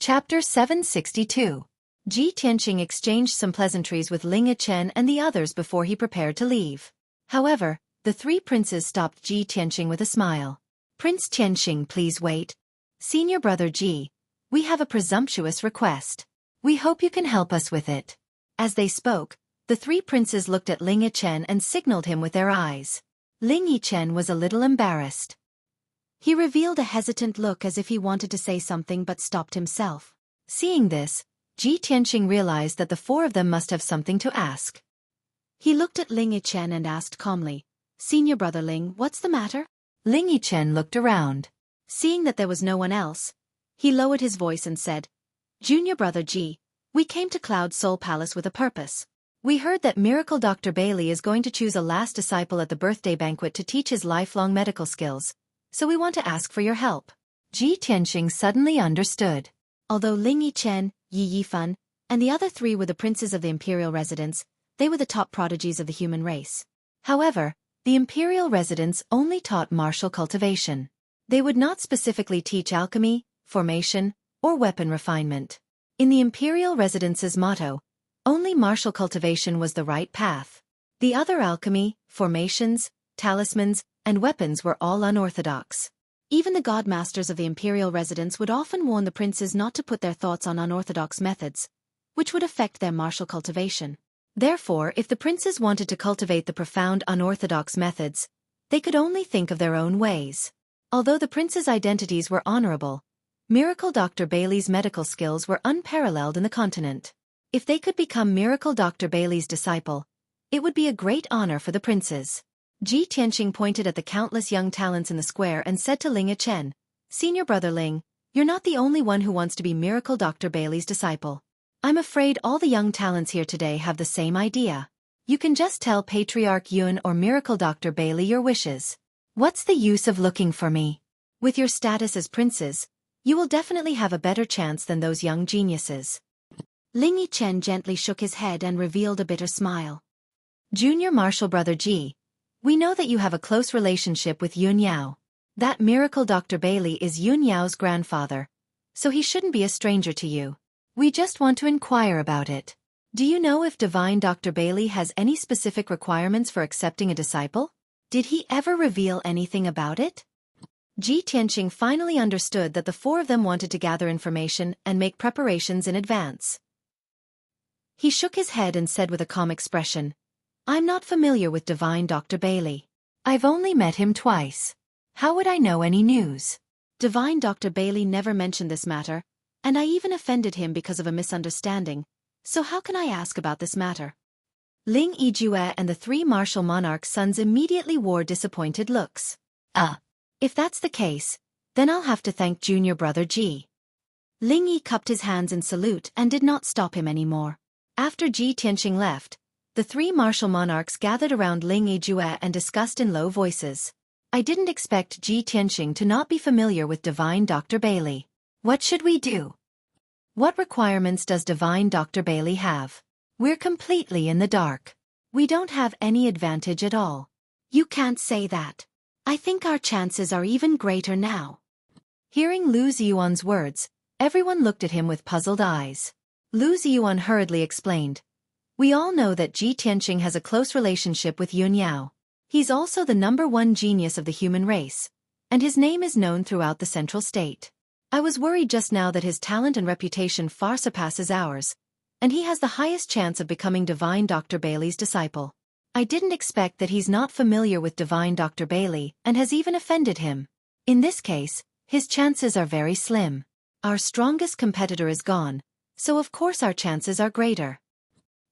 Chapter 762. Ji Tianqing exchanged some pleasantries with Ling Yichen and the others before he prepared to leave. However, the three princes stopped Ji Tianqing with a smile. "Prince Tianqing, please wait. Senior brother Ji, we have a presumptuous request. We hope you can help us with it." As they spoke, the three princes looked at Ling Yichen and signaled him with their eyes. Ling Yichen was a little embarrassed. He revealed a hesitant look as if he wanted to say something but stopped himself. Seeing this, Ji Tianqing realized that the four of them must have something to ask. He looked at Ling Yichen and asked calmly, "Senior brother Ling, what's the matter?" Ling Yichen looked around. Seeing that there was no one else, he lowered his voice and said, "Junior brother Ji, we came to Cloud Soul Palace with a purpose. We heard that Miracle Dr. Bailey is going to choose a last disciple at the birthday banquet to teach his lifelong medical skills. So we want to ask for your help." Ji Tianqing suddenly understood. Although Ling Yichen, Yi Yifan, and the other three were the princes of the imperial residence, they were the top prodigies of the human race. However, the imperial residence only taught martial cultivation. They would not specifically teach alchemy, formation, or weapon refinement. In the imperial residence's motto, only martial cultivation was the right path. The other alchemy, formations, talismans, and weapons were all unorthodox. Even the godmasters of the imperial residence would often warn the princes not to put their thoughts on unorthodox methods, which would affect their martial cultivation. Therefore, if the princes wanted to cultivate the profound unorthodox methods, they could only think of their own ways. Although the princes' identities were honorable, Miracle Dr. Bailey's medical skills were unparalleled in the continent. If they could become Miracle Dr. Bailey's disciple, it would be a great honor for the princes. Ji Tianqing pointed at the countless young talents in the square and said to Ling Yichen, "Senior brother Ling, you're not the only one who wants to be Miracle Dr. Bailey's disciple. I'm afraid all the young talents here today have the same idea. You can just tell Patriarch Yun or Miracle Dr. Bailey your wishes. What's the use of looking for me? With your status as princes, you will definitely have a better chance than those young geniuses." Ling Yichen gently shook his head and revealed a bitter smile. "Junior martial brother Ji, we know that you have a close relationship with Yun Yao. That Miracle Dr. Bailey is Yun Yao's grandfather, so he shouldn't be a stranger to you. We just want to inquire about it. Do you know if Divine Dr. Bailey has any specific requirements for accepting a disciple? Did he ever reveal anything about it?" Ji Tianqing finally understood that the four of them wanted to gather information and make preparations in advance. He shook his head and said with a calm expression, "I'm not familiar with Divine Dr. Bailey. I've only met him twice. How would I know any news? Divine Dr. Bailey never mentioned this matter, and I even offended him because of a misunderstanding, so how can I ask about this matter?" Ling Yijue and the three martial monarchs' sons immediately wore disappointed looks. If that's the case, then I'll have to thank junior brother Ji." Ling Yi cupped his hands in salute and did not stop him anymore. After Ji Tianqing left, the three martial monarchs gathered around Ling Yijue and discussed in low voices. "I didn't expect Ji Tianqing to not be familiar with Divine Dr. Bailey. What should we do? What requirements does Divine Dr. Bailey have? We're completely in the dark. We don't have any advantage at all." "You can't say that. I think our chances are even greater now." Hearing Lu Ziyuan's words, everyone looked at him with puzzled eyes. Lu Ziyuan hurriedly explained, "We all know that Ji Tianqing has a close relationship with Yun Yao. He's also the #1 genius of the human race, and his name is known throughout the central state. I was worried just now that his talent and reputation far surpasses ours, and he has the highest chance of becoming Divine Dr. Bailey's disciple. I didn't expect that he's not familiar with Divine Dr. Bailey and has even offended him. In this case, his chances are very slim. Our strongest competitor is gone, so of course our chances are greater."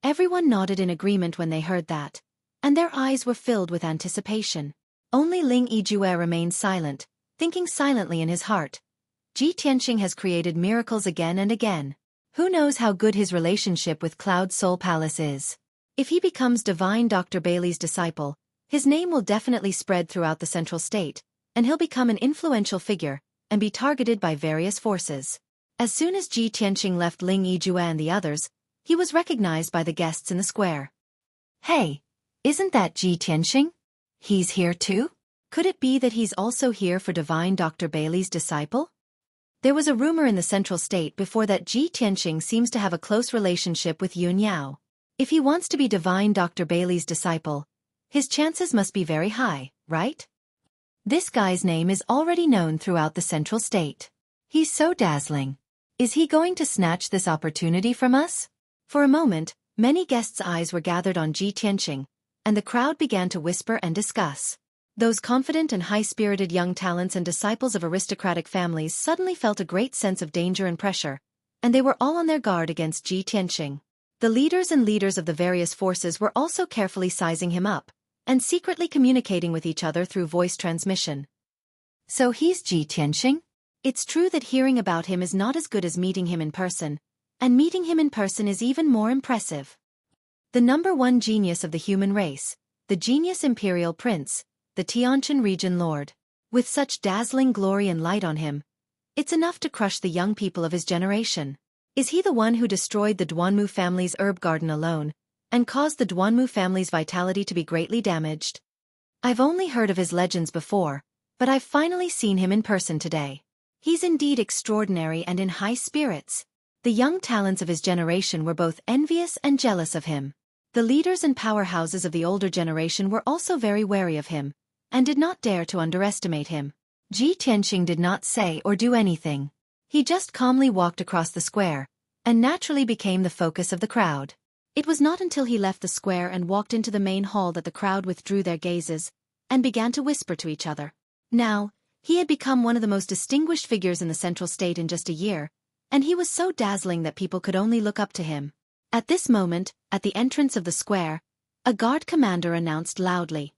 Everyone nodded in agreement when they heard that, and their eyes were filled with anticipation. Only Ling Yijue remained silent, thinking silently in his heart. Ji Tianqing has created miracles again and again. Who knows how good his relationship with Cloud Soul Palace is? If he becomes Divine Dr. Bailey's disciple, his name will definitely spread throughout the central state, and he'll become an influential figure and be targeted by various forces. As soon as Ji Tianqing left Ling Yijue and the others, he was recognized by the guests in the square. "Hey, isn't that Ji Tianqing? He's here too? Could it be that he's also here for Divine Dr. Bailey's disciple?" There was a rumor in the central state before that Ji Tianqing seems to have a close relationship with Yun Yao. If he wants to be divine Dr. Bailey's disciple, his chances must be very high, right? This guy's name is already known throughout the central state. He's so dazzling. Is he going to snatch this opportunity from us? For a moment, many guests' eyes were gathered on Ji Tianqing, and the crowd began to whisper and discuss. Those confident and high-spirited young talents and disciples of aristocratic families suddenly felt a great sense of danger and pressure, and they were all on their guard against Ji Tianqing. The leaders and leaders of the various forces were also carefully sizing him up, and secretly communicating with each other through voice transmission. So he's Ji Tianqing? It's true that hearing about him is not as good as meeting him in person, and meeting him in person is even more impressive. The #1 genius of the human race, the genius imperial prince, the Tianqian region lord. With such dazzling glory and light on him, it's enough to crush the young people of his generation. Is he the one who destroyed the Duanmu family's herb garden alone, and caused the Duanmu family's vitality to be greatly damaged? I've only heard of his legends before, but I've finally seen him in person today. He's indeed extraordinary and in high spirits. The young talents of his generation were both envious and jealous of him. The leaders and powerhouses of the older generation were also very wary of him, and did not dare to underestimate him. Ji Tianqing did not say or do anything. He just calmly walked across the square, and naturally became the focus of the crowd. It was not until he left the square and walked into the main hall that the crowd withdrew their gazes, and began to whisper to each other. Now, he had become one of the most distinguished figures in the central state in just a year, and he was so dazzling that people could only look up to him. At this moment, at the entrance of the square, a guard commander announced loudly,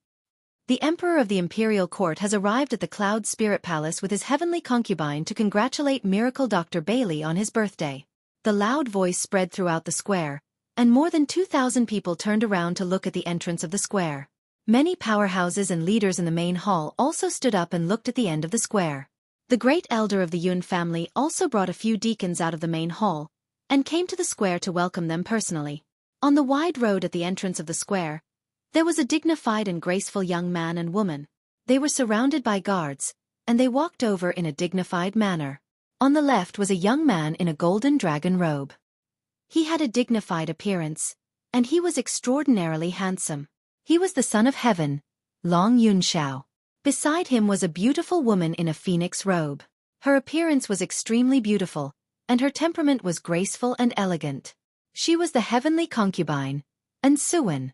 "The Emperor of the Imperial Court has arrived at the Cloud Spirit Palace with his heavenly concubine to congratulate Miracle Dr. Bailey on his birthday." The loud voice spread throughout the square, and more than 2,000 people turned around to look at the entrance of the square. Many powerhouses and leaders in the main hall also stood up and looked at the end of the square. The great elder of the Yun family also brought a few deacons out of the main hall, and came to the square to welcome them personally. On the wide road at the entrance of the square, there was a dignified and graceful young man and woman. They were surrounded by guards, and they walked over in a dignified manner. On the left was a young man in a golden dragon robe. He had a dignified appearance, and he was extraordinarily handsome. He was the son of heaven, Long Yunxiao. Beside him was a beautiful woman in a phoenix robe. Her appearance was extremely beautiful, and her temperament was graceful and elegant. She was the heavenly concubine, Xueqi.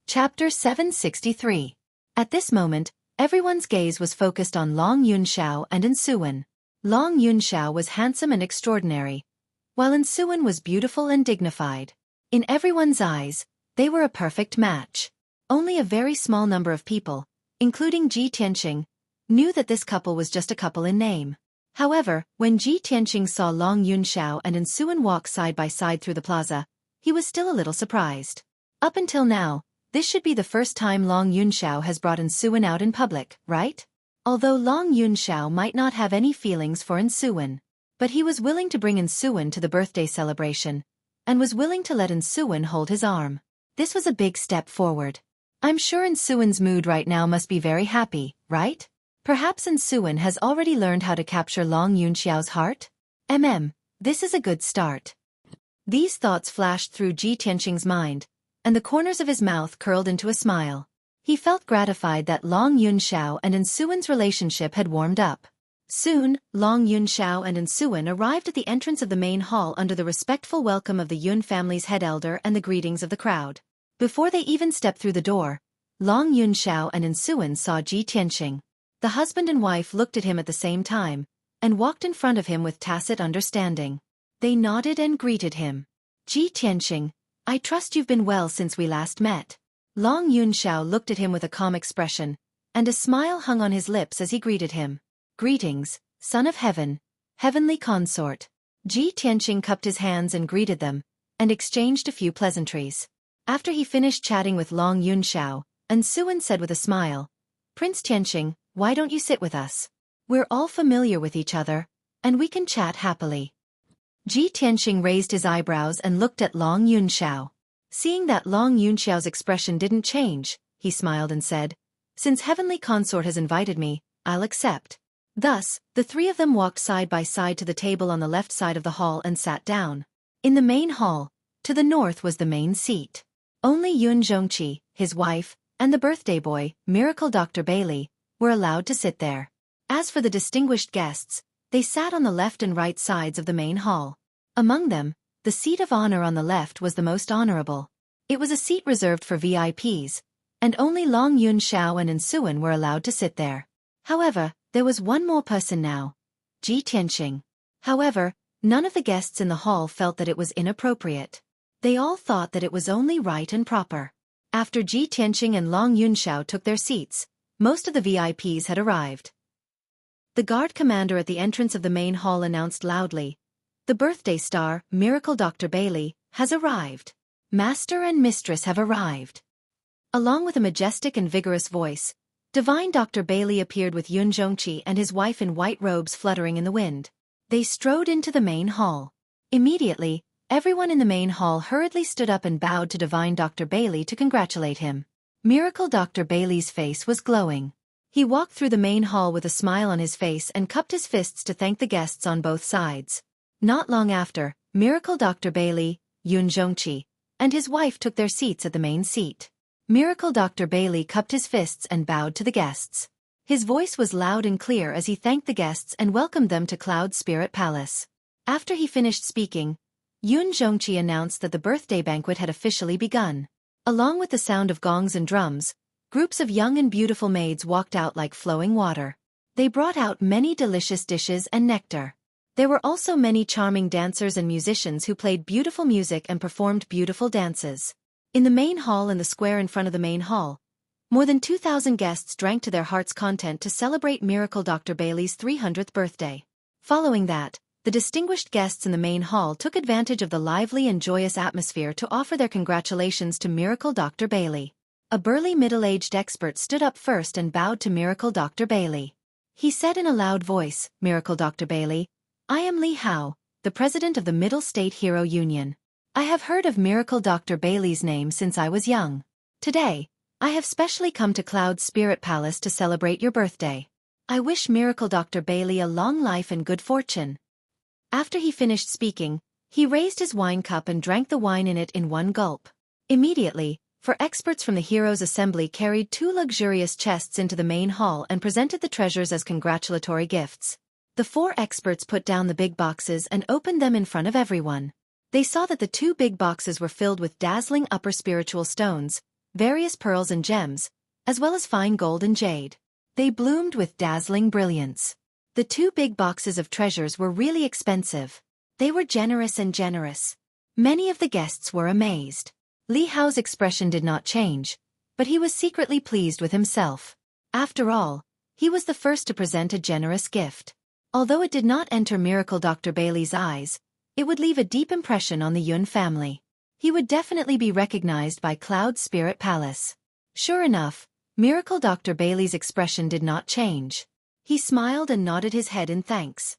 Chapter 763. At this moment, everyone's gaze was focused on Long Yunxiao and Xueqi. Long Yunxiao was handsome and extraordinary, while Xueqi was beautiful and dignified. In everyone's eyes, they were a perfect match. Only a very small number of people, including Ji Tianqing, knew that this couple was just a couple in name. However, when Ji Tianqing saw Long Yunxiao and Xueqi walk side by side through the plaza, he was still a little surprised. Up until now, this should be the first time Long Yunxiao has brought Xueqi out in public, right? Although Long Yunxiao might not have any feelings for Xueqi, but he was willing to bring Xueqi to the birthday celebration, and was willing to let Xueqi hold his arm. This was a big step forward. I'm sure Xueqi's mood right now must be very happy, right? Perhaps Xueqi has already learned how to capture Long Yunxiao's heart? This is a good start. These thoughts flashed through Ji Tianqing's mind, and the corners of his mouth curled into a smile. He felt gratified that Long Yunxiao and Xueqi's relationship had warmed up. Soon, Long Yunxiao and Xueqi arrived at the entrance of the main hall under the respectful welcome of the Yun family's head elder and the greetings of the crowd. Before they even stepped through the door, Long Yunxiao and Xueqi saw Ji Tianqing. The husband and wife looked at him at the same time, and walked in front of him with tacit understanding. They nodded and greeted him. "Ji Tianqing, I trust you've been well since we last met." Long Yunxiao looked at him with a calm expression, and a smile hung on his lips as he greeted him. "Greetings, son of heaven, heavenly consort." Ji Tianqing cupped his hands and greeted them, and exchanged a few pleasantries. After he finished chatting with Long Yunxiao, Xueqi said with a smile, "Prince Tianqing, why don't you sit with us? We're all familiar with each other, and we can chat happily." Ji Tianqing raised his eyebrows and looked at Long Yunxiao. Seeing that Long Yunxiao's expression didn't change, he smiled and said, "Since Heavenly Consort has invited me, I'll accept." Thus, the three of them walked side by side to the table on the left side of the hall and sat down. In the main hall, to the north was the main seat. Only Xueqi, his wife, and the birthday boy, Miracle Dr. Bailey, were allowed to sit there. As for the distinguished guests, they sat on the left and right sides of the main hall. Among them, the seat of honor on the left was the most honorable. It was a seat reserved for VIPs, and only Long Yun Xiao and Ensuan were allowed to sit there. However, there was one more person now, Ji Tianqing. However, none of the guests in the hall felt that it was inappropriate. They all thought that it was only right and proper. After Ji Tianqing and Long Yun Xiao took their seats, most of the VIPs had arrived. The guard commander at the entrance of the main hall announced loudly, "The birthday star, Miracle Dr. Bailey, has arrived. Master and mistress have arrived." Along with a majestic and vigorous voice, Divine Dr. Bailey appeared with Xueqi and his wife in white robes fluttering in the wind. They strode into the main hall. Immediately, everyone in the main hall hurriedly stood up and bowed to Divine Dr. Bailey to congratulate him. Miracle Dr. Bailey's face was glowing. He walked through the main hall with a smile on his face and cupped his fists to thank the guests on both sides. Not long after, Miracle Dr. Bailey, Xueqi, and his wife took their seats at the main seat. Miracle Dr. Bailey cupped his fists and bowed to the guests. His voice was loud and clear as he thanked the guests and welcomed them to Cloud Spirit Palace. After he finished speaking, Xueqi announced that the birthday banquet had officially begun. Along with the sound of gongs and drums, groups of young and beautiful maids walked out like flowing water. They brought out many delicious dishes and nectar. There were also many charming dancers and musicians who played beautiful music and performed beautiful dances. In the main hall and the square in front of the main hall, more than 2,000 guests drank to their heart's content to celebrate Miracle Dr. Bailey's 300th birthday. Following that, the distinguished guests in the main hall took advantage of the lively and joyous atmosphere to offer their congratulations to Miracle Dr. Bailey. A burly middle-aged expert stood up first and bowed to Miracle Dr. Bailey. He said in a loud voice, "Miracle Dr. Bailey, I am Li Hao, the president of the Middle State Hero Union. I have heard of Miracle Dr. Bailey's name since I was young. Today, I have specially come to Cloud Spirit Palace to celebrate your birthday. I wish Miracle Dr. Bailey a long life and good fortune." After he finished speaking, he raised his wine cup and drank the wine in it in one gulp. Immediately, four experts from the Heroes' Assembly carried 2 luxurious chests into the main hall and presented the treasures as congratulatory gifts. The 4 experts put down the big boxes and opened them in front of everyone. They saw that the 2 big boxes were filled with dazzling upper spiritual stones, various pearls and gems, as well as fine gold and jade. They bloomed with dazzling brilliance. The 2 big boxes of treasures were really expensive. They were generous and generous. Many of the guests were amazed. Li Hao's expression did not change, but he was secretly pleased with himself. After all, he was the first to present a generous gift. Although it did not enter Miracle Dr. Bailey's eyes, it would leave a deep impression on the Yun family. He would definitely be recognized by Cloud Spirit Palace. Sure enough, Miracle Dr. Bailey's expression did not change. He smiled and nodded his head in thanks.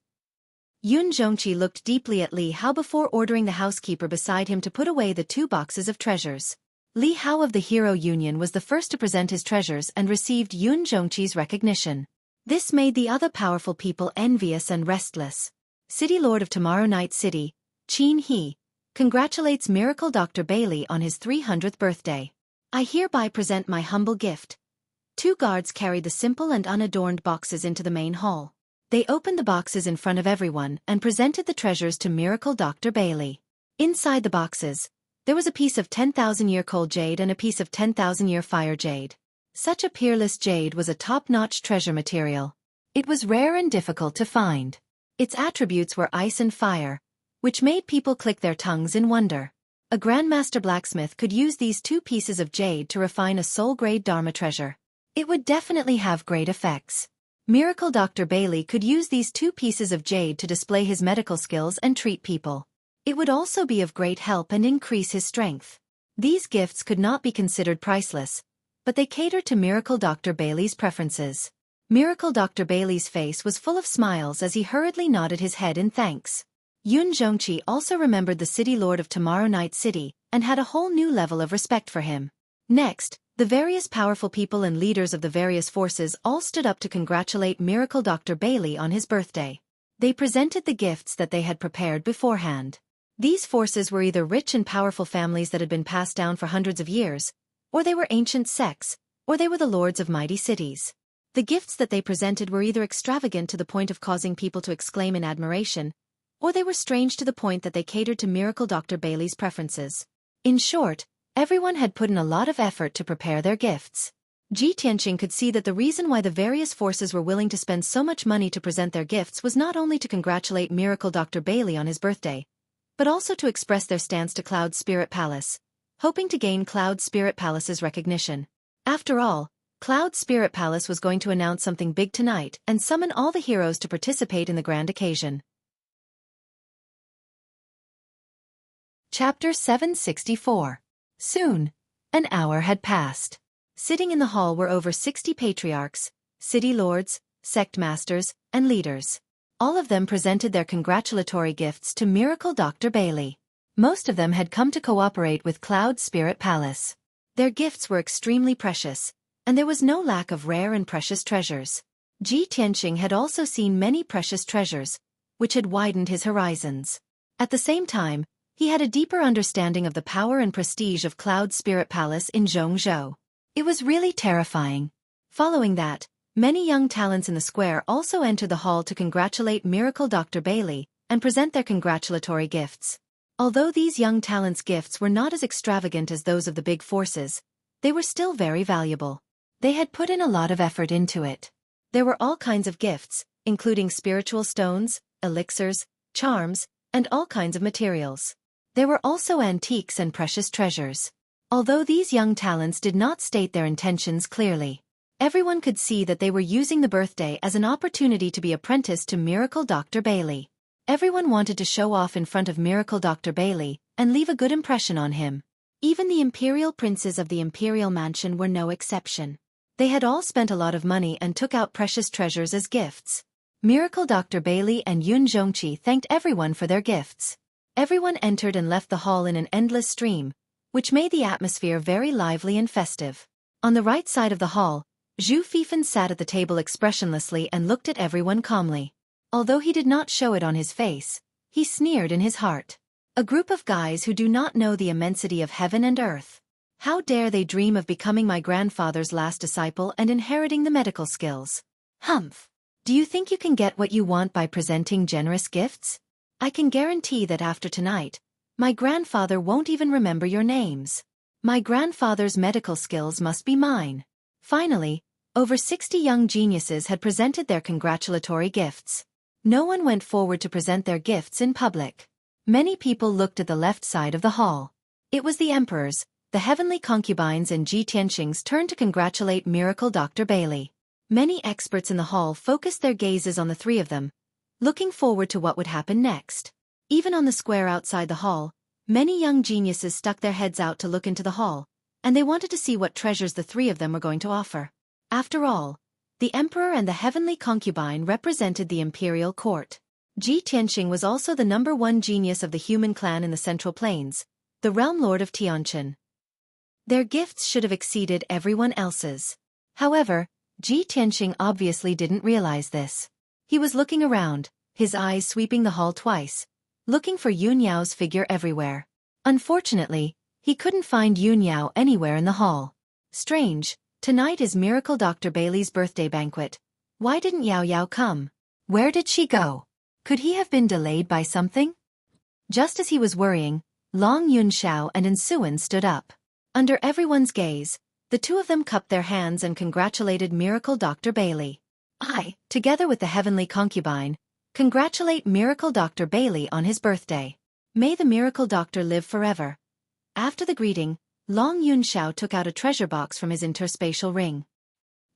Xueqi looked deeply at Li Hao before ordering the housekeeper beside him to put away the 2 boxes of treasures. Li Hao of the Hero Union was the first to present his treasures and received Xueqi's recognition. This made the other powerful people envious and restless. City Lord of Tomorrow Night City, Qin He, congratulates Miracle Dr. Bailey on his 300th birthday. I hereby present my humble gift. 2 guards carried the simple and unadorned boxes into the main hall. They opened the boxes in front of everyone and presented the treasures to Miracle Dr. Bailey. Inside the boxes, there was a piece of 10,000-year coal jade and a piece of 10,000-year fire jade. Such a peerless jade was a top-notch treasure material. It was rare and difficult to find. Its attributes were ice and fire, which made people click their tongues in wonder. A Grandmaster blacksmith could use these 2 pieces of jade to refine a soul-grade Dharma treasure. It would definitely have great effects. Miracle Dr. Bailey could use these 2 pieces of jade to display his medical skills and treat people. It would also be of great help and increase his strength. These gifts could not be considered priceless, but they catered to Miracle Dr. Bailey's preferences. Miracle Dr. Bailey's face was full of smiles as he hurriedly nodded his head in thanks. Xueqi also remembered the City Lord of Tomorrow Night City and had a whole new level of respect for him. Next, The various powerful people and leaders of the various forces all stood up to congratulate Miracle Dr. Bailey on his birthday. They presented the gifts that they had prepared beforehand. These forces were either rich and powerful families that had been passed down for hundreds of years, or they were ancient sects, or they were the lords of mighty cities. The gifts that they presented were either extravagant to the point of causing people to exclaim in admiration, or they were strange to the point that they catered to Miracle Dr. Bailey's preferences. In short, everyone had put in a lot of effort to prepare their gifts. Ji Tianqing could see that the reason why the various forces were willing to spend so much money to present their gifts was not only to congratulate Miracle Dr. Bailey on his birthday, but also to express their stance to Cloud Spirit Palace, hoping to gain Cloud Spirit Palace's recognition. After all, Cloud Spirit Palace was going to announce something big tonight and summon all the heroes to participate in the grand occasion. Chapter 764. Soon, an hour had passed. Sitting in the hall were over 60 patriarchs, city lords, sect masters, and leaders. All of them presented their congratulatory gifts to Miracle Dr. Bailey. Most of them had come to cooperate with Cloud Spirit Palace. Their gifts were extremely precious, and there was no lack of rare and precious treasures. Ji Tianqing had also seen many precious treasures, which had widened his horizons. At the same time, he had a deeper understanding of the power and prestige of Cloud Spirit Palace in Zhongzhou. It was really terrifying. Following that, many young talents in the square also entered the hall to congratulate Miracle Dr. Bailey and present their congratulatory gifts. Although these young talents' gifts were not as extravagant as those of the big forces, they were still very valuable. They had put in a lot of effort into it. There were all kinds of gifts, including spiritual stones, elixirs, charms, and all kinds of materials. There were also antiques and precious treasures. Although these young talents did not state their intentions clearly, everyone could see that they were using the birthday as an opportunity to be apprenticed to Miracle Dr. Bailey. Everyone wanted to show off in front of Miracle Dr. Bailey and leave a good impression on him. Even the imperial princes of the imperial mansion were no exception. They had all spent a lot of money and took out precious treasures as gifts. Miracle Dr. Bailey and Xueqi thanked everyone for their gifts. Everyone entered and left the hall in an endless stream, which made the atmosphere very lively and festive. On the right side of the hall, Zhu Fifan sat at the table expressionlessly and looked at everyone calmly. Although he did not show it on his face, he sneered in his heart. A group of guys who do not know the immensity of heaven and earth. How dare they dream of becoming my grandfather's last disciple and inheriting the medical skills? Humph! Do you think you can get what you want by presenting generous gifts? I can guarantee that after tonight, my grandfather won't even remember your names. My grandfather's medical skills must be mine. Finally, over 60 young geniuses had presented their congratulatory gifts. No one went forward to present their gifts in public. Many people looked at the left side of the hall. It was the emperors, the heavenly concubines and Ji Tianqing's turn to congratulate Miracle Dr. Bailey. Many experts in the hall focused their gazes on the three of them, looking forward to what would happen next. Even on the square outside the hall, many young geniuses stuck their heads out to look into the hall, and they wanted to see what treasures the three of them were going to offer. After all, the emperor and the heavenly concubine represented the imperial court. Ji Tianqing was also the #1 genius of the human clan in the Central Plains, the realm lord of Tianqin. Their gifts should have exceeded everyone else's. However, Ji Tianqing obviously didn't realize this. He was looking around, his eyes sweeping the hall twice, looking for Yun Yao's figure everywhere. Unfortunately, he couldn't find Yun Yao anywhere in the hall. Strange, tonight is Miracle Dr. Bailey's birthday banquet. Why didn't Yao Yao come? Where did she go? Could he have been delayed by something? Just as he was worrying, Long Yun Shao and Ensuan stood up. Under everyone's gaze, the two of them cupped their hands and congratulated Miracle Dr. Bailey. I, together with the heavenly concubine, congratulate Miracle Dr. Bailey on his birthday. May the Miracle Doctor live forever. After the greeting, Long Yun Shao took out a treasure box from his interspatial ring.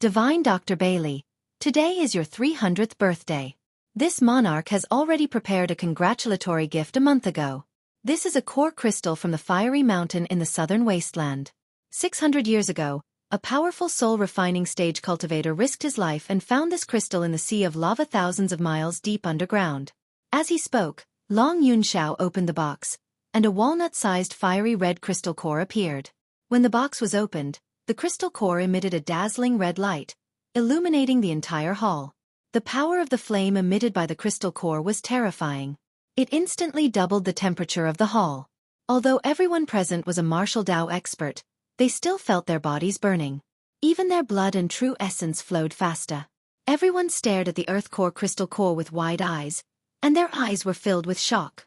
Divine Dr. Bailey, today is your 300th birthday. This monarch has already prepared a congratulatory gift a month ago. This is a core crystal from the fiery mountain in the southern wasteland. 600 years ago, a powerful soul-refining stage cultivator risked his life and found this crystal in the sea of lava thousands of miles deep underground. As he spoke, Long Yun Shao opened the box, and a walnut-sized fiery red crystal core appeared. When the box was opened, The crystal core emitted a dazzling red light, illuminating the entire hall. The power of the flame emitted by the crystal core was terrifying. It instantly doubled the temperature of the hall. Although everyone present was a martial Dao expert, they still felt their bodies burning. Even their blood and true essence flowed faster. Everyone stared at the earth core crystal core with wide eyes, and their eyes were filled with shock.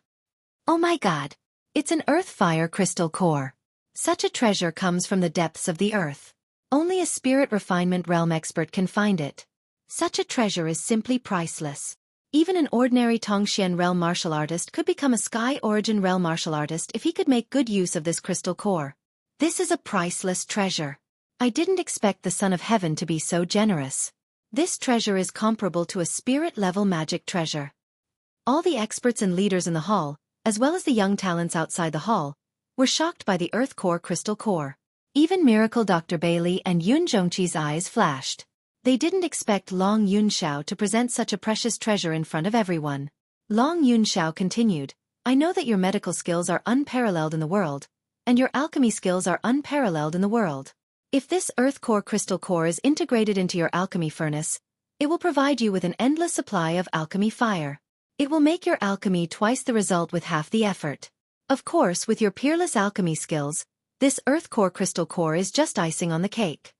Oh my God! It's an earth fire crystal core. Such a treasure comes from the depths of the earth. Only a spirit refinement realm expert can find it. Such a treasure is simply priceless. Even an ordinary Tongxian realm martial artist could become a Sky Origin realm martial artist if he could make good use of this crystal core. This is a priceless treasure. I didn't expect the Son of Heaven to be so generous. This treasure is comparable to a spirit-level magic treasure. All the experts and leaders in the hall, as well as the young talents outside the hall, were shocked by the earth core crystal core. Even Miracle Dr. Bailey and Yun Zhongqi's eyes flashed. They didn't expect Long Yunxiao to present such a precious treasure in front of everyone. Long Yunxiao continued, I know that your medical skills are unparalleled in the world, and your alchemy skills are unparalleled in the world. If this earth core crystal core is integrated into your alchemy furnace, it will provide you with an endless supply of alchemy fire. It will make your alchemy twice the result with half the effort. Of course, with your peerless alchemy skills, this earth core crystal core is just icing on the cake.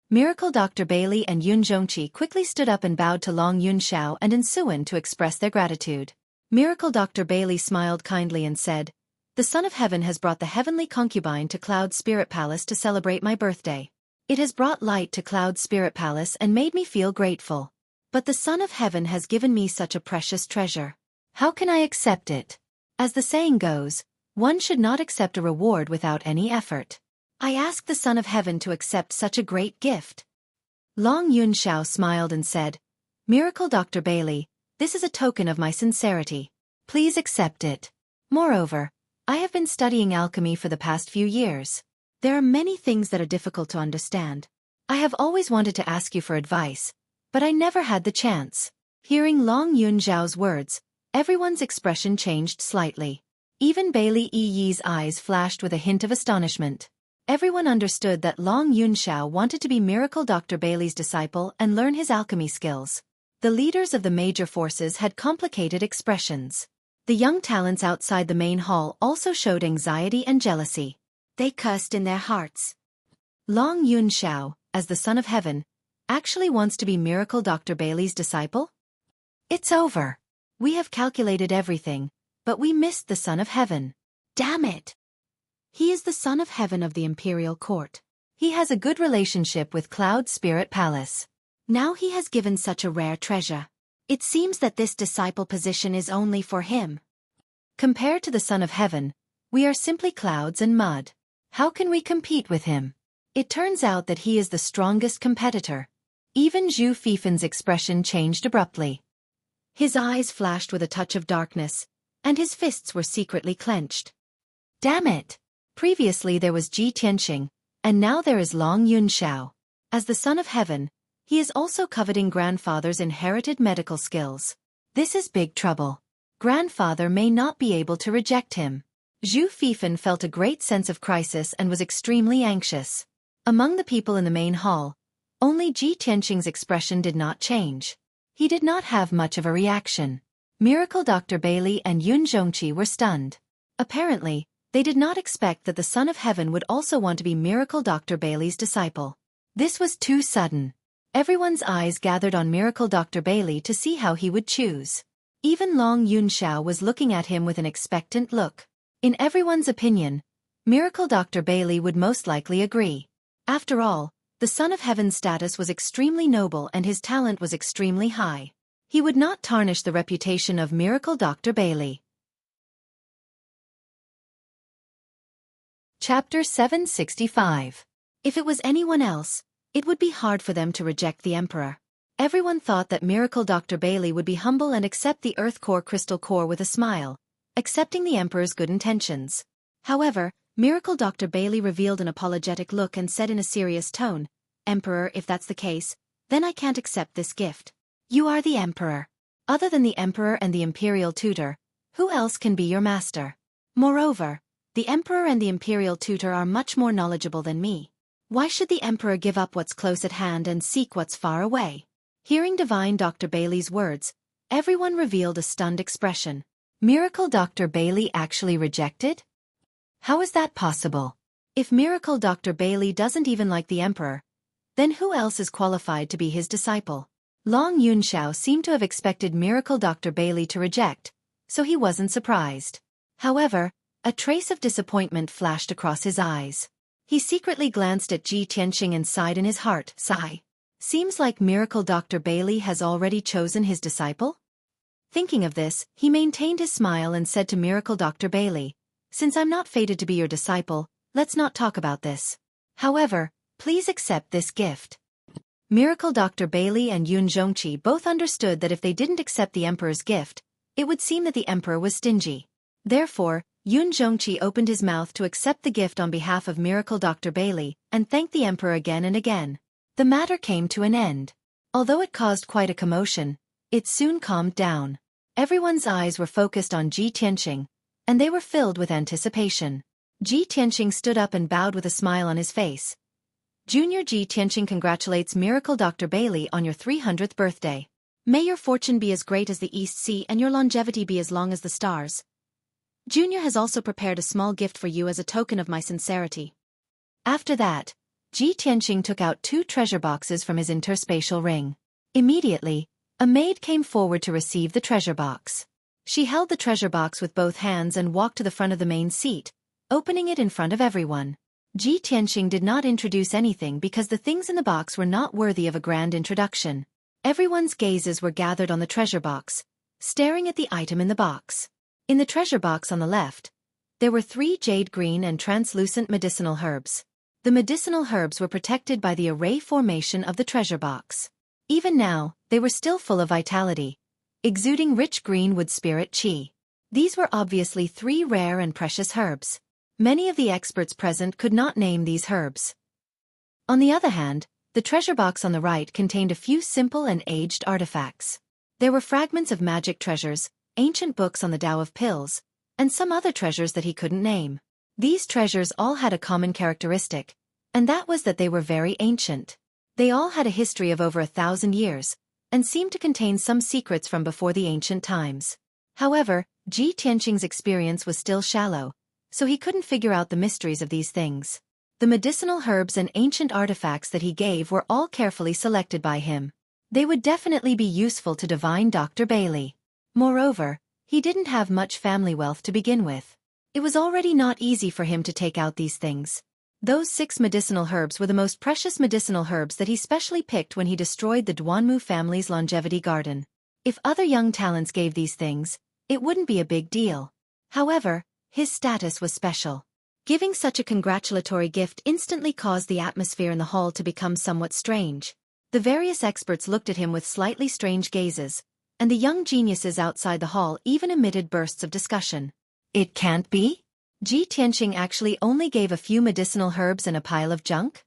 Miracle Dr. Bailey and Yun Zhongqi quickly stood up and bowed to Long Yunxiao and Insuan to express their gratitude. Miracle Dr. Bailey smiled kindly and said, The Son of Heaven has brought the heavenly concubine to Cloud Spirit Palace to celebrate my birthday. It has brought light to Cloud Spirit Palace and made me feel grateful. But the Son of Heaven has given me such a precious treasure. How can I accept it? As the saying goes, one should not accept a reward without any effort. I ask the Son of Heaven to accept such a great gift. Long Yunxiao smiled and said, Miracle Dr. Bailey, this is a token of my sincerity. Please accept it. Moreover, I have been studying alchemy for the past few years. There are many things that are difficult to understand. I have always wanted to ask you for advice, but I never had the chance. Hearing Long Yunxiao's words, everyone's expression changed slightly. Even Bailey Yi's eyes flashed with a hint of astonishment. Everyone understood that Long Yunxiao wanted to be Miracle Dr. Bailey's disciple and learn his alchemy skills. The leaders of the major forces had complicated expressions. The young talents outside the main hall also showed anxiety and jealousy. They cursed in their hearts. Long Yunxiao, as the Son of Heaven, actually wants to be Miracle Dr. Bailey's disciple? It's over. We have calculated everything, but we missed the Son of Heaven. Damn it! He is the Son of Heaven of the Imperial Court. He has a good relationship with Cloud Spirit Palace. Now he has given such a rare treasure. It seems that this disciple position is only for him. Compared to the Son of Heaven, we are simply clouds and mud. How can we compete with him? It turns out that he is the strongest competitor. Even Zhu Fifen's expression changed abruptly. His eyes flashed with a touch of darkness, and his fists were secretly clenched. Damn it! Previously there was Ji Tianqing, and now there is Long Yunxiao. As the Son of Heaven, he is also coveting Grandfather's inherited medical skills. This is big trouble. Grandfather may not be able to reject him. Zhu Fifen felt a great sense of crisis and was extremely anxious. Among the people in the main hall, only Ji Tianqing's expression did not change. He did not have much of a reaction. Miracle Dr. Bailey and Yun Zhongqi were stunned. Apparently, they did not expect that the Son of Heaven would also want to be Miracle Dr. Bailey's disciple. This was too sudden. Everyone's eyes gathered on Miracle Dr. Bailey to see how he would choose. Even Long Yunxiao was looking at him with an expectant look. In everyone's opinion, Miracle Dr. Bailey would most likely agree. After all, the Son of Heaven's status was extremely noble and his talent was extremely high. He would not tarnish the reputation of Miracle Dr. Bailey. Chapter 765. If it was anyone else, it would be hard for them to reject the Emperor. Everyone thought that Miracle Dr. Bailey would be humble and accept the Earth Core Crystal Core with a smile, accepting the Emperor's good intentions. However, Miracle Dr. Bailey revealed an apologetic look and said in a serious tone, Emperor, if that's the case, then I can't accept this gift. You are the Emperor. Other than the Emperor and the Imperial Tutor, who else can be your master? Moreover, the Emperor and the Imperial Tutor are much more knowledgeable than me. Why should the emperor give up what's close at hand and seek what's far away? Hearing divine Dr. Bailey's words, everyone revealed a stunned expression. Miracle Dr. Bailey actually rejected? How is that possible? If Miracle Dr. Bailey doesn't even like the emperor, then who else is qualified to be his disciple? Long Yunxiao seemed to have expected Miracle Dr. Bailey to reject, so he wasn't surprised. However, a trace of disappointment flashed across his eyes. He secretly glanced at Ji Tianqing and sighed in his heart. Sigh. Seems like Miracle Dr. Bailey has already chosen his disciple? Thinking of this, he maintained his smile and said to Miracle Dr. Bailey, "Since I'm not fated to be your disciple, let's not talk about this. However, please accept this gift." Miracle Dr. Bailey and Yun Zhongqi both understood that if they didn't accept the emperor's gift, it would seem that the emperor was stingy. Therefore, Yun Zhongqi opened his mouth to accept the gift on behalf of Miracle Dr. Bailey and thanked the emperor again and again. The matter came to an end. Although it caused quite a commotion, it soon calmed down. Everyone's eyes were focused on Ji Tianqing, and they were filled with anticipation. Ji Tianqing stood up and bowed with a smile on his face. Junior Ji Tianqing congratulates Miracle Dr. Bailey on your 300th birthday. May your fortune be as great as the East Sea and your longevity be as long as the stars. Junior has also prepared a small gift for you as a token of my sincerity. After that, Ji Tianqing took out 2 treasure boxes from his interspatial ring. Immediately, a maid came forward to receive the treasure box. She held the treasure box with both hands and walked to the front of the main seat, opening it in front of everyone. Ji Tianqing did not introduce anything because the things in the box were not worthy of a grand introduction. Everyone's gazes were gathered on the treasure box, staring at the item in the box. In the treasure box on the left, there were 3 jade green and translucent medicinal herbs. The medicinal herbs were protected by the array formation of the treasure box. Even now, they were still full of vitality, exuding rich green wood spirit qi. These were obviously 3 rare and precious herbs. Many of the experts present could not name these herbs. On the other hand, the treasure box on the right contained a few simple and aged artifacts. There were fragments of magic treasures, ancient books on the Tao of Pills, and some other treasures that he couldn't name. These treasures all had a common characteristic, and that was that they were very ancient. They all had a history of over 1,000 years, and seemed to contain some secrets from before the ancient times. However, Ji Tianqing's experience was still shallow, so he couldn't figure out the mysteries of these things. The medicinal herbs and ancient artifacts that he gave were all carefully selected by him. They would definitely be useful to divine Dr. Bailey. Moreover, he didn't have much family wealth to begin with. It was already not easy for him to take out these things. Those 6 medicinal herbs were the most precious medicinal herbs that he specially picked when he destroyed the Duanmu family's longevity garden. If other young talents gave these things, it wouldn't be a big deal. However, his status was special. Giving such a congratulatory gift instantly caused the atmosphere in the hall to become somewhat strange. The various experts looked at him with slightly strange gazes, and the young geniuses outside the hall even emitted bursts of discussion. It can't be? Ji Tianqing actually only gave a few medicinal herbs and a pile of junk?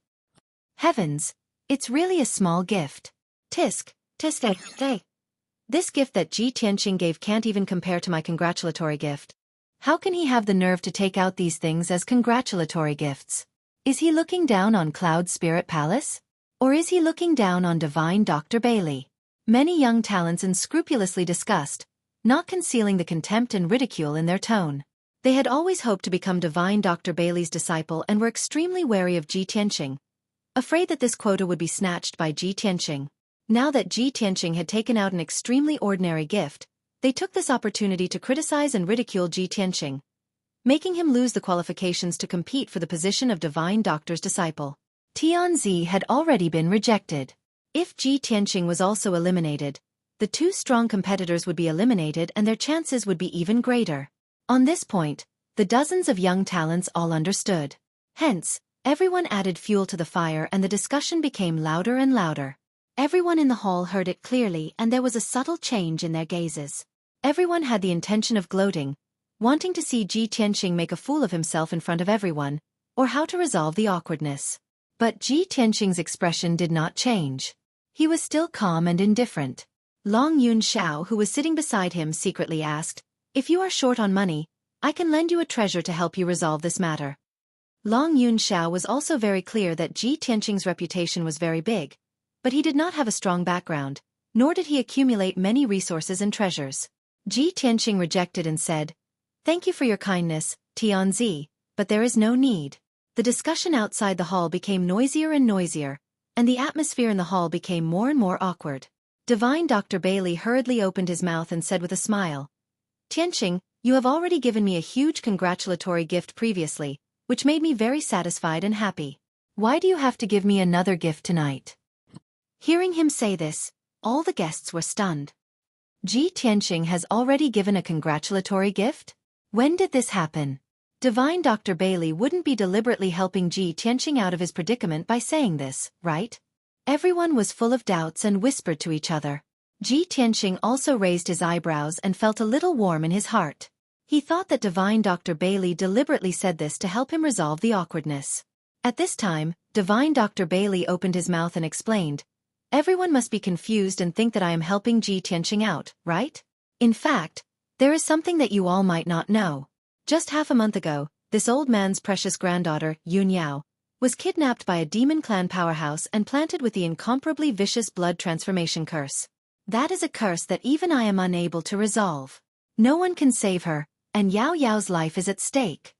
Heavens, it's really a small gift. Tisk, tisk, This gift that Ji Tianqing gave can't even compare to my congratulatory gift. How can he have the nerve to take out these things as congratulatory gifts? Is he looking down on Cloud Spirit Palace? Or is he looking down on divine Dr. Bailey? Many young talents unscrupulously discussed, not concealing the contempt and ridicule in their tone. They had always hoped to become divine Dr. Bailey's disciple and were extremely wary of Ji Tianqing, afraid that this quota would be snatched by Ji Tianqing. Now that Ji Tianqing had taken out an extremely ordinary gift, they took this opportunity to criticize and ridicule Ji Tianqing, making him lose the qualifications to compete for the position of divine doctor's disciple. Tianzi had already been rejected. If Ji Tianqing was also eliminated, the 2 strong competitors would be eliminated and their chances would be even greater. On this point, the dozens of young talents all understood. Hence, everyone added fuel to the fire and the discussion became louder and louder. Everyone in the hall heard it clearly and there was a subtle change in their gazes. Everyone had the intention of gloating, wanting to see Ji Tianqing make a fool of himself in front of everyone, or how to resolve the awkwardness. But Ji Tianqing's expression did not change. He was still calm and indifferent. Long Yunxiao, who was sitting beside him, secretly asked, "If you are short on money, I can lend you a treasure to help you resolve this matter." Long Yunxiao was also very clear that Ji Tianqing's reputation was very big, but he did not have a strong background, nor did he accumulate many resources and treasures. Ji Tianqing rejected and said, "Thank you for your kindness, Tianzi, but there is no need." The discussion outside the hall became noisier and noisier, and the atmosphere in the hall became more and more awkward. Divine Dr. Bailey hurriedly opened his mouth and said with a smile, "Tianqing, you have already given me a huge congratulatory gift previously, which made me very satisfied and happy. Why do you have to give me another gift tonight?" Hearing him say this, all the guests were stunned. Ji Tianqing has already given a congratulatory gift? When did this happen? Divine Dr. Bailey wouldn't be deliberately helping Ji Tianqing out of his predicament by saying this, right? Everyone was full of doubts and whispered to each other. Ji Tianqing also raised his eyebrows and felt a little warm in his heart. He thought that Divine Dr. Bailey deliberately said this to help him resolve the awkwardness. At this time, Divine Dr. Bailey opened his mouth and explained, "Everyone must be confused and think that I am helping Ji Tianqing out, right? In fact, there is something that you all might not know. Just half a month ago, this old man's precious granddaughter, Yun Yao, was kidnapped by a demon clan powerhouse and planted with the incomparably vicious blood transformation curse. That is a curse that even I am unable to resolve. No one can save her, and Yao Yao's life is at stake."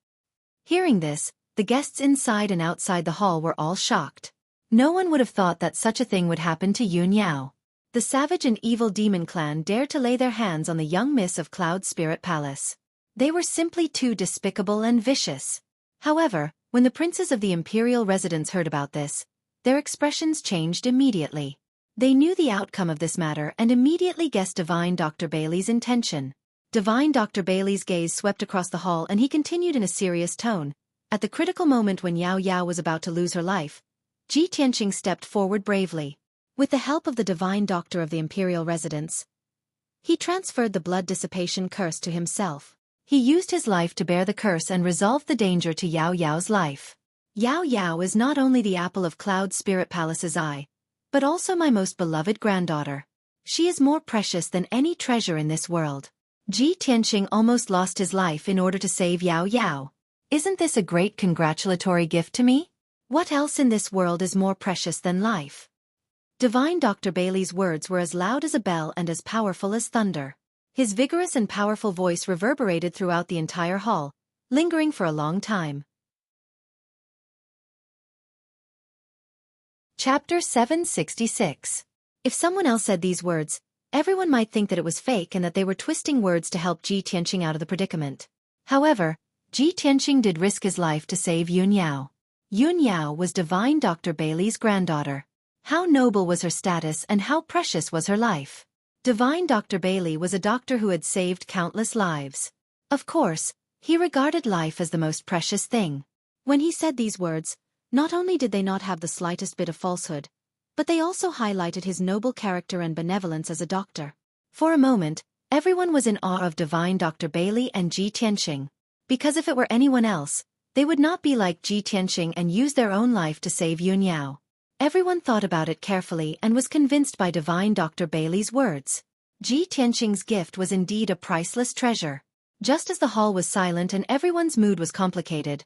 Hearing this, the guests inside and outside the hall were all shocked. No one would have thought that such a thing would happen to Yun Yao. The savage and evil demon clan dared to lay their hands on the young miss of Cloud Spirit Palace. They were simply too despicable and vicious. However, when the princes of the imperial residence heard about this, their expressions changed immediately. They knew the outcome of this matter and immediately guessed Divine Dr. Bailey's intention. Divine Dr. Bailey's gaze swept across the hall and he continued in a serious tone. At the critical moment when Yao Yao was about to lose her life, Ji Tianqing stepped forward bravely. With the help of the Divine Doctor of the imperial residence, he transferred the blood dissipation curse to himself. He used his life to bear the curse and resolved the danger to Yao Yao's life. Yao Yao is not only the apple of Cloud Spirit Palace's eye, but also my most beloved granddaughter. She is more precious than any treasure in this world. Ji Tianqing almost lost his life in order to save Yao Yao. Isn't this a great congratulatory gift to me? What else in this world is more precious than life? Divine Dr. Bailey's words were as loud as a bell and as powerful as thunder. His vigorous and powerful voice reverberated throughout the entire hall, lingering for a long time. Chapter 766. If someone else said these words, everyone might think that it was fake and that they were twisting words to help Ji Tianqing out of the predicament. However, Ji Tianqing did risk his life to save Yun Yao. Yun Yao was Divine Dr. Bailey's granddaughter. How noble was her status and how precious was her life. Divine Dr. Bailey was a doctor who had saved countless lives. Of course, he regarded life as the most precious thing. When he said these words, not only did they not have the slightest bit of falsehood, but they also highlighted his noble character and benevolence as a doctor. For a moment, everyone was in awe of Divine Dr. Bailey and Ji Tianqing. Because if it were anyone else, they would not be like Ji Tianqing and use their own life to save Yun Yao. Everyone thought about it carefully and was convinced by Divine Dr. Bailey's words. Ji Tianqing's gift was indeed a priceless treasure. Just as the hall was silent and everyone's mood was complicated,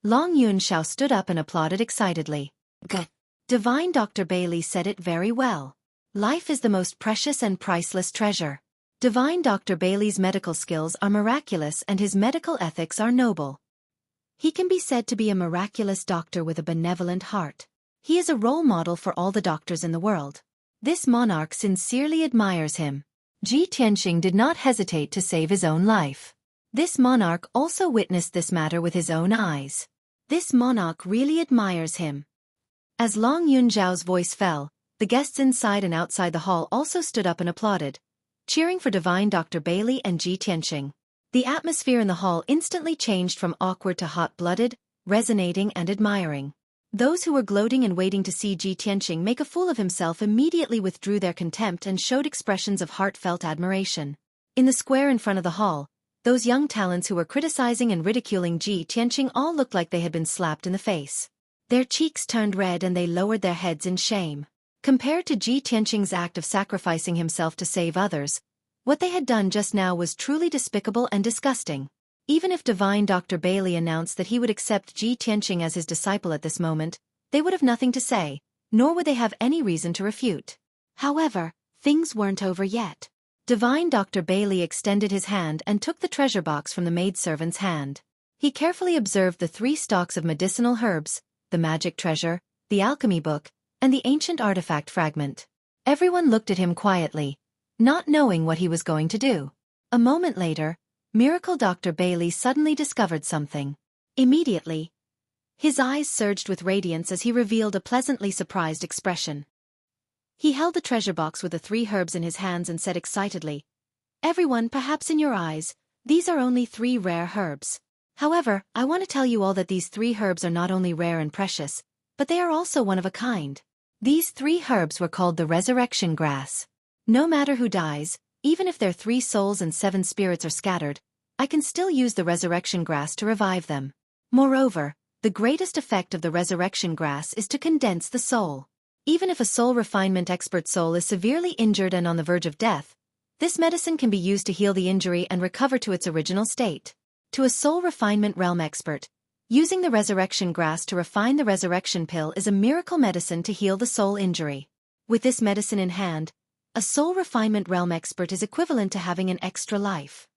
Long Yunxiao stood up and applauded excitedly. Good. Divine Dr. Bailey said it very well. Life is the most precious and priceless treasure. Divine Dr. Bailey's medical skills are miraculous and his medical ethics are noble. He can be said to be a miraculous doctor with a benevolent heart. He is a role model for all the doctors in the world. This monarch sincerely admires him. Ji Tianqing did not hesitate to save his own life. This monarch also witnessed this matter with his own eyes. This monarch really admires him. As Long Yunxiao's voice fell, the guests inside and outside the hall also stood up and applauded, cheering for Divine Dr. Bailey and Ji Tianqing. The atmosphere in the hall instantly changed from awkward to hot-blooded, resonating and admiring. Those who were gloating and waiting to see Ji Tianqing make a fool of himself immediately withdrew their contempt and showed expressions of heartfelt admiration. In the square in front of the hall, those young talents who were criticizing and ridiculing Ji Tianqing all looked like they had been slapped in the face. Their cheeks turned red and they lowered their heads in shame. Compared to Ji Tianqing's act of sacrificing himself to save others, what they had done just now was truly despicable and disgusting. Even if divine Dr. Bailey announced that he would accept Ji Tianqing as his disciple at this moment, they would have nothing to say, nor would they have any reason to refute. However, things weren't over yet. Divine Dr. Bailey extended his hand and took the treasure box from the maidservant's hand. He carefully observed the 3 stalks of medicinal herbs, the magic treasure, the alchemy book, and the ancient artifact fragment. Everyone looked at him quietly, not knowing what he was going to do. A moment later, Miracle Dr. Bailey suddenly discovered something. Immediately, his eyes surged with radiance as he revealed a pleasantly surprised expression. He held the treasure box with the 3 herbs in his hands and said excitedly, "Everyone, perhaps in your eyes, these are only 3 rare herbs. However, I want to tell you all that these 3 herbs are not only rare and precious, but they are also one of a kind. These 3 herbs were called the resurrection grass. No matter who dies, even if their 3 souls and 7 spirits are scattered, I can still use the resurrection grass to revive them. Moreover, the greatest effect of the resurrection grass is to condense the soul. Even if a soul refinement expert soul is severely injured and on the verge of death, this medicine can be used to heal the injury and recover to its original state. To a soul refinement realm expert, using the resurrection grass to refine the resurrection pill is a miracle medicine to heal the soul injury. With this medicine in hand, a soul refinement realm expert is equivalent to having an extra life."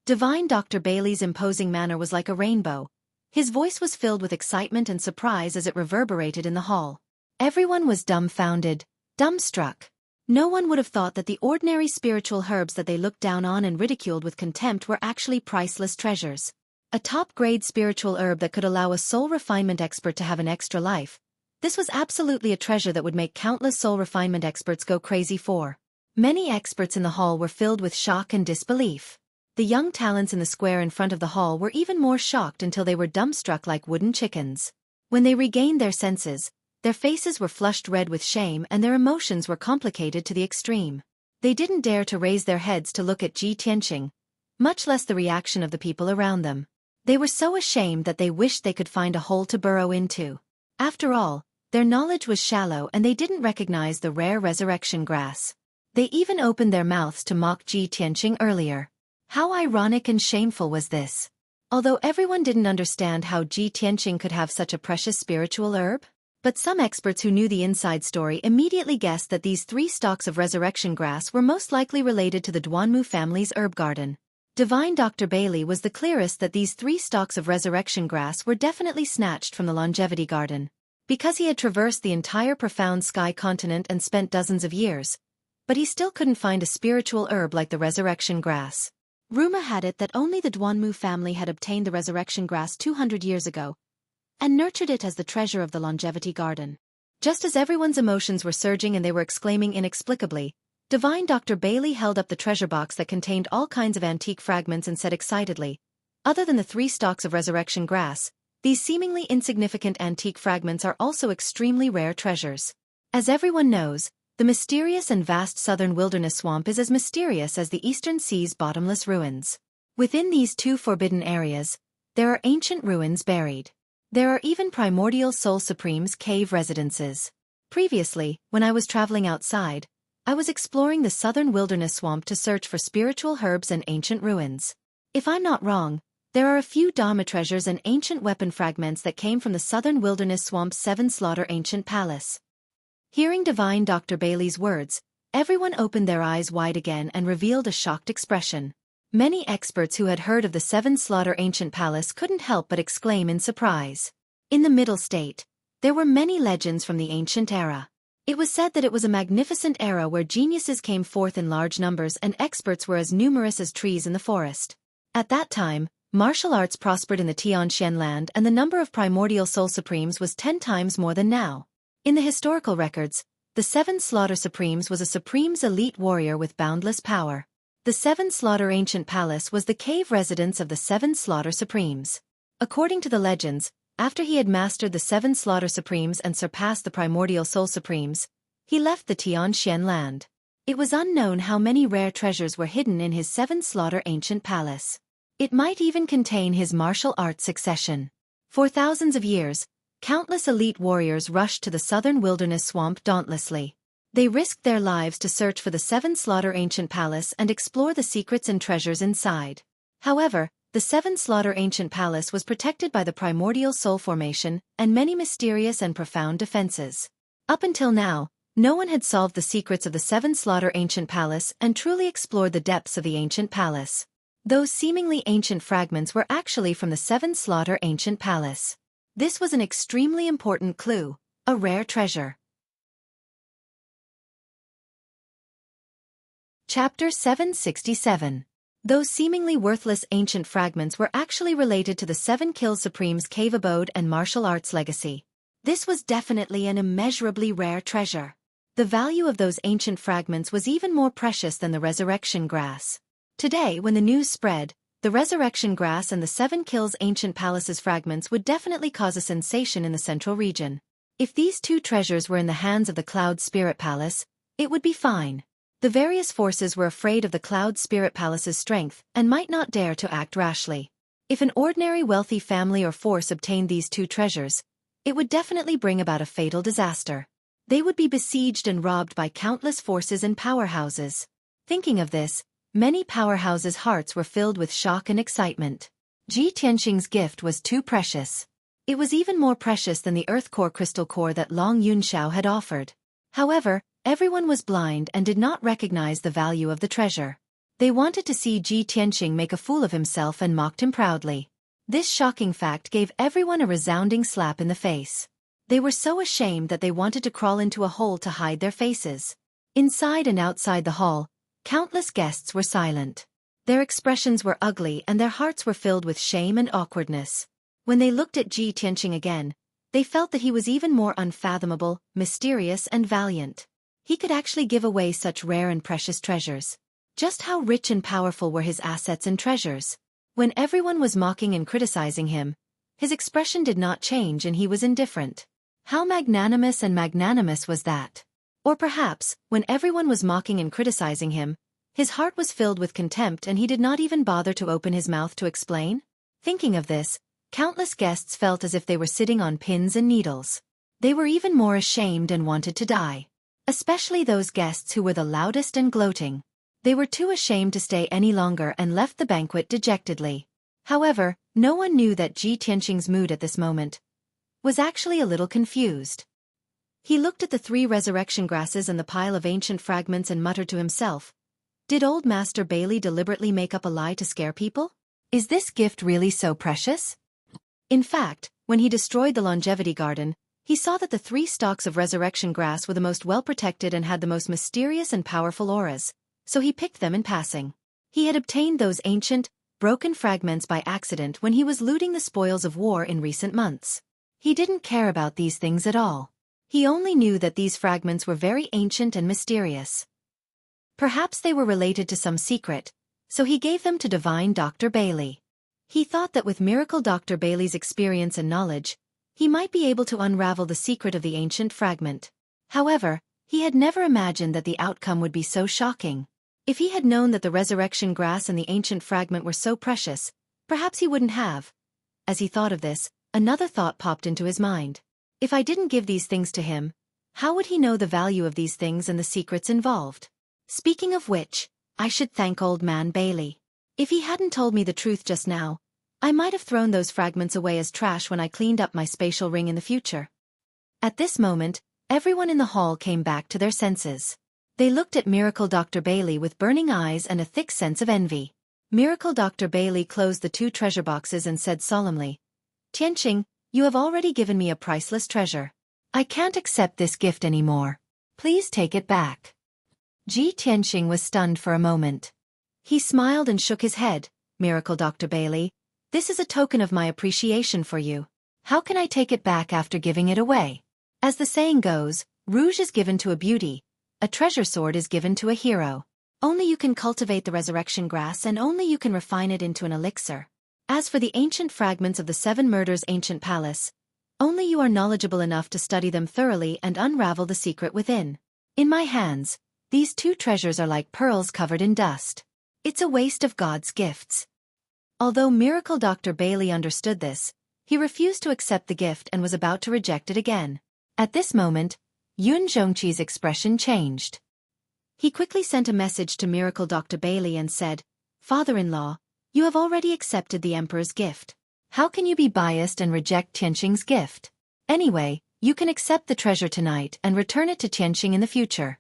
Divine Dr. Bailey's imposing manner was like a rainbow. His voice was filled with excitement and surprise as it reverberated in the hall. Everyone was dumbfounded, dumbstruck. No one would have thought that the ordinary spiritual herbs that they looked down on and ridiculed with contempt were actually priceless treasures. A top-grade spiritual herb that could allow a soul refinement expert to have an extra life. This was absolutely a treasure that would make countless soul refinement experts go crazy for. Many experts in the hall were filled with shock and disbelief. The young talents in the square in front of the hall were even more shocked until they were dumbstruck like wooden chickens. When they regained their senses, their faces were flushed red with shame and their emotions were complicated to the extreme. They didn't dare to raise their heads to look at Ji Tianqing, much less the reaction of the people around them. They were so ashamed that they wished they could find a hole to burrow into. After all, their knowledge was shallow and they didn't recognize the rare resurrection grass. They even opened their mouths to mock Ji Tianqing earlier. How ironic and shameful was this? Although everyone didn't understand how Ji Tianqing could have such a precious spiritual herb, but some experts who knew the inside story immediately guessed that these 3 stalks of resurrection grass were most likely related to the Duanmu family's herb garden. Divine Dr. Bailey was the clearest that these 3 stalks of resurrection grass were definitely snatched from the longevity garden. Because he had traversed the entire profound sky continent and spent dozens of years, but he still couldn't find a spiritual herb like the resurrection grass. Rumor had it that only the Duanmu family had obtained the resurrection grass 200 years ago, and nurtured it as the treasure of the longevity garden. Just as everyone's emotions were surging and they were exclaiming inexplicably, Divine Dr. Bailey held up the treasure box that contained all kinds of antique fragments and said excitedly, "Other than the 3 stalks of resurrection grass, these seemingly insignificant antique fragments are also extremely rare treasures. As everyone knows, the mysterious and vast southern wilderness swamp is as mysterious as the eastern sea's bottomless ruins. Within these 2 forbidden areas, there are ancient ruins buried. There are even primordial Soul Supremes cave residences. Previously, when I was traveling outside, I was exploring the southern wilderness swamp to search for spiritual herbs and ancient ruins. If I'm not wrong, there are a few Dharma treasures and ancient weapon fragments that came from the southern wilderness swamp's 7 Slaughter ancient palace." Hearing Divine Dr. Bailey's words, everyone opened their eyes wide again and revealed a shocked expression. Many experts who had heard of the 7 Slaughter ancient palace couldn't help but exclaim in surprise. In the Middle State, there were many legends from the ancient era. It was said that it was a magnificent era where geniuses came forth in large numbers and experts were as numerous as trees in the forest. At that time, martial arts prospered in the Tianxian land and the number of primordial Soul Supremes was 10 times more than now. In the historical records, the 7 Slaughter Supremes was a Supreme's elite warrior with boundless power. The 7 Slaughter ancient palace was the cave residence of the 7 Slaughter Supremes. According to the legends, after he had mastered the 7 Slaughter Supremes and surpassed the primordial Soul Supremes, he left the Tianxian land. It was unknown how many rare treasures were hidden in his 7 Slaughter ancient palace. It might even contain his martial arts succession. For thousands of years, countless elite warriors rushed to the southern wilderness swamp dauntlessly. They risked their lives to search for the 7 Slaughter ancient palace and explore the secrets and treasures inside. However, the The Seven Slaughter ancient palace was protected by the primordial soul formation and many mysterious and profound defenses. Up until now, no one had solved the secrets of the Seven Slaughter ancient palace and truly explored the depths of the ancient palace. Those seemingly ancient fragments were actually from the Seven Slaughter ancient palace. This was an extremely important clue, a rare treasure. Chapter 767. Those seemingly worthless ancient fragments were actually related to the Seven Kills Supreme's cave abode and martial arts legacy. This was definitely an immeasurably rare treasure. The value of those ancient fragments was even more precious than the resurrection grass. Today, when the news spread, the resurrection grass and the Seven Kills ancient palace's fragments would definitely cause a sensation in the central region. If these two treasures were in the hands of the Cloud Spirit Palace, it would be fine. The various forces were afraid of the Cloud Spirit Palace's strength and might not dare to act rashly. If an ordinary wealthy family or force obtained these two treasures, it would definitely bring about a fatal disaster. They would be besieged and robbed by countless forces and powerhouses. Thinking of this, many powerhouses' hearts were filled with shock and excitement. Ji Tianqing's gift was too precious. It was even more precious than the Earth Core crystal core that Long Yunxiao had offered. However, everyone was blind and did not recognize the value of the treasure. They wanted to see Ji Tianqing make a fool of himself and mocked him proudly. This shocking fact gave everyone a resounding slap in the face. They were so ashamed that they wanted to crawl into a hole to hide their faces. Inside and outside the hall, countless guests were silent. Their expressions were ugly and their hearts were filled with shame and awkwardness. When they looked at Ji Tianqing again, they felt that he was even more unfathomable, mysterious and valiant. He could actually give away such rare and precious treasures. Just how rich and powerful were his assets and treasures? When everyone was mocking and criticizing him, his expression did not change and he was indifferent. How magnanimous was that? Or perhaps, when everyone was mocking and criticizing him, his heart was filled with contempt and he did not even bother to open his mouth to explain? Thinking of this, countless guests felt as if they were sitting on pins and needles. They were even more ashamed and wanted to die. Especially those guests who were the loudest and gloating. They were too ashamed to stay any longer and left the banquet dejectedly. However, no one knew that Ji Tianqing's mood at this moment was actually a little confused. He looked at the three resurrection grasses and the pile of ancient fragments and muttered to himself, "Did old Master Bailey deliberately make up a lie to scare people? Is this gift really so precious?" In fact, when he destroyed the longevity garden, he saw that the three stalks of resurrection grass were the most well-protected and had the most mysterious and powerful auras, so he picked them in passing. He had obtained those ancient, broken fragments by accident when he was looting the spoils of war in recent months. He didn't care about these things at all. He only knew that these fragments were very ancient and mysterious. Perhaps they were related to some secret, so he gave them to Divine Dr. Bailey. He thought that with Miracle Dr. Bailey's experience and knowledge, he might be able to unravel the secret of the ancient fragment. However, he had never imagined that the outcome would be so shocking. If he had known that the resurrection grass and the ancient fragment were so precious, perhaps he wouldn't have. As he thought of this, another thought popped into his mind. If I didn't give these things to him, how would he know the value of these things and the secrets involved? Speaking of which, I should thank old man Bailey. If he hadn't told me the truth just now, I might have thrown those fragments away as trash when I cleaned up my spatial ring in the future. At this moment, everyone in the hall came back to their senses. They looked at Miracle Dr. Bailey with burning eyes and a thick sense of envy. Miracle Dr. Bailey closed the two treasure boxes and said solemnly, "Tianqing, you have already given me a priceless treasure. I can't accept this gift anymore. Please take it back." Ji Tianqing was stunned for a moment. He smiled and shook his head. "Miracle Dr. Bailey, this is a token of my appreciation for you. How can I take it back after giving it away? As the saying goes, rouge is given to a beauty, a treasure sword is given to a hero. Only you can cultivate the resurrection grass and only you can refine it into an elixir. As for the ancient fragments of the Seven Murders ancient palace, only you are knowledgeable enough to study them thoroughly and unravel the secret within. In my hands, these two treasures are like pearls covered in dust. It's a waste of God's gifts." Although Miracle Dr. Bailey understood this, he refused to accept the gift and was about to reject it again. At this moment, Yun Zhongqi's expression changed. He quickly sent a message to Miracle Dr. Bailey and said, "Father-in-law, You have already accepted the emperor's gift. How can you be biased and reject Tianqing's gift? Anyway, you can accept the treasure tonight and return it to Tianqing in the future.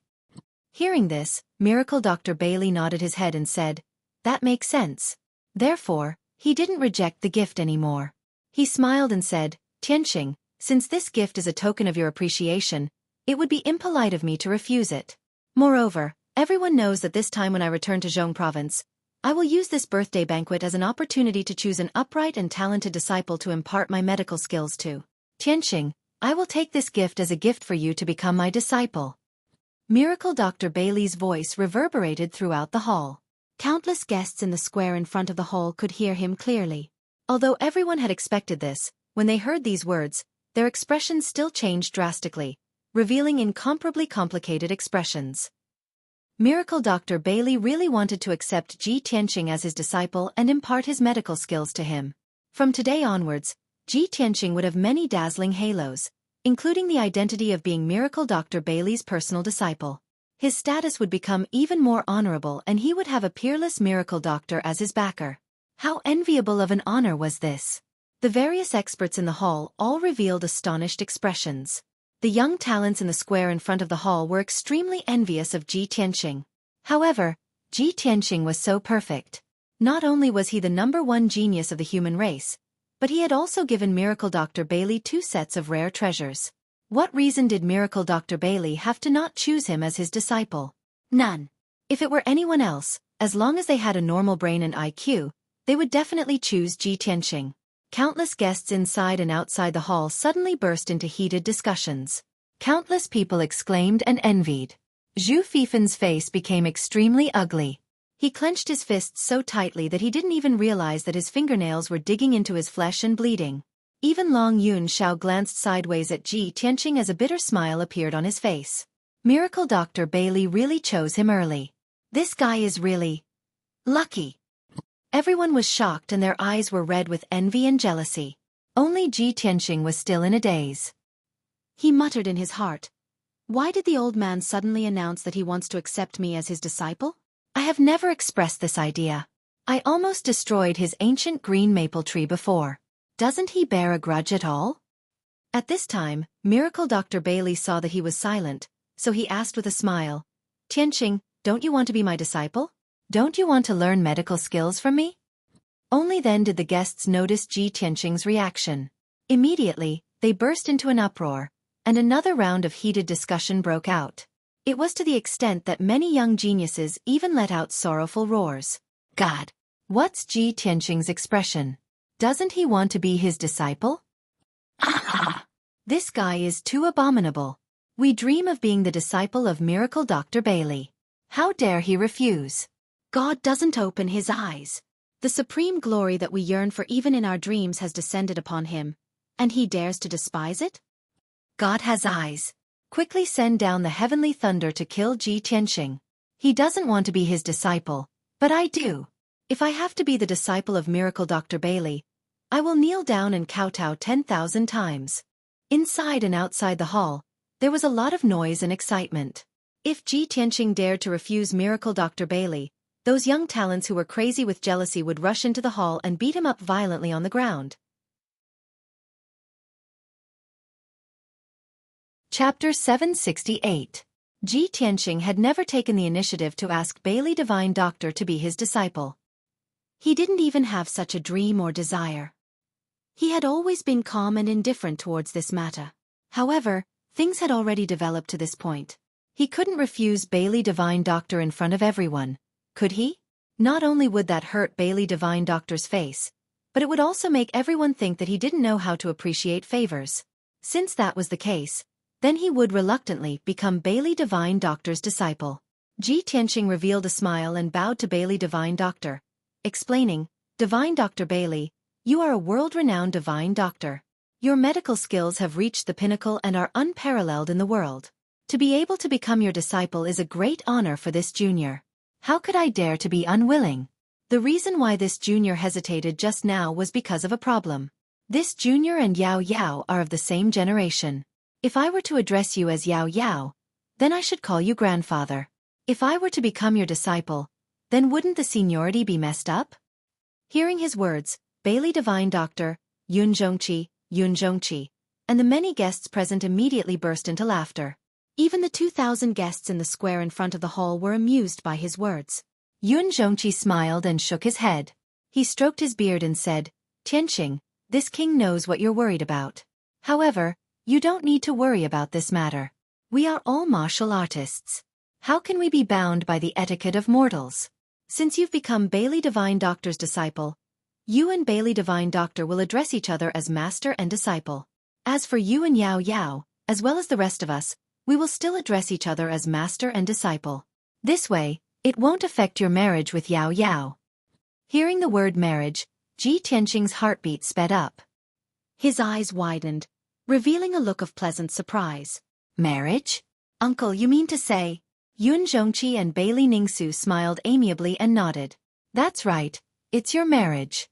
Hearing this, Miracle Dr. Bailey nodded his head and said, that makes sense. Therefore, he didn't reject the gift anymore. He smiled and said, Tianqing, since this gift is a token of your appreciation, it would be impolite of me to refuse it. Moreover, everyone knows that this time when I return to Zhong province, I will use this birthday banquet as an opportunity to choose an upright and talented disciple to impart my medical skills to. Tianqing, I will take this gift as a gift for you to become my disciple. Miracle Dr. Bailey's voice reverberated throughout the hall. Countless guests in the square in front of the hall could hear him clearly. Although everyone had expected this, when they heard these words, their expressions still changed drastically, revealing incomparably complicated expressions. Miracle Dr. Bailey really wanted to accept Ji Tianqing as his disciple and impart his medical skills to him. From today onwards, Ji Tianqing would have many dazzling halos, including the identity of being Miracle Dr. Bailey's personal disciple. His status would become even more honorable and he would have a peerless miracle doctor as his backer. How enviable of an honor was this? The various experts in the hall all revealed astonished expressions. The young talents in the square in front of the hall were extremely envious of Ji Tianqing. However, Ji Tianqing was so perfect. Not only was he the #1 genius of the human race, but he had also given Miracle Dr. Bailey 2 sets of rare treasures. What reason did Miracle Dr. Bailey have to not choose him as his disciple? None. If it were anyone else, as long as they had a normal brain and IQ, they would definitely choose Ji Tianqing. Countless guests inside and outside the hall suddenly burst into heated discussions. Countless people exclaimed and envied. Zhu Fifen's face became extremely ugly. He clenched his fists so tightly that he didn't even realize that his fingernails were digging into his flesh and bleeding. Even Long Yun Xiao glanced sideways at Ji Tianqing as a bitter smile appeared on his face. Miracle Dr. Bailey really chose him early. This guy is really lucky. Everyone was shocked and their eyes were red with envy and jealousy. Only Ji Tianqing was still in a daze. He muttered in his heart, why did the old man suddenly announce that he wants to accept me as his disciple? I have never expressed this idea. I almost destroyed his ancient green maple tree before. Doesn't he bear a grudge at all? At this time, Miracle Dr. Bailey saw that he was silent, so he asked with a smile, Tianqing, don't you want to be my disciple? Don't you want to learn medical skills from me? Only then did the guests notice Ji Tianqing's reaction. Immediately, they burst into an uproar, and another round of heated discussion broke out. It was to the extent that many young geniuses even let out sorrowful roars. God! What's Ji Tianqing's expression? Doesn't he want to be his disciple? This guy is too abominable. We dream of being the disciple of Miracle Dr. Bailey. How dare he refuse? God doesn't open his eyes. The supreme glory that we yearn for even in our dreams has descended upon him, and he dares to despise it? God has eyes. Quickly send down the heavenly thunder to kill Ji Tianqing. He doesn't want to be his disciple, but I do. If I have to be the disciple of Miracle Dr. Bailey, I will kneel down and kowtow 10,000 times. Inside and outside the hall, there was a lot of noise and excitement. If Ji Tianqing dared to refuse Miracle Dr. Bailey, those young talents who were crazy with jealousy would rush into the hall and beat him up violently on the ground. Chapter 768. Ji Tianqing had never taken the initiative to ask Bailey Divine Doctor to be his disciple. He didn't even have such a dream or desire. He had always been calm and indifferent towards this matter. However, things had already developed to this point. He couldn't refuse Bailey Divine Doctor in front of everyone, could he? Not only would that hurt Bailey Divine Doctor's face, but it would also make everyone think that he didn't know how to appreciate favors. Since that was the case, then he would reluctantly become Bailey Divine Doctor's disciple. Ji Tianqing revealed a smile and bowed to Bailey Divine Doctor, explaining, Divine Dr. Bailey, you are a world-renowned divine doctor. Your medical skills have reached the pinnacle and are unparalleled in the world. To be able to become your disciple is a great honor for this junior. How could I dare to be unwilling? The reason why this junior hesitated just now was because of a problem. This junior and Yao Yao are of the same generation. If I were to address you as Yao Yao, then I should call you grandfather. If I were to become your disciple, then wouldn't the seniority be messed up? Hearing his words, Bailey Divine Doctor, Xueqi, and the many guests present immediately burst into laughter. Even the 2,000 guests in the square in front of the hall were amused by his words. Xueqi smiled and shook his head. He stroked his beard and said, "Tianqing, this king knows what you're worried about. However, you don't need to worry about this matter. We are all martial artists. How can we be bound by the etiquette of mortals? Since you've become Bailey Divine Doctor's disciple, you and Bailey Divine Doctor will address each other as master and disciple. As for you and Yao Yao, as well as the rest of us, we will still address each other as master and disciple. This way, it won't affect your marriage with Yao Yao." Hearing the word marriage, Ji Tianqing's heartbeat sped up. His eyes widened, revealing a look of pleasant surprise. "Marriage? Uncle, you mean to say?" Xueqi and Bailey Ningsu smiled amiably and nodded. "That's right, it's your marriage.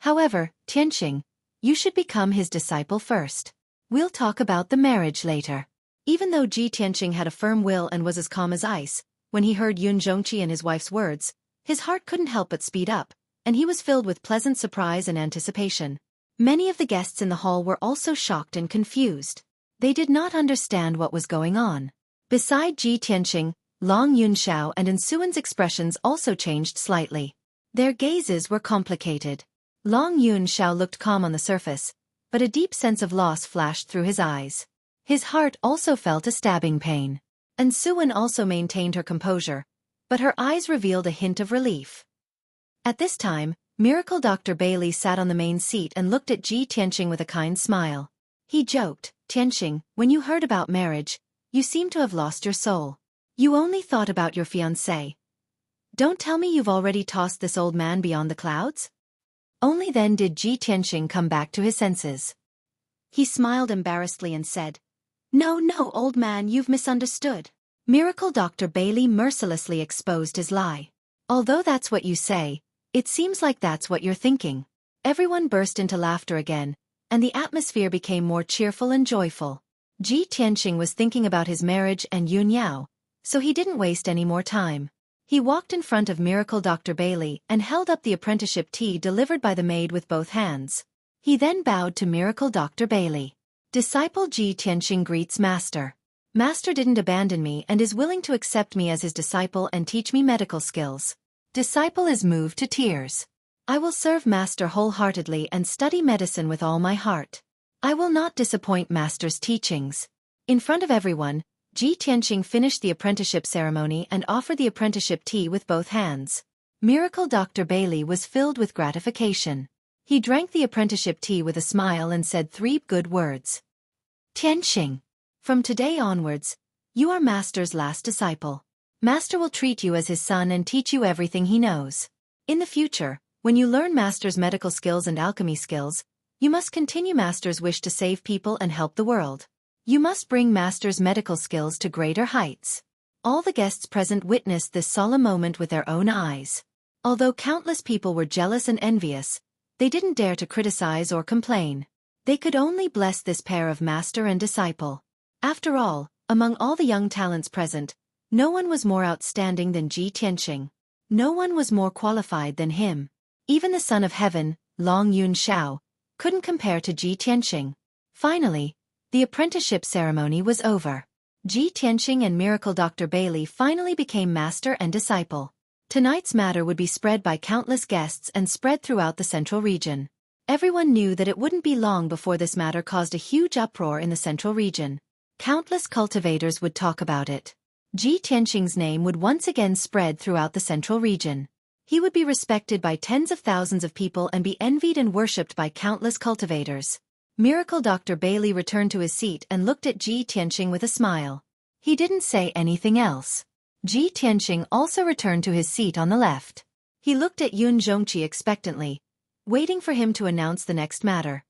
However, Tianqing, you should become his disciple first. We'll talk about the marriage later." Even though Ji Tianqing had a firm will and was as calm as ice, when he heard Xueqi and his wife's words, his heart couldn't help but speed up, and he was filled with pleasant surprise and anticipation. Many of the guests in the hall were also shocked and confused. They did not understand what was going on. Beside Ji Tianqing, Long Yunxiao and Ensuan's expressions also changed slightly. Their gazes were complicated. Long Yunxiao looked calm on the surface, but a deep sense of loss flashed through his eyes. His heart also felt a stabbing pain. Ensuan also maintained her composure, but her eyes revealed a hint of relief. At this time, Miracle Dr. Bailey sat on the main seat and looked at Ji Tianqing with a kind smile. He joked, "Tianqing, when you heard about marriage, you seem to have lost your soul. You only thought about your fiancé. Don't tell me you've already tossed this old man beyond the clouds?" Only then did Ji Tianqing come back to his senses. He smiled embarrassedly and said, No, old man, you've misunderstood." Miracle Dr. Bailey mercilessly exposed his lie. "Although that's what you say, it seems like that's what you're thinking." Everyone burst into laughter again, and the atmosphere became more cheerful and joyful. Ji Tianqing was thinking about his marriage and Yun Yao, so he didn't waste any more time. He walked in front of Miracle Dr. Bailey and held up the apprenticeship tea delivered by the maid with both hands. He then bowed to Miracle Dr. Bailey. "Disciple Ji Tianqing greets Master. Master didn't abandon me and is willing to accept me as his disciple and teach me medical skills. Disciple is moved to tears. I will serve Master wholeheartedly and study medicine with all my heart. I will not disappoint Master's teachings." In front of everyone, Ji Tianqing finished the apprenticeship ceremony and offered the apprenticeship tea with both hands. Miracle Dr. Bailey was filled with gratification. He drank the apprenticeship tea with a smile and said 3 good words. "Tianqing, from today onwards, you are Master's last disciple. Master will treat you as his son and teach you everything he knows. In the future, when you learn Master's medical skills and alchemy skills, you must continue Master's wish to save people and help the world. You must bring Master's medical skills to greater heights." All the guests present witnessed this solemn moment with their own eyes. Although countless people were jealous and envious, they didn't dare to criticize or complain. They could only bless this pair of master and disciple. After all, among all the young talents present, no one was more outstanding than Ji Tianqing. No one was more qualified than him. Even the Son of Heaven, Long Yunxiao, couldn't compare to Ji Tianqing. Finally, the apprenticeship ceremony was over. Ji Tianqing and Miracle Dr. Bailey finally became master and disciple. Tonight's matter would be spread by countless guests and spread throughout the central region. Everyone knew that it wouldn't be long before this matter caused a huge uproar in the central region. Countless cultivators would talk about it. Ji Tianqing's name would once again spread throughout the central region. He would be respected by tens of thousands of people and be envied and worshipped by countless cultivators. Miracle Dr. Bailey returned to his seat and looked at Ji Tianqing with a smile. He didn't say anything else. Ji Tianqing also returned to his seat on the left. He looked at Xueqi expectantly, waiting for him to announce the next matter.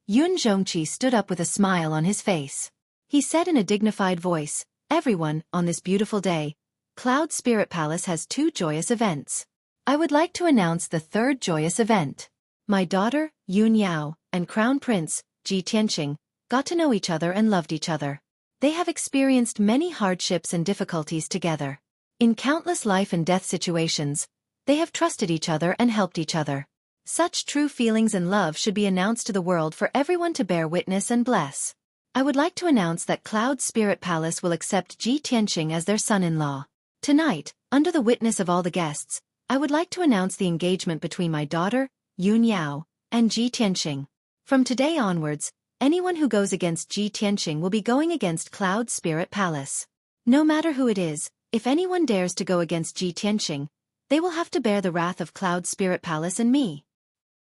Xueqi stood up with a smile on his face. He said in a dignified voice, "Everyone, on this beautiful day, Cloud Spirit Palace has 2 joyous events. I would like to announce the 3rd joyous event. My daughter, Yun Yao, and Crown Prince, Ji Tianqing, got to know each other and loved each other. They have experienced many hardships and difficulties together. In countless life and death situations, They have trusted each other and helped each other. Such true feelings and love should be announced to the world for everyone to bear witness and bless. I would like to announce that Cloud Spirit Palace will accept Ji Tianqing as their son-in-law. Tonight, under the witness of all the guests, I would like to announce the engagement between my daughter, Yun Yao, and Ji Tianqing. From today onwards, anyone who goes against Ji Tianqing will be going against Cloud Spirit Palace. No matter who it is, if anyone dares to go against Ji Tianqing, they will have to bear the wrath of Cloud Spirit Palace and me.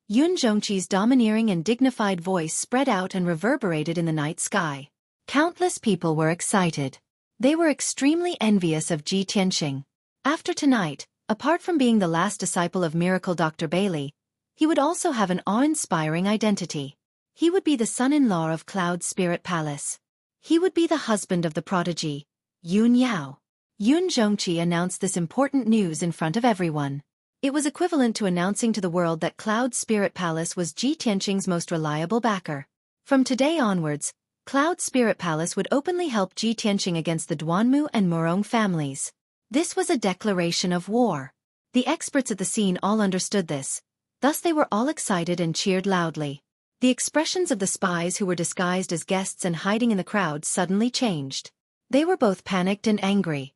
Yun Zhongqi's domineering and dignified voice spread out and reverberated in the night sky. Countless people were excited. They were extremely envious of Ji Tianqing. After tonight, apart from being the last disciple of Miracle Dr. Bailey, he would also have an awe-inspiring identity. He would be the son-in-law of Cloud Spirit Palace. He would be the husband of the prodigy, Yun Yao. Yun Zhongqi announced this important news in front of everyone. It was equivalent to announcing to the world that Cloud Spirit Palace was Ji Tianqing's most reliable backer. From today onwards, Cloud Spirit Palace would openly help Ji Tianqing against the Duanmu and Murong families. This was a declaration of war. The experts at the scene all understood this. Thus they were all excited and cheered loudly. The expressions of the spies who were disguised as guests and hiding in the crowd suddenly changed. They were both panicked and angry.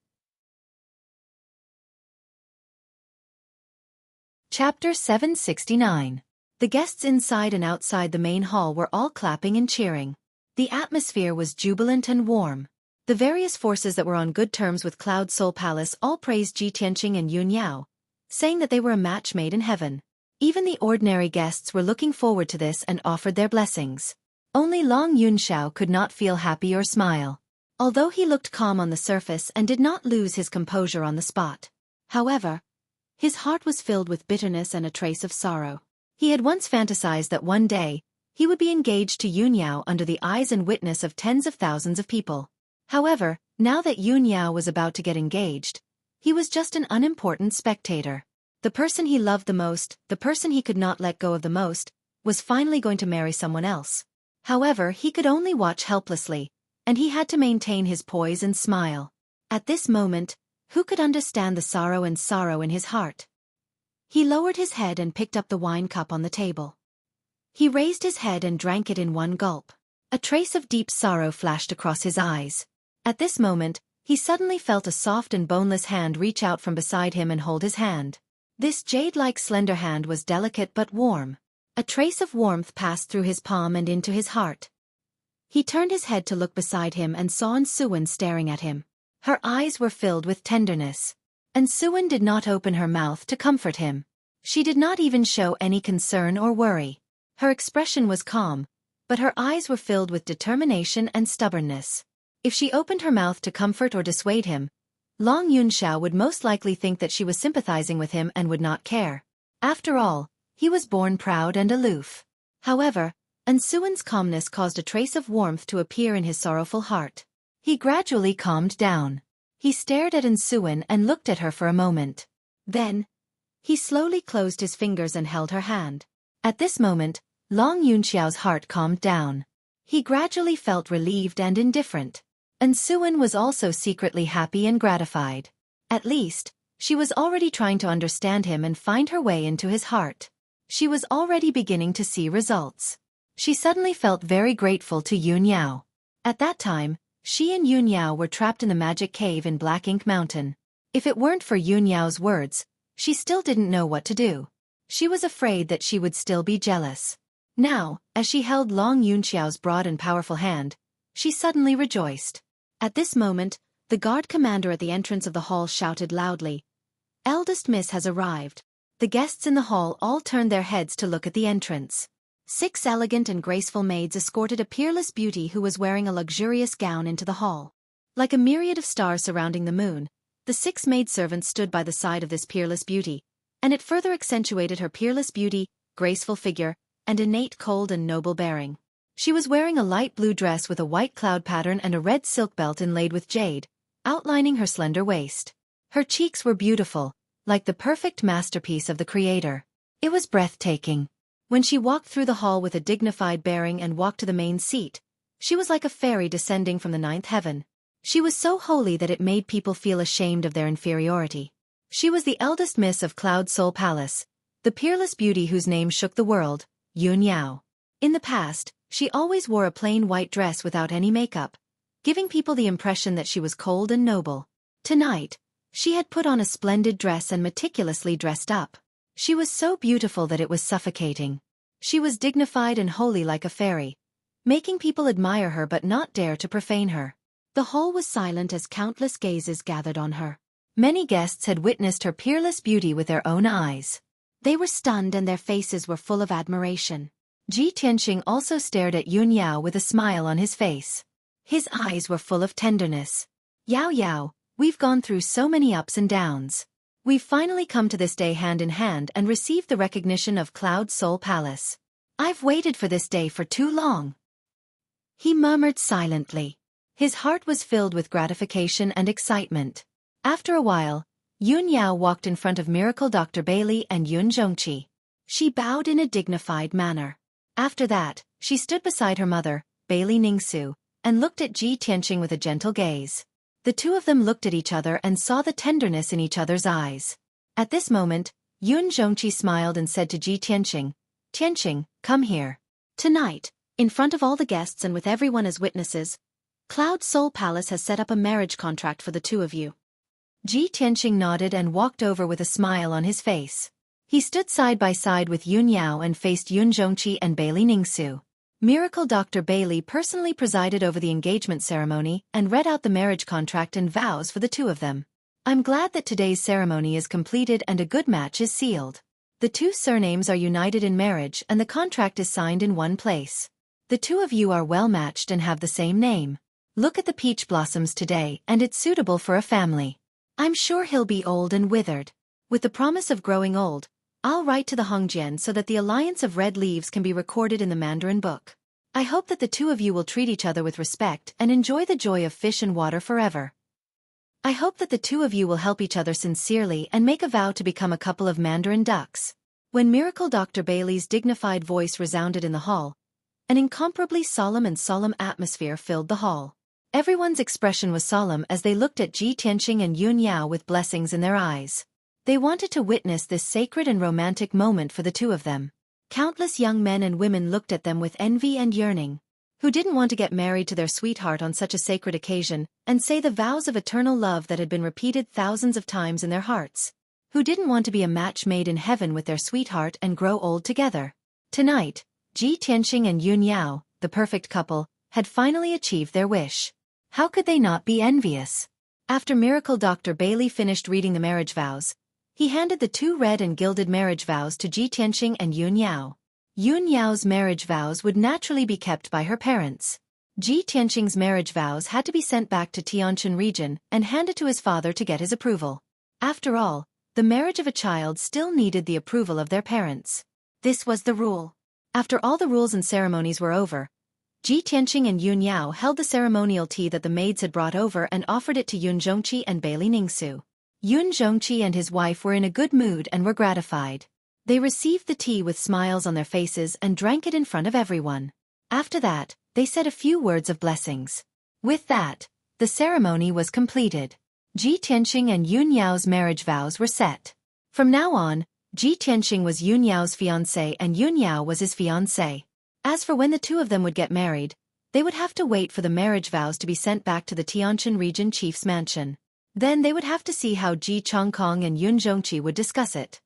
Chapter 769. The guests inside and outside the main hall were all clapping and cheering. The atmosphere was jubilant and warm. The various forces that were on good terms with Cloud Soul Palace all praised Ji Tianqing and Yun Yao, saying that they were a match made in heaven. Even the ordinary guests were looking forward to this and offered their blessings. Only Long Yunxiao could not feel happy or smile. Although he looked calm on the surface and did not lose his composure on the spot. However, his heart was filled with bitterness and a trace of sorrow. He had once fantasized that one day, he would be engaged to Yun Yao under the eyes and witness of tens of thousands of people. However, now that Yun Yao was about to get engaged, he was just an unimportant spectator. The person he loved the most, the person he could not let go of the most, was finally going to marry someone else. However, he could only watch helplessly, and he had to maintain his poise and smile. At this moment, who could understand the sorrow in his heart? He lowered his head and picked up the wine cup on the table. He raised his head and drank it in one gulp. A trace of deep sorrow flashed across his eyes. At this moment, he suddenly felt a soft and boneless hand reach out from beside him and hold his hand. This jade-like slender hand was delicate but warm. A trace of warmth passed through his palm and into his heart. He turned his head to look beside him and saw Xueqi staring at him. Her eyes were filled with tenderness. And Xueqi did not open her mouth to comfort him. She did not even show any concern or worry. Her expression was calm, but her eyes were filled with determination and stubbornness. If she opened her mouth to comfort or dissuade him, Long Yunxiao would most likely think that she was sympathizing with him and would not care. After all, he was born proud and aloof. However, Xueqi's calmness caused a trace of warmth to appear in his sorrowful heart. He gradually calmed down. He stared at Xueqi and looked at her for a moment. Then, he slowly closed his fingers and held her hand. At this moment, Long Yunxiao's heart calmed down. He gradually felt relieved and indifferent. Xueqi was also secretly happy and gratified. At least, she was already trying to understand him and find her way into his heart. She was already beginning to see results. She suddenly felt very grateful to Yun Yao. At that time, she and Yun Yao were trapped in the magic cave in Black Ink Mountain. If it weren't for Yun Yao's words, she still didn't know what to do. She was afraid that she would still be jealous. Now, as she held Long Yunxiao's broad and powerful hand, she suddenly rejoiced. At this moment, the guard commander at the entrance of the hall shouted loudly, "Eldest Miss has arrived." The guests in the hall all turned their heads to look at the entrance. 6 elegant and graceful maids escorted a peerless beauty who was wearing a luxurious gown into the hall. Like a myriad of stars surrounding the moon, the 6 maidservants stood by the side of this peerless beauty, and it further accentuated her peerless beauty, graceful figure, and innate cold and noble bearing. She was wearing a light blue dress with a white cloud pattern and a red silk belt inlaid with jade, outlining her slender waist. Her cheeks were beautiful, like the perfect masterpiece of the creator. It was breathtaking. When she walked through the hall with a dignified bearing and walked to the main seat, she was like a fairy descending from the 9th heaven. She was so holy that it made people feel ashamed of their inferiority. She was the eldest miss of Cloud Soul Palace, the peerless beauty whose name shook the world, Yun Yao. In the past, she always wore a plain white dress without any makeup, giving people the impression that she was cold and noble. Tonight, she had put on a splendid dress and meticulously dressed up. She was so beautiful that it was suffocating. She was dignified and holy like a fairy, making people admire her but not dare to profane her. The hall was silent as countless gazes gathered on her. Many guests had witnessed her peerless beauty with their own eyes. They were stunned and their faces were full of admiration. Ji Tianqing also stared at Yun Yao with a smile on his face. His eyes were full of tenderness. Yao Yao, we've gone through so many ups and downs. We've finally come to this day hand in hand and received the recognition of Cloud Soul Palace. I've waited for this day for too long. He murmured silently. His heart was filled with gratification and excitement. After a while, Yun Yao walked in front of Miracle Dr. Bailey and Yun Zhongqi. She bowed in a dignified manner. After that, she stood beside her mother, Bailey Ningsu, and looked at Ji Tianqing with a gentle gaze. The two of them looked at each other and saw the tenderness in each other's eyes. At this moment, Yun Zhongqi smiled and said to Ji Tianqing, "Tianqing, come here. Tonight, in front of all the guests and with everyone as witnesses, Cloud Soul Palace has set up a marriage contract for the two of you." Ji Tianqing nodded and walked over with a smile on his face. He stood side by side with Yun Yao and faced Yun Zhongqi and Bailey Ningsu. Miracle Dr. Bailey personally presided over the engagement ceremony and read out the marriage contract and vows for the two of them. I'm glad that today's ceremony is completed and a good match is sealed. The two surnames are united in marriage and the contract is signed in one place. The two of you are well matched and have the same name. Look at the peach blossoms today and it's suitable for a family. I'm sure he'll be old and withered. With the promise of growing old, I'll write to the Hongjian so that the alliance of red leaves can be recorded in the Mandarin book. I hope that the two of you will treat each other with respect and enjoy the joy of fish and water forever. I hope that the two of you will help each other sincerely and make a vow to become a couple of Mandarin ducks. When Miracle Dr. Bailey's dignified voice resounded in the hall, an incomparably solemn atmosphere filled the hall. Everyone's expression was solemn as they looked at Ji Tianqing and Yun Yao with blessings in their eyes. They wanted to witness this sacred and romantic moment for the two of them. Countless young men and women looked at them with envy and yearning. Who didn't want to get married to their sweetheart on such a sacred occasion and say the vows of eternal love that had been repeated thousands of times in their hearts? Who didn't want to be a match made in heaven with their sweetheart and grow old together? Tonight, Ji Tianqing and Yun Yao, the perfect couple, had finally achieved their wish. How could they not be envious? After Miracle Dr. Bailey finished reading the marriage vows, he handed the two red and gilded marriage vows to Ji Tianqing and Yun Yao. Yun Yao's marriage vows would naturally be kept by her parents. Ji Tianqing's marriage vows had to be sent back to Tianjin region and handed to his father to get his approval. After all, the marriage of a child still needed the approval of their parents. This was the rule. After all the rules and ceremonies were over, Ji Tianqing and Yun Yao held the ceremonial tea that the maids had brought over and offered it to Yun Zhongqi and Bailey Ningsu. Yun Zhongqi and his wife were in a good mood and were gratified. They received the tea with smiles on their faces and drank it in front of everyone. After that, they said a few words of blessings. With that, the ceremony was completed. Ji Tianqing and Yun Yao's marriage vows were set. From now on, Ji Tianqing was Yun Yao's fiancé and Yun Yao was his fiancée. As for when the two of them would get married, they would have to wait for the marriage vows to be sent back to the Tianjin region chief's mansion. Then they would have to see how Ji Chongkong and Yun Zhongqi would discuss it.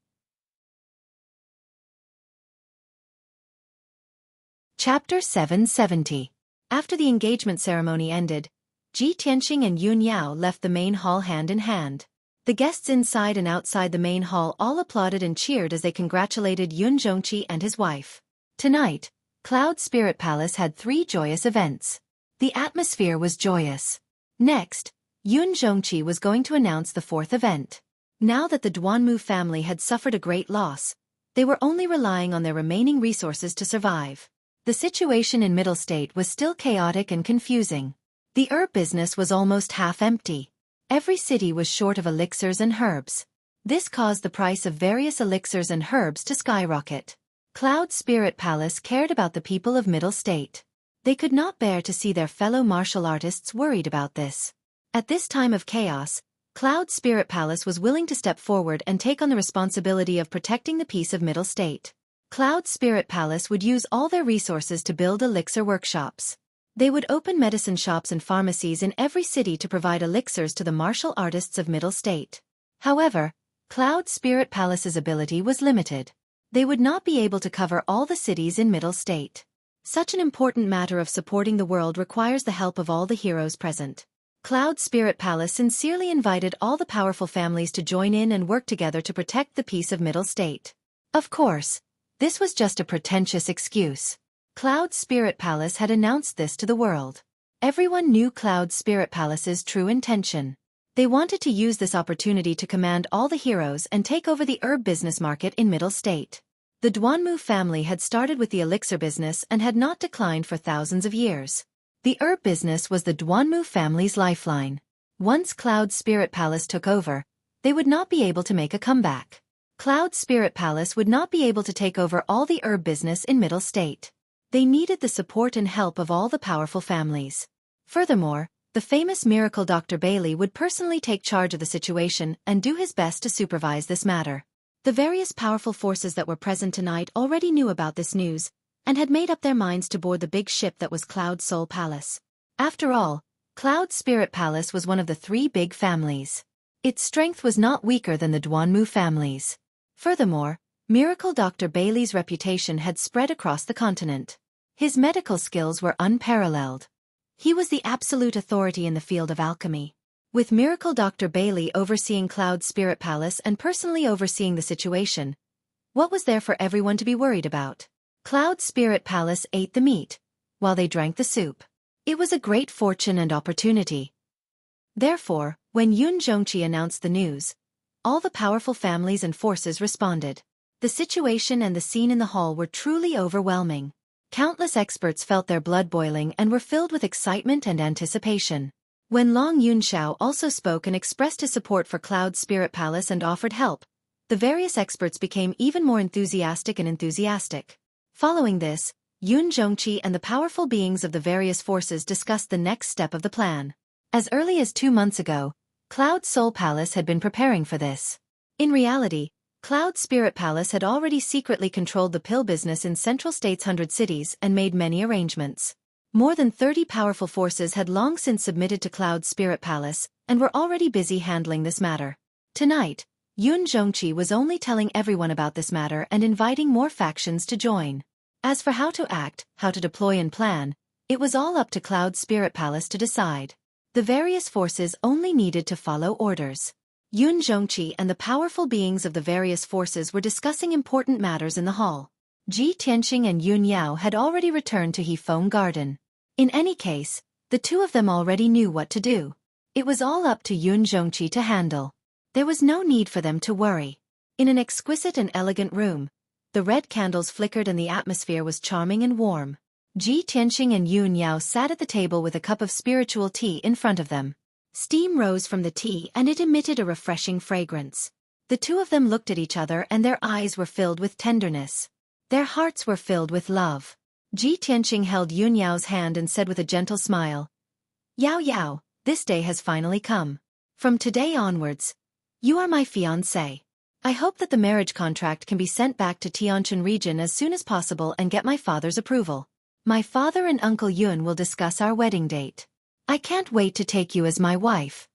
Chapter 770. After the engagement ceremony ended, Ji Tianqing and Yun Yao left the main hall hand in hand. The guests inside and outside the main hall all applauded and cheered as they congratulated Yun Zhongqi and his wife. Tonight, Cloud Spirit Palace had 3 joyous events. The atmosphere was joyous. Next, Yun Zhongqi was going to announce the 4th event. Now that the Duanmu family had suffered a great loss, they were only relying on their remaining resources to survive. The situation in Middle State was still chaotic and confusing. The herb business was almost half empty. Every city was short of elixirs and herbs. This caused the price of various elixirs and herbs to skyrocket. Cloud Spirit Palace cared about the people of Middle State. They could not bear to see their fellow martial artists worried about this. At this time of chaos, Cloud Spirit Palace was willing to step forward and take on the responsibility of protecting the peace of Middle State. Cloud Spirit Palace would use all their resources to build elixir workshops. They would open medicine shops and pharmacies in every city to provide elixirs to the martial artists of Middle State. However, Cloud Spirit Palace's ability was limited. They would not be able to cover all the cities in Middle State. Such an important matter of supporting the world requires the help of all the heroes present. Cloud Spirit Palace sincerely invited all the powerful families to join in and work together to protect the peace of Middle State. Of course, this was just a pretentious excuse. Cloud Spirit Palace had announced this to the world. Everyone knew Cloud Spirit Palace's true intention. They wanted to use this opportunity to command all the heroes and take over the herb business market in Middle State. The Duanmu family had started with the elixir business and had not declined for thousands of years. The herb business was the Duanmu family's lifeline. Once Cloud Spirit Palace took over, they would not be able to make a comeback. Cloud Spirit Palace would not be able to take over all the herb business in Middle State. They needed the support and help of all the powerful families. Furthermore, the famous miracle Dr. Bailey would personally take charge of the situation and do his best to supervise this matter. The various powerful forces that were present tonight already knew about this news, and had made up their minds to board the big ship that was Cloud Soul Palace. After all, Cloud Spirit Palace was one of the three big families. Its strength was not weaker than the Duanmu families. Furthermore, Miracle Dr. Bailey's reputation had spread across the continent. His medical skills were unparalleled. He was the absolute authority in the field of alchemy. With Miracle Dr. Bailey overseeing Cloud Spirit Palace and personally overseeing the situation, what was there for everyone to be worried about? Cloud Spirit Palace ate the meat, while they drank the soup. It was a great fortune and opportunity. Therefore, when Yun Zhongqi announced the news, all the powerful families and forces responded. The situation and the scene in the hall were truly overwhelming. Countless experts felt their blood boiling and were filled with excitement and anticipation. When Long Yunxiao also spoke and expressed his support for Cloud Spirit Palace and offered help, the various experts became even more enthusiastic. Following this, Yun Zhongqi and the powerful beings of the various forces discussed the next step of the plan. As early as 2 months ago, Cloud Soul Palace had been preparing for this. In reality, Cloud Spirit Palace had already secretly controlled the pill business in Central State's 100 cities and made many arrangements. More than 30 powerful forces had long since submitted to Cloud Spirit Palace and were already busy handling this matter. Tonight, Yun Zhongqi was only telling everyone about this matter and inviting more factions to join. As for how to act, how to deploy and plan, it was all up to Cloud Spirit Palace to decide. The various forces only needed to follow orders. Yun Zhongqi and the powerful beings of the various forces were discussing important matters in the hall. Ji Tianxing and Yun Yao had already returned to Hefeng Garden. In any case, the two of them already knew what to do. It was all up to Yun Zhongqi to handle. There was no need for them to worry. In an exquisite and elegant room, the red candles flickered and the atmosphere was charming and warm. Ji Tianxing and Yun Yao sat at the table with a cup of spiritual tea in front of them. Steam rose from the tea and it emitted a refreshing fragrance. The two of them looked at each other and their eyes were filled with tenderness. Their hearts were filled with love. Ji Tianxing held Yun Yao's hand and said with a gentle smile, "Yao Yao, this day has finally come. From today onwards, you are my fiancé. I hope that the marriage contract can be sent back to Tianjin region as soon as possible and get my father's approval. My father and Uncle Yun will discuss our wedding date. I can't wait to take you as my wife."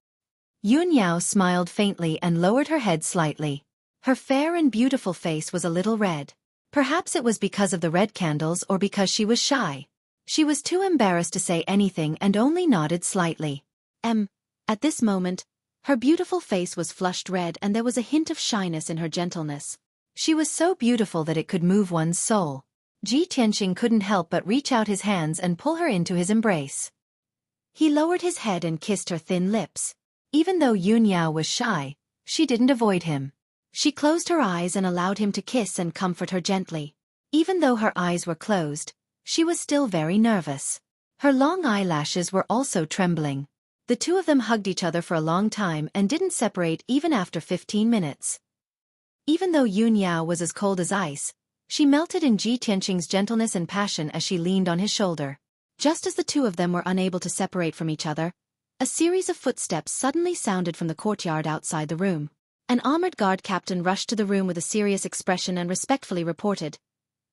Yun Yao smiled faintly and lowered her head slightly. Her fair and beautiful face was a little red. Perhaps it was because of the red candles or because she was shy. She was too embarrassed to say anything and only nodded slightly. At this moment, her beautiful face was flushed red and there was a hint of shyness in her gentleness. She was so beautiful that it could move one's soul. Ji Tianxing couldn't help but reach out his hands and pull her into his embrace. He lowered his head and kissed her thin lips. Even though Yun Yao was shy, she didn't avoid him. She closed her eyes and allowed him to kiss and comfort her gently. Even though her eyes were closed, she was still very nervous. Her long eyelashes were also trembling. The two of them hugged each other for a long time and didn't separate even after 15 minutes. Even though Yun Yao was as cold as ice, she melted in Ji Tianxing's gentleness and passion as she leaned on his shoulder. Just as the two of them were unable to separate from each other, A series of footsteps suddenly sounded from the courtyard outside the room. An armored guard captain rushed to the room with a serious expression and respectfully reported,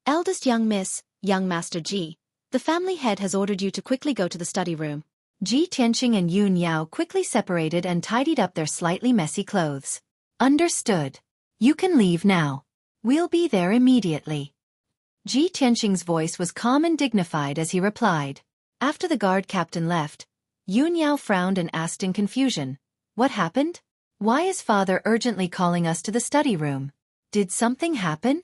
"Eldest young Miss, young Master Ji, the family head has ordered you to quickly go to the study room." Ji Tianqing and Yun Yao quickly separated and tidied up their slightly messy clothes. "Understood. You can leave now. We'll be there immediately." Ji Tianqing's voice was calm and dignified as he replied. After the guard captain left, Yun Yao frowned and asked in confusion, "What happened? Why is father urgently calling us to the study room? Did something happen?"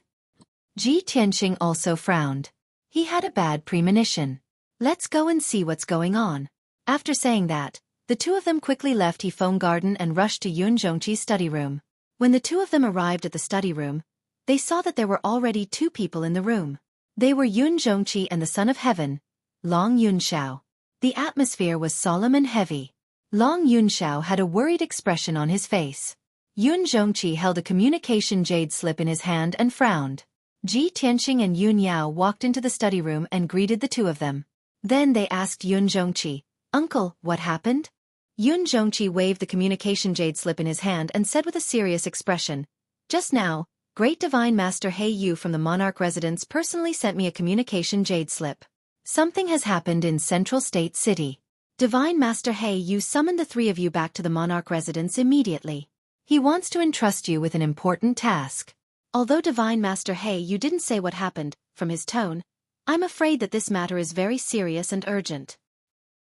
Ji Tianqing also frowned. He had a bad premonition. "Let's go and see what's going on." After saying that, the two of them quickly left Hefeng Garden and rushed to Yun Zhongqi's study room. When the two of them arrived at the study room, they saw that there were already two people in the room. They were Yun Zhongqi and the Son of Heaven, Long Yunxiao. The atmosphere was solemn and heavy. Long Yunxiao had a worried expression on his face. Yun Zhongqi held a communication jade slip in his hand and frowned. Ji Tianqing and Yun Yao walked into the study room and greeted the two of them. Then they asked Yun Zhongqi, "Uncle, what happened?" Yun Zhongqi waved the communication jade slip in his hand and said with a serious expression, "Just now, Great Divine Master He Yu from the Monarch Residence personally sent me a communication jade slip. Something has happened in Central State City. Divine Master He Yu summoned the three of you back to the Monarch Residence immediately. He wants to entrust you with an important task." Although Divine Master He Yu didn't say what happened, from his tone, I'm afraid that this matter is very serious and urgent.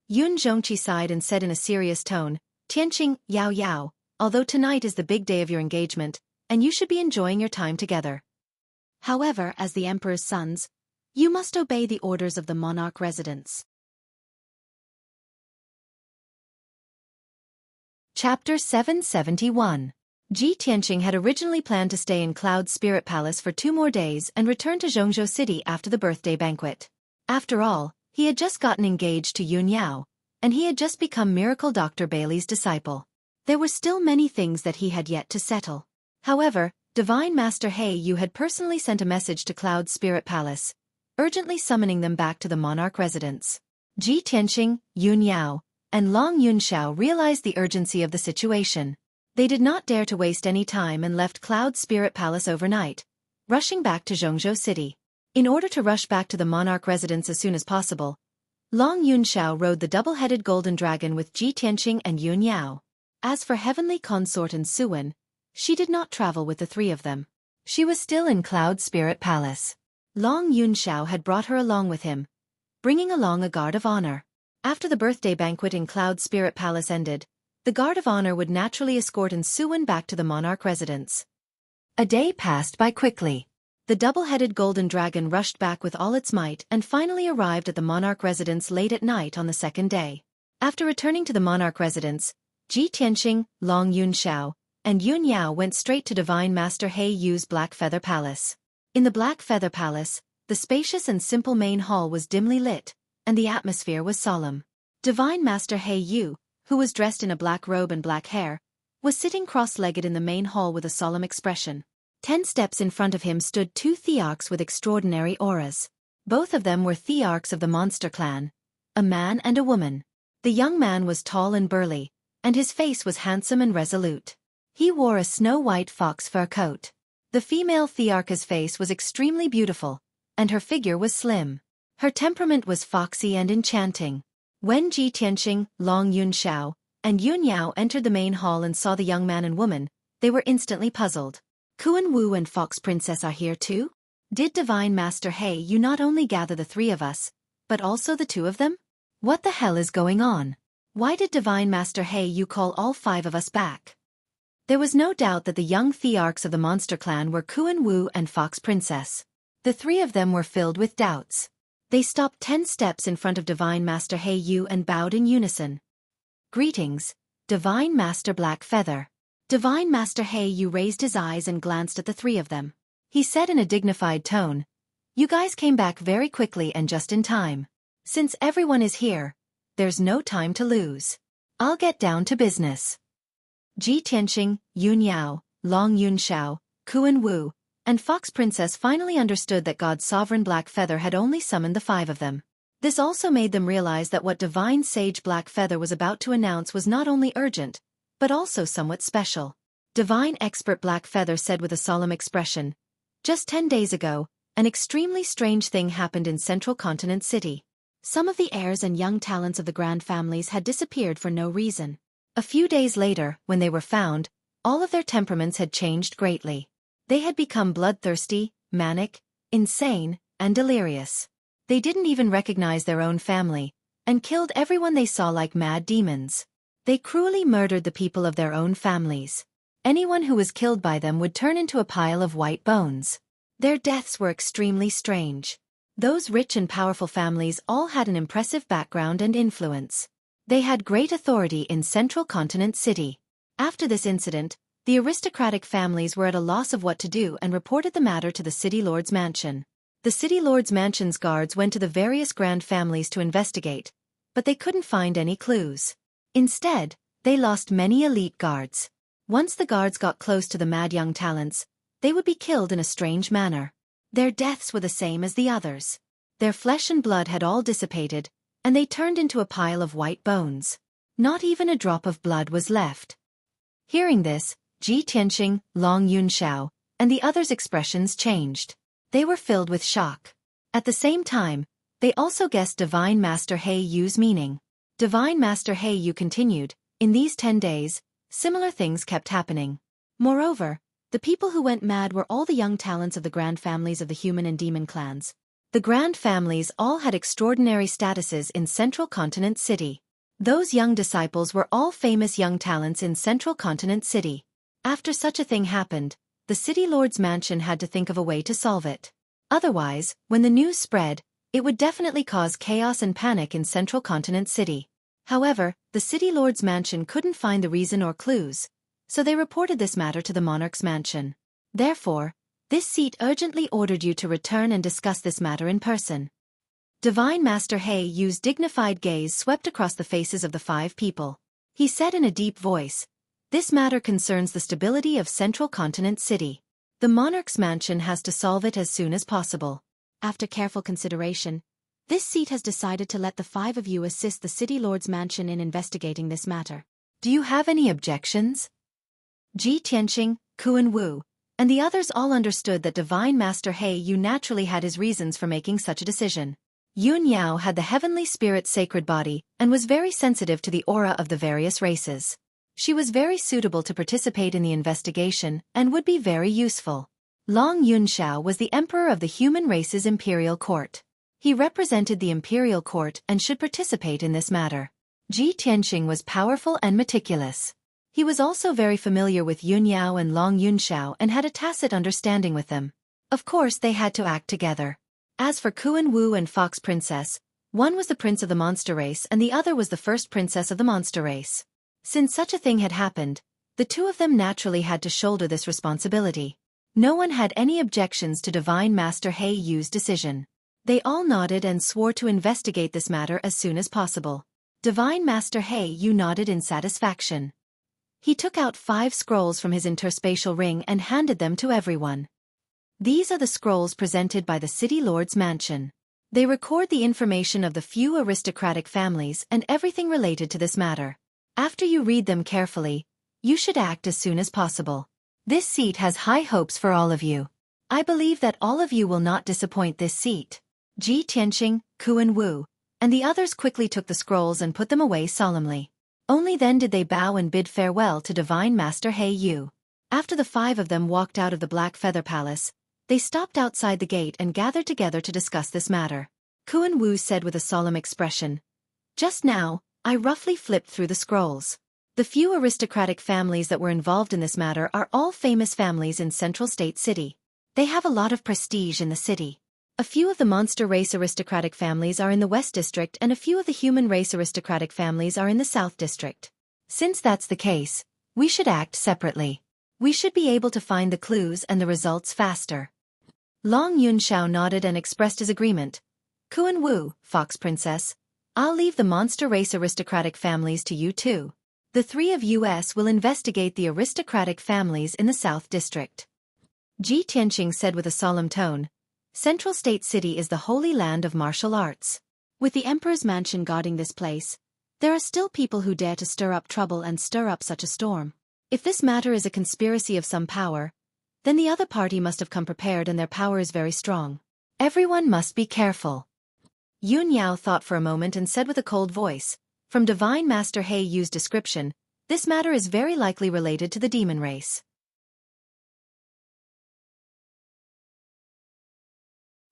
Yun Zhongqi sighed and said in a serious tone, "Tianqing, Yao Yao, although tonight is the big day of your engagement, and you should be enjoying your time together. However, as the Emperor's sons, you must obey the orders of the Monarch Residence." Chapter 771. Ji Tianqing had originally planned to stay in Cloud Spirit Palace for 2 more days and return to Zhongzhou City after the birthday banquet. After all, he had just gotten engaged to Yun Yao, and he had just become Miracle Dr. Bailey's disciple. There were still many things that he had yet to settle. However, Divine Master He Yu had personally sent a message to Cloud Spirit Palace, urgently summoning them back to the Monarch Residence. Ji Tianqing, Yun Yao, and Long Yunxiao realized the urgency of the situation. They did not dare to waste any time and left Cloud Spirit Palace overnight, rushing back to Zhongzhou City. In order to rush back to the Monarch Residence as soon as possible, Long Yunxiao rode the double-headed golden dragon with Ji Tianqing and Yun Yao. As for Heavenly Consort and Suwen, she did not travel with the three of them. She was still in Cloud Spirit Palace. Long Yunxiao had brought her along with him, bringing along a guard of honor. After the birthday banquet in Cloud Spirit Palace ended, the guard of honor would naturally escort Suwen back to the Monarch Residence. A day passed by quickly. The double-headed golden dragon rushed back with all its might and finally arrived at the Monarch Residence late at night on the second day. After returning to the Monarch Residence, Ji Tianqing, Long Yunxiao, and Yun Yao went straight to Divine Master He Yu's Black Feather Palace. In the Black Feather Palace, the spacious and simple main hall was dimly lit, and the atmosphere was solemn. Divine Master He Yu, who was dressed in a black robe and black hair, was sitting cross-legged in the main hall with a solemn expression. 10 steps in front of him stood 2 thearchs with extraordinary auras. Both of them were thearchs of the monster clan, a man and a woman. The young man was tall and burly, and his face was handsome and resolute. He wore a snow-white fox fur coat. The female thearch's face was extremely beautiful, and her figure was slim. Her temperament was foxy and enchanting. When Ji Tianqing, Long Yunxiao, and Yun Yao entered the main hall and saw the young man and woman, they were instantly puzzled. "Kuan Wu and Fox Princess are here too? Did Divine Master He Yu not only gather the 3 of us, but also the 2 of them? What the hell is going on? Why did Divine Master He Yu call all 5 of us back?" There was no doubt that the young thearchs of the monster clan were Kuan Wu and Fox Princess. The 3 of them were filled with doubts. They stopped 10 steps in front of Divine Master He Yu and bowed in unison. "Greetings, Divine Master Black Feather." Divine Master He Yu raised his eyes and glanced at the 3 of them. He said in a dignified tone, "You guys came back very quickly and just in time. Since everyone is here, there's no time to lose. I'll get down to business." Ji Tianqing, Yun Yao, Long Yunxiao, Kuan Wu, and Fox Princess finally understood that God's sovereign Black Feather had only summoned the 5 of them. This also made them realize that what Divine Sage Blackfeather was about to announce was not only urgent, but also somewhat special. Divine Expert Blackfeather said with a solemn expression, "Just 10 days ago, an extremely strange thing happened in Central Continent City. Some of the heirs and young talents of the grand families had disappeared for no reason. A few days later, when they were found, all of their temperaments had changed greatly. They had become bloodthirsty, manic, insane, and delirious. They didn't even recognize their own family, and killed everyone they saw like mad demons. They cruelly murdered the people of their own families. Anyone who was killed by them would turn into a pile of white bones. Their deaths were extremely strange. Those rich and powerful families all had an impressive background and influence. They had great authority in Central Continent City. After this incident, the aristocratic families were at a loss of what to do and reported the matter to the City Lord's mansion. The City Lord's mansion's guards went to the various grand families to investigate, but they couldn't find any clues. Instead, they lost many elite guards. Once the guards got close to the mad young talents, they would be killed in a strange manner. Their deaths were the same as the others. Their flesh and blood had all dissipated, and they turned into a pile of white bones. Not even a drop of blood was left. Hearing this, Ji Tianqing, Long Yunxiao, and the others' expressions changed. They were filled with shock. At the same time, they also guessed Divine Master He Yu's meaning. Divine Master He Yu continued, "In these 10 days, similar things kept happening. Moreover, the people who went mad were all the young talents of the grand families of the human and demon clans. The grand families all had extraordinary statuses in Central Continent City. Those young disciples were all famous young talents in Central Continent City. After such a thing happened, the City Lord's mansion had to think of a way to solve it. Otherwise, when the news spread, it would definitely cause chaos and panic in Central Continent City. However, the City Lord's mansion couldn't find the reason or clues, so they reported this matter to the monarch's mansion. Therefore, this seat urgently ordered you to return and discuss this matter in person." Divine Master He Yu's dignified gaze swept across the faces of the 5 people. He said in a deep voice, "This matter concerns the stability of Central Continent City. The monarch's mansion has to solve it as soon as possible. After careful consideration, this seat has decided to let the 5 of you assist the City Lord's mansion in investigating this matter. Do you have any objections?" Ji Tianqing, Kuan Wu, and the others all understood that Divine Master He Yu naturally had his reasons for making such a decision. Yun Yao had the heavenly spirit's sacred body and was very sensitive to the aura of the various races. She was very suitable to participate in the investigation and would be very useful. Long Yunxiao was the emperor of the human race's imperial court. He represented the imperial court and should participate in this matter. Ji Tianqing was powerful and meticulous. He was also very familiar with Yun Yao and Long Yunxiao and had a tacit understanding with them. Of course they had to act together. As for Kuan Wu and Fox Princess, one was the prince of the monster race and the other was the first princess of the monster race. Since such a thing had happened, the 2 of them naturally had to shoulder this responsibility. No one had any objections to Divine Master He Yu's decision. They all nodded and swore to investigate this matter as soon as possible. Divine Master He Yu nodded in satisfaction. He took out 5 scrolls from his interspatial ring and handed them to everyone. These are the scrolls presented by the City Lord's mansion. They record the information of the few aristocratic families and everything related to this matter. After you read them carefully, you should act as soon as possible. This seat has high hopes for all of you. I believe that all of you will not disappoint this seat." Ji Tianqing, Kuan Wu, and the others quickly took the scrolls and put them away solemnly. Only then did they bow and bid farewell to Divine Master He Yu. After the 5 of them walked out of the Black Feather Palace, they stopped outside the gate and gathered together to discuss this matter. Kuan Wu said with a solemn expression, "Just now, I roughly flipped through the scrolls. The few aristocratic families that were involved in this matter are all famous families in Central State City. They have a lot of prestige in the city. A few of the monster race aristocratic families are in the West District and a few of the human race aristocratic families are in the South District. Since that's the case, we should act separately. We should be able to find the clues and the results faster." Long Yunxiao nodded and expressed his agreement. "Kuan Wu, Fox Princess, I'll leave the monster race aristocratic families to you too. The 3 of us will investigate the aristocratic families in the South District." Ji Tianqing said with a solemn tone, "Central State City is the holy land of martial arts. With the emperor's mansion guarding this place, there are still people who dare to stir up trouble and stir up such a storm. If this matter is a conspiracy of some power, then the other party must have come prepared and their power is very strong. Everyone must be careful. Yun Yao thought for a moment and said with a cold voice, from Divine Master He Yu's description, this matter is very likely related to the demon race.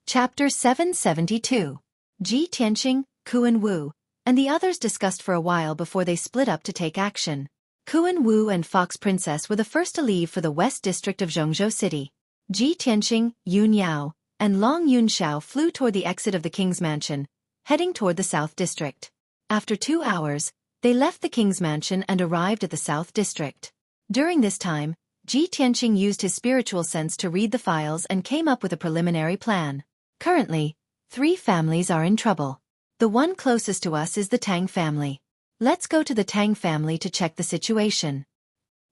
Chapter 772. Ji Tianqing, Kuan Wu, and the others discussed for a while before they split up to take action. Kuan Wu and Fox Princess were the first to leave for the west district of Zhongzhou City. Ji Tianqing, Yun Yao, and Long Yunxiao flew toward the exit of the king's mansion, heading toward the south district. After 2 hours, they left the king's mansion and arrived at the south district. During this time, Ji Tianqing used his spiritual sense to read the files and came up with a preliminary plan. Currently, 3 families are in trouble. The one closest to us is the Tang family. Let's go to the Tang family to check the situation.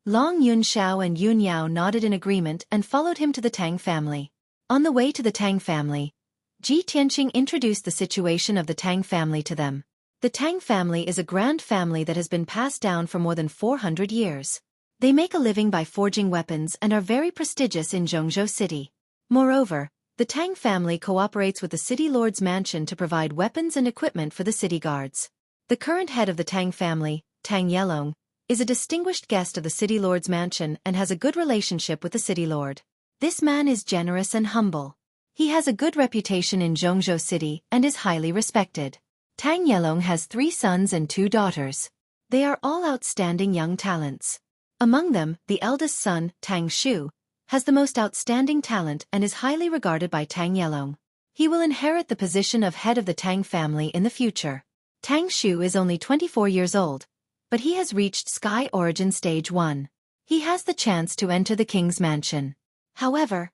Long Yunxiao and Yun Yao nodded in agreement and followed him to the Tang family. On the way to the Tang family, Ji Tianqing introduced the situation of the Tang family to them. The Tang family is a grand family that has been passed down for more than 400 years. They make a living by forging weapons and are very prestigious in Zhongzhou City. Moreover, the Tang family cooperates with the city lord's mansion to provide weapons and equipment for the city guards. The current head of the Tang family, Tang Yelong, is a distinguished guest of the city lord's mansion and has a good relationship with the city lord. This man is generous and humble. He has a good reputation in Zhongzhou City and is highly respected. Tang Yelong has 3 sons and 2 daughters. They are all outstanding young talents. Among them, the eldest son, Tang Shu, has the most outstanding talent and is highly regarded by Tang Yelong. He will inherit the position of head of the Tang family in the future. Tang Shu is only 24 years old, but he has reached Sky Origin Stage 1. He has the chance to enter the king's mansion. However,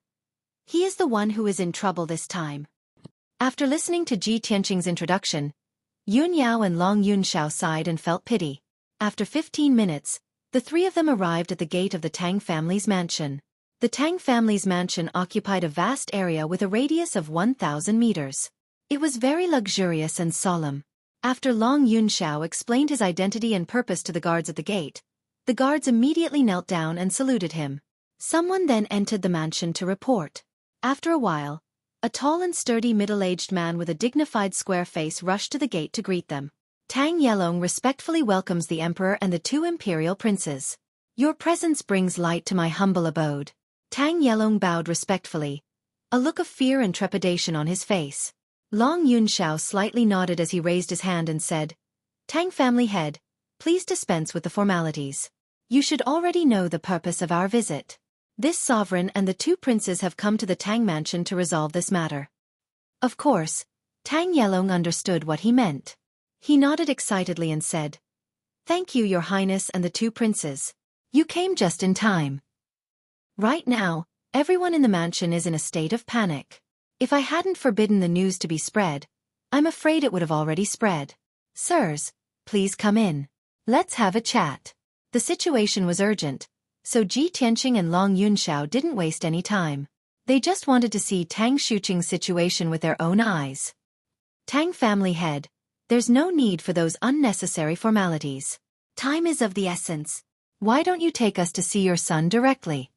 he is the one who is in trouble this time. After listening to Ji Tianqing's introduction, Yun Yao and Long Yunxiao sighed and felt pity. After 15 minutes, the 3 of them arrived at the gate of the Tang family's mansion. The Tang family's mansion occupied a vast area with a radius of 1,000 meters. It was very luxurious and solemn. After Long Yunxiao explained his identity and purpose to the guards at the gate, the guards immediately knelt down and saluted him. Someone then entered the mansion to report. After a while, a tall and sturdy middle-aged man with a dignified square face rushed to the gate to greet them. Tang Yelong respectfully welcomes the emperor and the 2 imperial princes. Your presence brings light to my humble abode. Tang Yelong bowed respectfully, a look of fear and trepidation on his face. Long Yunxiao slightly nodded as he raised his hand and said, Tang family head, please dispense with the formalities. You should already know the purpose of our visit. This sovereign and the 2 princes have come to the Tang mansion to resolve this matter. Of course, Tang Yelong understood what he meant. He nodded excitedly and said, Thank you, Your Highness and the 2 princes. You came just in time. Right now, everyone in the mansion is in a state of panic. If I hadn't forbidden the news to be spread, I'm afraid it would have already spread. Sirs, please come in. Let's have a chat. The situation was urgent, so Ji Tianqing and Long Yunxiao didn't waste any time. They just wanted to see Tang Xueqing's situation with their own eyes. Tang family head, there's no need for those unnecessary formalities. Time is of the essence. Why don't you take us to see your son directly?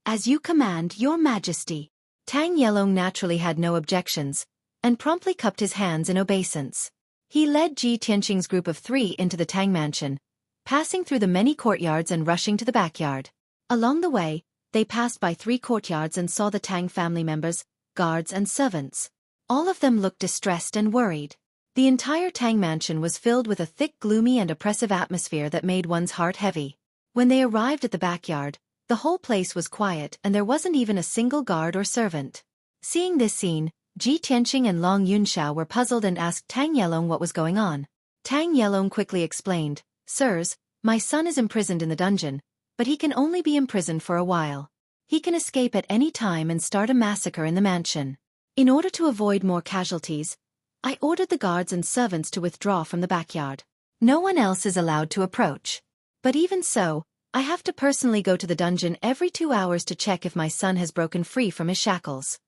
As you command, Your Majesty. Tang Yelong naturally had no objections, and promptly cupped his hands in obeisance. He led Ji Tianqing's group of 3 into the Tang mansion, passing through the many courtyards and rushing to the backyard. Along the way, they passed by 3 courtyards and saw the Tang family members, guards and servants. All of them looked distressed and worried. The entire Tang mansion was filled with a thick, gloomy and oppressive atmosphere that made one's heart heavy. When they arrived at the backyard, the whole place was quiet and there wasn't even a single guard or servant. Seeing this scene, Ji Tianqing and Long Yunxiao were puzzled and asked Tang Yelong what was going on. Tang Yelong quickly explained, Sirs, my son is imprisoned in the dungeon, but he can only be imprisoned for a while. He can escape at any time and start a massacre in the mansion. In order to avoid more casualties, I ordered the guards and servants to withdraw from the backyard. No one else is allowed to approach. But even so, I have to personally go to the dungeon every 2 hours to check if my son has broken free from his shackles.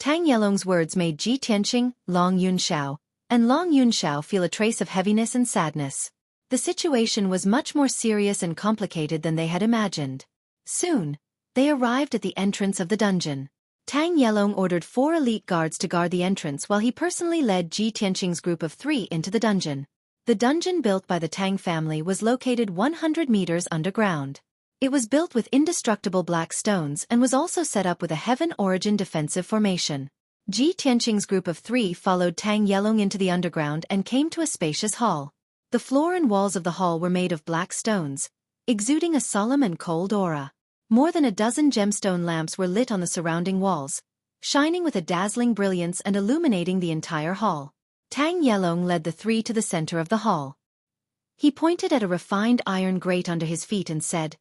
Tang Yelong's words made Ji Tianqing, Long Yunxiao, and Long Yunxiao feel a trace of heaviness and sadness. The situation was much more serious and complicated than they had imagined. Soon, they arrived at the entrance of the dungeon. Tang Yelong ordered 4 elite guards to guard the entrance while he personally led Ji Tianqing's group of 3 into the dungeon. The dungeon built by the Tang family was located 100 meters underground. It was built with indestructible black stones and was also set up with a Heaven Origin defensive formation. Ji Tianqing's group of 3 followed Tang Yelong into the underground and came to a spacious hall. The floor and walls of the hall were made of black stones, exuding a solemn and cold aura. More than a dozen gemstone lamps were lit on the surrounding walls, shining with a dazzling brilliance and illuminating the entire hall. Tang Yelong led the 3 to the center of the hall. He pointed at a refined iron grate under his feet and said,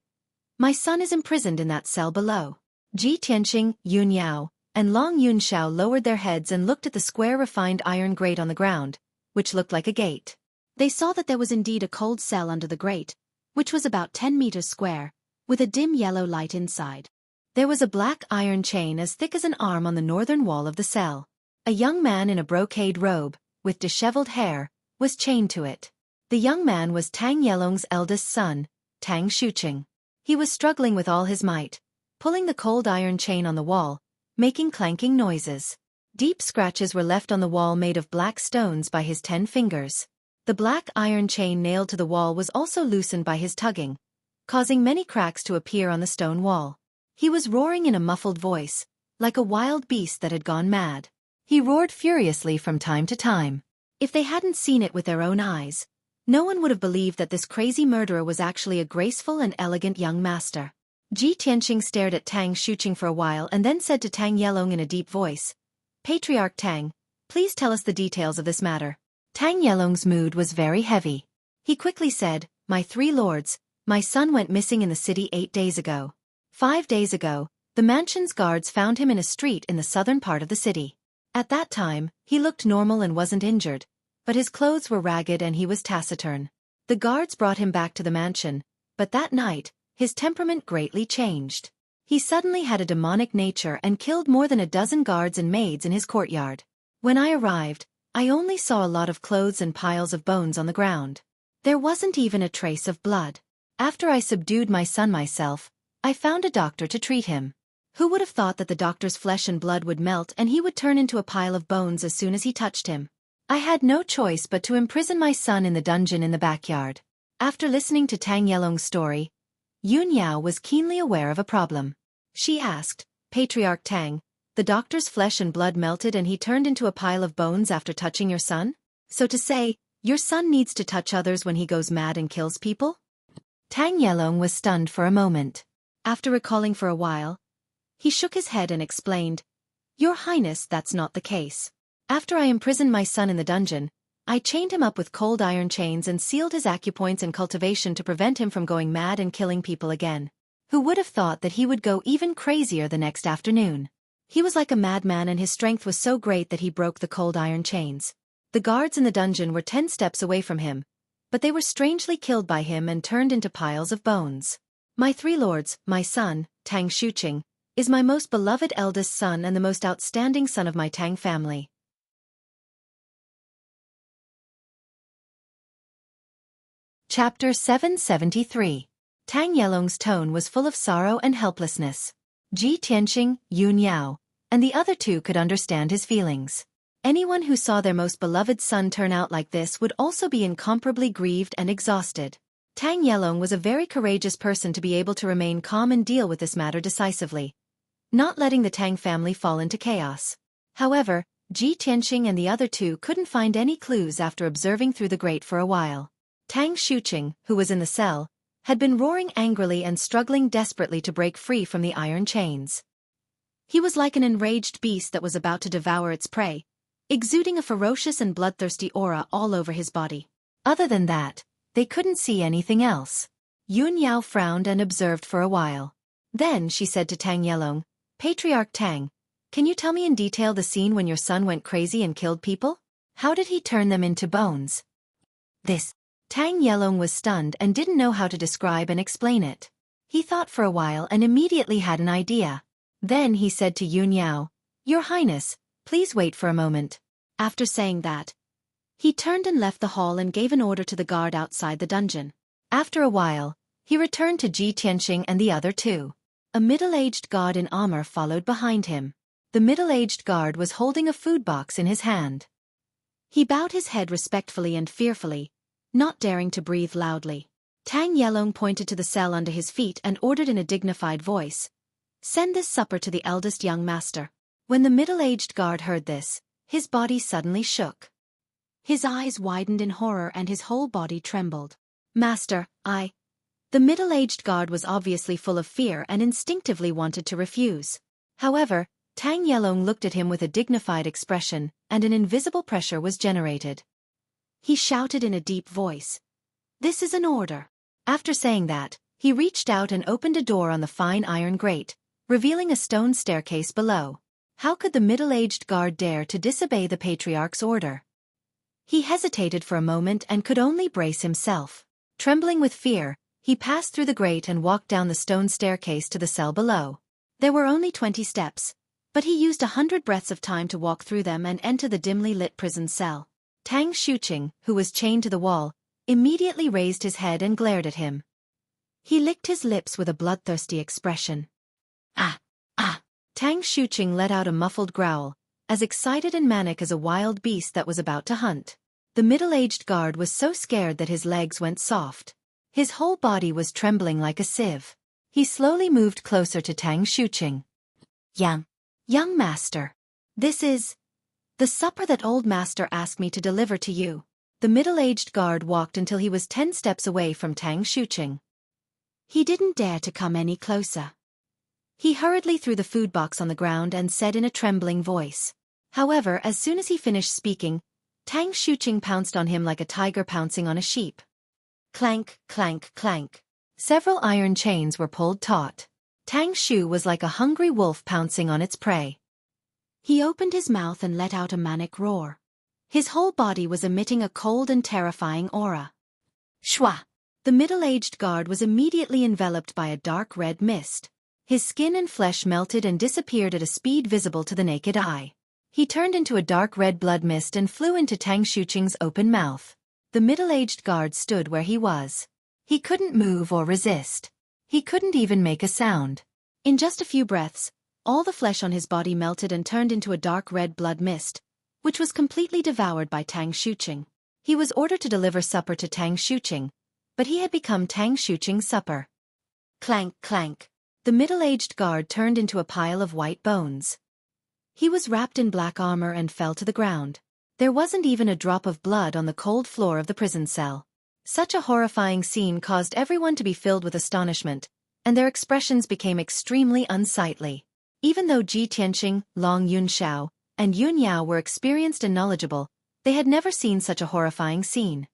"My son is imprisoned in that cell below." Ji Tianqing, Yun Yao, and Long Yunxiao lowered their heads and looked at the square refined iron grate on the ground, which looked like a gate. They saw that there was indeed a cold cell under the grate, which was about 10 meters square, with a dim yellow light inside. There was a black iron chain as thick as an arm on the northern wall of the cell. A young man in a brocade robe, with disheveled hair, was chained to it. The young man was Tang Yelong's eldest son, Tang Xueqi. He was struggling with all his might, pulling the cold iron chain on the wall, making clanking noises. Deep scratches were left on the wall made of black stones by his 10 fingers. The black iron chain nailed to the wall was also loosened by his tugging, causing many cracks to appear on the stone wall. He was roaring in a muffled voice, like a wild beast that had gone mad. He roared furiously from time to time. If they hadn't seen it with their own eyes, no one would have believed that this crazy murderer was actually a graceful and elegant young master. Ji Tianqing stared at Tang Xueqi for a while and then said to Tang Yelong in a deep voice, "Patriarch Tang, please tell us the details of this matter." Tang Yelong's mood was very heavy. He quickly said, "My 3 lords, my son went missing in the city 8 days ago. 5 days ago, the mansion's guards found him in a street in the southern part of the city. At that time, he looked normal and wasn't injured, but his clothes were ragged and he was taciturn. The guards brought him back to the mansion, but that night, his temperament greatly changed. He suddenly had a demonic nature and killed more than a dozen guards and maids in his courtyard. When I arrived, I only saw a lot of clothes and piles of bones on the ground. There wasn't even a trace of blood. After I subdued my son myself, I found a doctor to treat him. Who would have thought that the doctor's flesh and blood would melt and he would turn into a pile of bones as soon as he touched him? I had no choice but to imprison my son in the dungeon in the backyard." After listening to Tang Yelong's story, Yun Yao was keenly aware of a problem. She asked, "Patriarch Tang, the doctor's flesh and blood melted and he turned into a pile of bones after touching your son? So to say, your son needs to touch others when he goes mad and kills people?" Tang Yelong was stunned for a moment. After recalling for a while, he shook his head and explained, "Your Highness, that's not the case. After I imprisoned my son in the dungeon, I chained him up with cold iron chains and sealed his acupoints and cultivation to prevent him from going mad and killing people again. Who would have thought that he would go even crazier the next afternoon? He was like a madman and his strength was so great that he broke the cold iron chains. The guards in the dungeon were 10 steps away from him, but they were strangely killed by him and turned into piles of bones. My 3 lords, my son, Tang Xueqi, is my most beloved eldest son and the most outstanding son of my Tang family." Chapter 773. Tang Yelong's tone was full of sorrow and helplessness. Ji Tianqing, Yun Yao, and the other 2 could understand his feelings. Anyone who saw their most beloved son turn out like this would also be incomparably grieved and exhausted. Tang Yelong was a very courageous person to be able to remain calm and deal with this matter decisively, not letting the Tang family fall into chaos. However, Ji Tianqing and the other 2 couldn't find any clues after observing through the grate for a while. Tang Xueqi, who was in the cell, had been roaring angrily and struggling desperately to break free from the iron chains. He was like an enraged beast that was about to devour its prey, exuding a ferocious and bloodthirsty aura all over his body. Other than that, they couldn't see anything else. Yun Yao frowned and observed for a while. Then she said to Tang Yelong, "Patriarch Tang, can you tell me in detail the scene when your son went crazy and killed people? How did he turn them into bones?" Tang Yelong was stunned and didn't know how to describe and explain it. He thought for a while and immediately had an idea. Then he said to Yun Yao, "Your Highness, please wait for a moment." After saying that, He turned and left the hall and gave an order to the guard outside the dungeon. After a while, he returned to Ji Tianqing and the other two. A middle-aged guard in armor followed behind him. The middle-aged guard was holding a food box in his hand. He bowed his head respectfully and fearfully, not daring to breathe loudly. Tang Yelong pointed to the cell under his feet and ordered in a dignified voice, "Send this supper to the eldest young master." When the middle-aged guard heard this, his body suddenly shook. His eyes widened in horror and his whole body trembled. "Master, I—" The middle-aged guard was obviously full of fear and instinctively wanted to refuse. However, Tang Yelong looked at him with a dignified expression, and an invisible pressure was generated. He shouted in a deep voice, "This is an order." After saying that, he reached out and opened a door on the fine iron grate, revealing a stone staircase below. How could the middle-aged guard dare to disobey the patriarch's order? He hesitated for a moment and could only brace himself. Trembling with fear, he passed through the grate and walked down the stone staircase to the cell below. There were only 20 steps, but he used 100 breaths of time to walk through them and enter the dimly lit prison cell. Tang Xueqi, who was chained to the wall, immediately raised his head and glared at him. He licked his lips with a bloodthirsty expression. "Ah! Ah!" Tang Xueqi let out a muffled growl, as excited and manic as a wild beast that was about to hunt. The middle-aged guard was so scared that his legs went soft. His whole body was trembling like a sieve. He slowly moved closer to Tang Xueqi. Young master. This is the supper that old master asked me to deliver to you." The middle-aged guard walked until he was 10 steps away from Tang Xueqi. He didn't dare to come any closer. He hurriedly threw the food box on the ground and said in a trembling voice. However, as soon as he finished speaking, Tang Xueqi pounced on him like a tiger pouncing on a sheep. Clank, clank, clank. Several iron chains were pulled taut. Tang Xu was like a hungry wolf pouncing on its prey. He opened his mouth and let out a manic roar. His whole body was emitting a cold and terrifying aura. Shwa! The middle-aged guard was immediately enveloped by a dark red mist. His skin and flesh melted and disappeared at a speed visible to the naked eye. He turned into a dark red blood mist and flew into Tang Xueqing's open mouth. The middle-aged guard stood where he was. He couldn't move or resist. He couldn't even make a sound. In just a few breaths, all the flesh on his body melted and turned into a dark red blood mist, which was completely devoured by Tang Xueqi. He was ordered to deliver supper to Tang Xueqi, but he had become Tang Xueqing's supper. Clank, clank. The middle-aged guard turned into a pile of white bones. He was wrapped in black armor and fell to the ground. There wasn't even a drop of blood on the cold floor of the prison cell. Such a horrifying scene caused everyone to be filled with astonishment, and their expressions became extremely unsightly. Even though Ji Tianqing, Long Yunxiao, and Yun Yao were experienced and knowledgeable, they had never seen such a horrifying scene.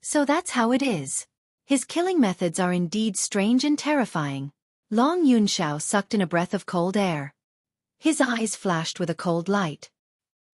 So that's how it is. His killing methods are indeed strange and terrifying. Long Yunxiao sucked in a breath of cold air. His eyes flashed with a cold light.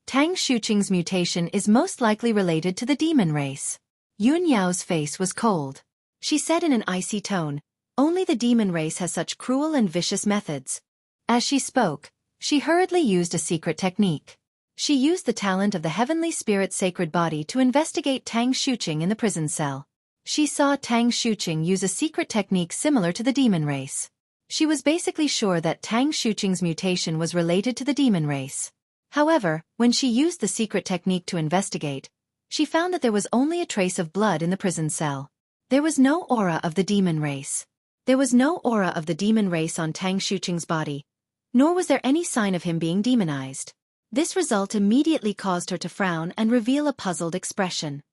Tang Xueqing's mutation is most likely related to the demon race. Yun Yao's face was cold. She said in an icy tone, "Only the demon race has such cruel and vicious methods." As she spoke, she hurriedly used a secret technique. She used the talent of the heavenly spirit's sacred body to investigate Tang Xueqing in the prison cell. She saw Tang Xueqing use a secret technique similar to the demon race. She was basically sure that Tang Xueqing's mutation was related to the demon race. However, when she used the secret technique to investigate, she found that there was only a trace of blood in the prison cell. There was no aura of the demon race. There was no aura of the demon race on Tang Xueqing's body, nor was there any sign of him being demonized. This result immediately caused her to frown and reveal a puzzled expression.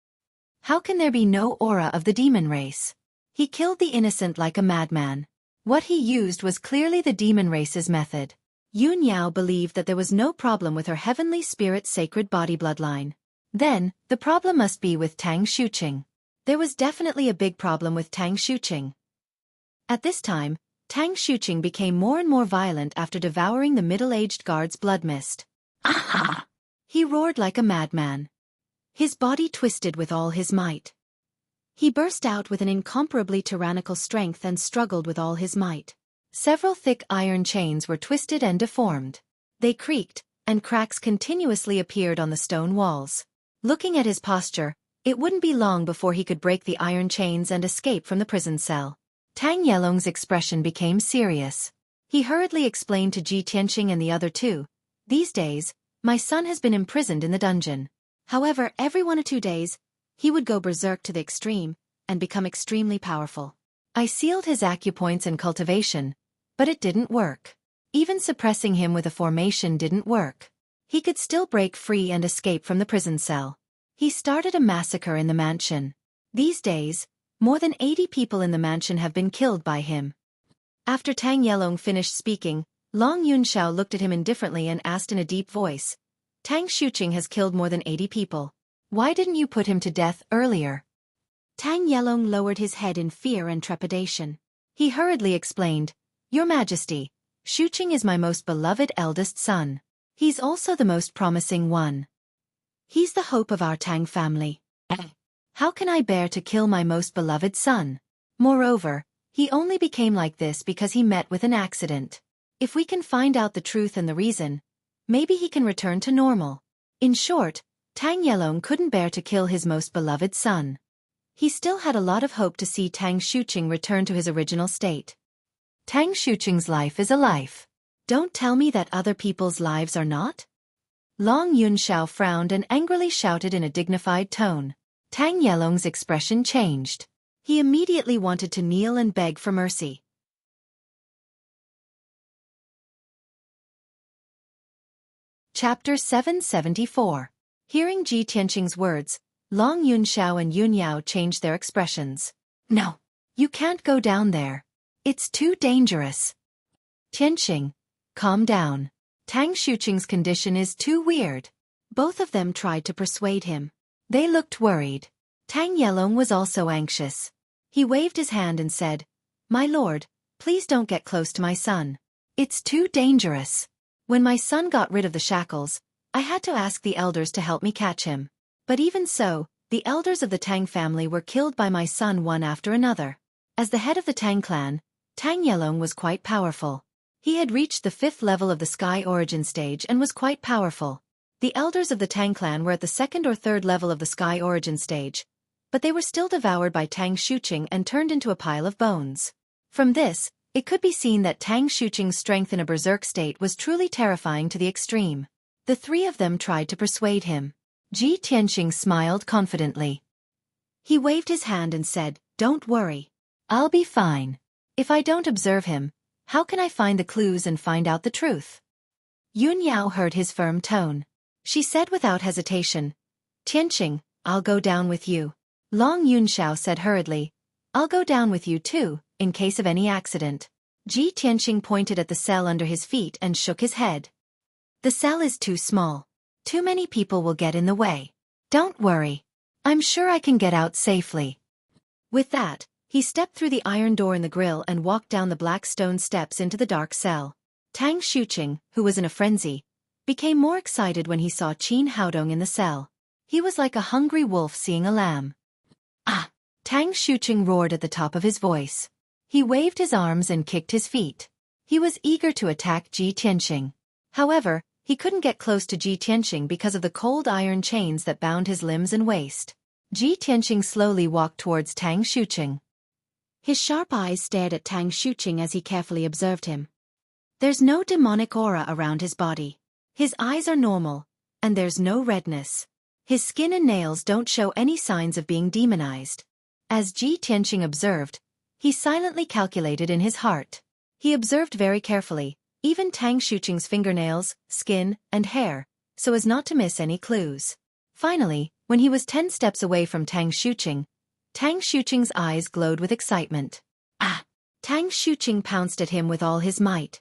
How can there be no aura of the demon race? He killed the innocent like a madman. What he used was clearly the demon race's method. Yun Yao believed that there was no problem with her heavenly spirit's sacred body bloodline. Then, the problem must be with Tang Xueqing. There was definitely a big problem with Tang Xueqing. At this time, Tang Xueqing became more and more violent after devouring the middle-aged guard's blood mist. "Aha!" He roared like a madman. His body twisted with all his might. He burst out with an incomparably tyrannical strength and struggled with all his might. Several thick iron chains were twisted and deformed. They creaked, and cracks continuously appeared on the stone walls. Looking at his posture, it wouldn't be long before he could break the iron chains and escape from the prison cell. Tang Yelong's expression became serious. He hurriedly explained to Ji Tianqing and the other two, "These days, my son has been imprisoned in the dungeon. However, every 1 or 2 days, he would go berserk to the extreme and become extremely powerful. I sealed his acupoints and cultivation, but it didn't work. Even suppressing him with a formation didn't work. He could still break free and escape from the prison cell. He started a massacre in the mansion. These days, more than 80 people in the mansion have been killed by him." After Tang Yelong finished speaking, Long Yunxiao looked at him indifferently and asked in a deep voice, "Tang Xueqi has killed more than 80 people. Why didn't you put him to death earlier?" Tang Yelong lowered his head in fear and trepidation. He hurriedly explained, "Your Majesty, Xueqi is my most beloved eldest son. He's also the most promising one. He's the hope of our Tang family. How can I bear to kill my most beloved son? Moreover, he only became like this because he met with an accident. If we can find out the truth and the reason, maybe he can return to normal." In short, Tang Yelong couldn't bear to kill his most beloved son. He still had a lot of hope to see Tang Xueqi return to his original state. Tang Xueqing's life is a life. Don't tell me that other people's lives are not? Long Yunxiao frowned and angrily shouted in a dignified tone. Tang Yelong's expression changed. He immediately wanted to kneel and beg for mercy. Chapter 774. Hearing Ji Tianqing's words, Long Yunxiao and Yunyao changed their expressions. "No, you can't go down there. It's too dangerous." "Tianqing, calm down. Tang Xueqing's condition is too weird." Both of them tried to persuade him. They looked worried. Tang Yelong was also anxious. He waved his hand and said, "My lord, please don't get close to my son. It's too dangerous. When my son got rid of the shackles, I had to ask the elders to help me catch him. But even so, the elders of the Tang family were killed by my son one after another." As the head of the Tang clan, Tang Yelong was quite powerful. He had reached the 5th level of the Sky Origin stage and was quite powerful. The elders of the Tang clan were at the 2nd or 3rd level of the Sky Origin stage, but they were still devoured by Tang Xueqing and turned into a pile of bones. From this, it could be seen that Tang Xueqing's strength in a berserk state was truly terrifying to the extreme. The three of them tried to persuade him. Ji Tianqing smiled confidently. He waved his hand and said, "Don't worry. I'll be fine. If I don't observe him, how can I find the clues and find out the truth?" Yunyao heard his firm tone. She said without hesitation, "Tianqing, I'll go down with you." Long Yunxiao said hurriedly, "I'll go down with you too, in case of any accident." Ji Tianqing pointed at the cell under his feet and shook his head. "The cell is too small. Too many people will get in the way. Don't worry. I'm sure I can get out safely." With that, he stepped through the iron door in the grill and walked down the black stone steps into the dark cell. Tang Xueqing, who was in a frenzy, became more excited when he saw Qin Haodong in the cell. He was like a hungry wolf seeing a lamb. "Ah!" Tang Xueqing roared at the top of his voice. He waved his arms and kicked his feet. He was eager to attack Ji Tianqing. However, he couldn't get close to Ji Tianqing because of the cold iron chains that bound his limbs and waist. Ji Tianqing slowly walked towards Tang Xueqing. His sharp eyes stared at Tang Xueqing as he carefully observed him. There's no demonic aura around his body. His eyes are normal, and there's no redness. His skin and nails don't show any signs of being demonized. As Ji Tianqing observed, he silently calculated in his heart. He observed very carefully, even Tang Xueqing's fingernails, skin, and hair, so as not to miss any clues. Finally, when he was 10 steps away from Tang Xueqing's eyes glowed with excitement. "Ah!" Tang Xueqing pounced at him with all his might.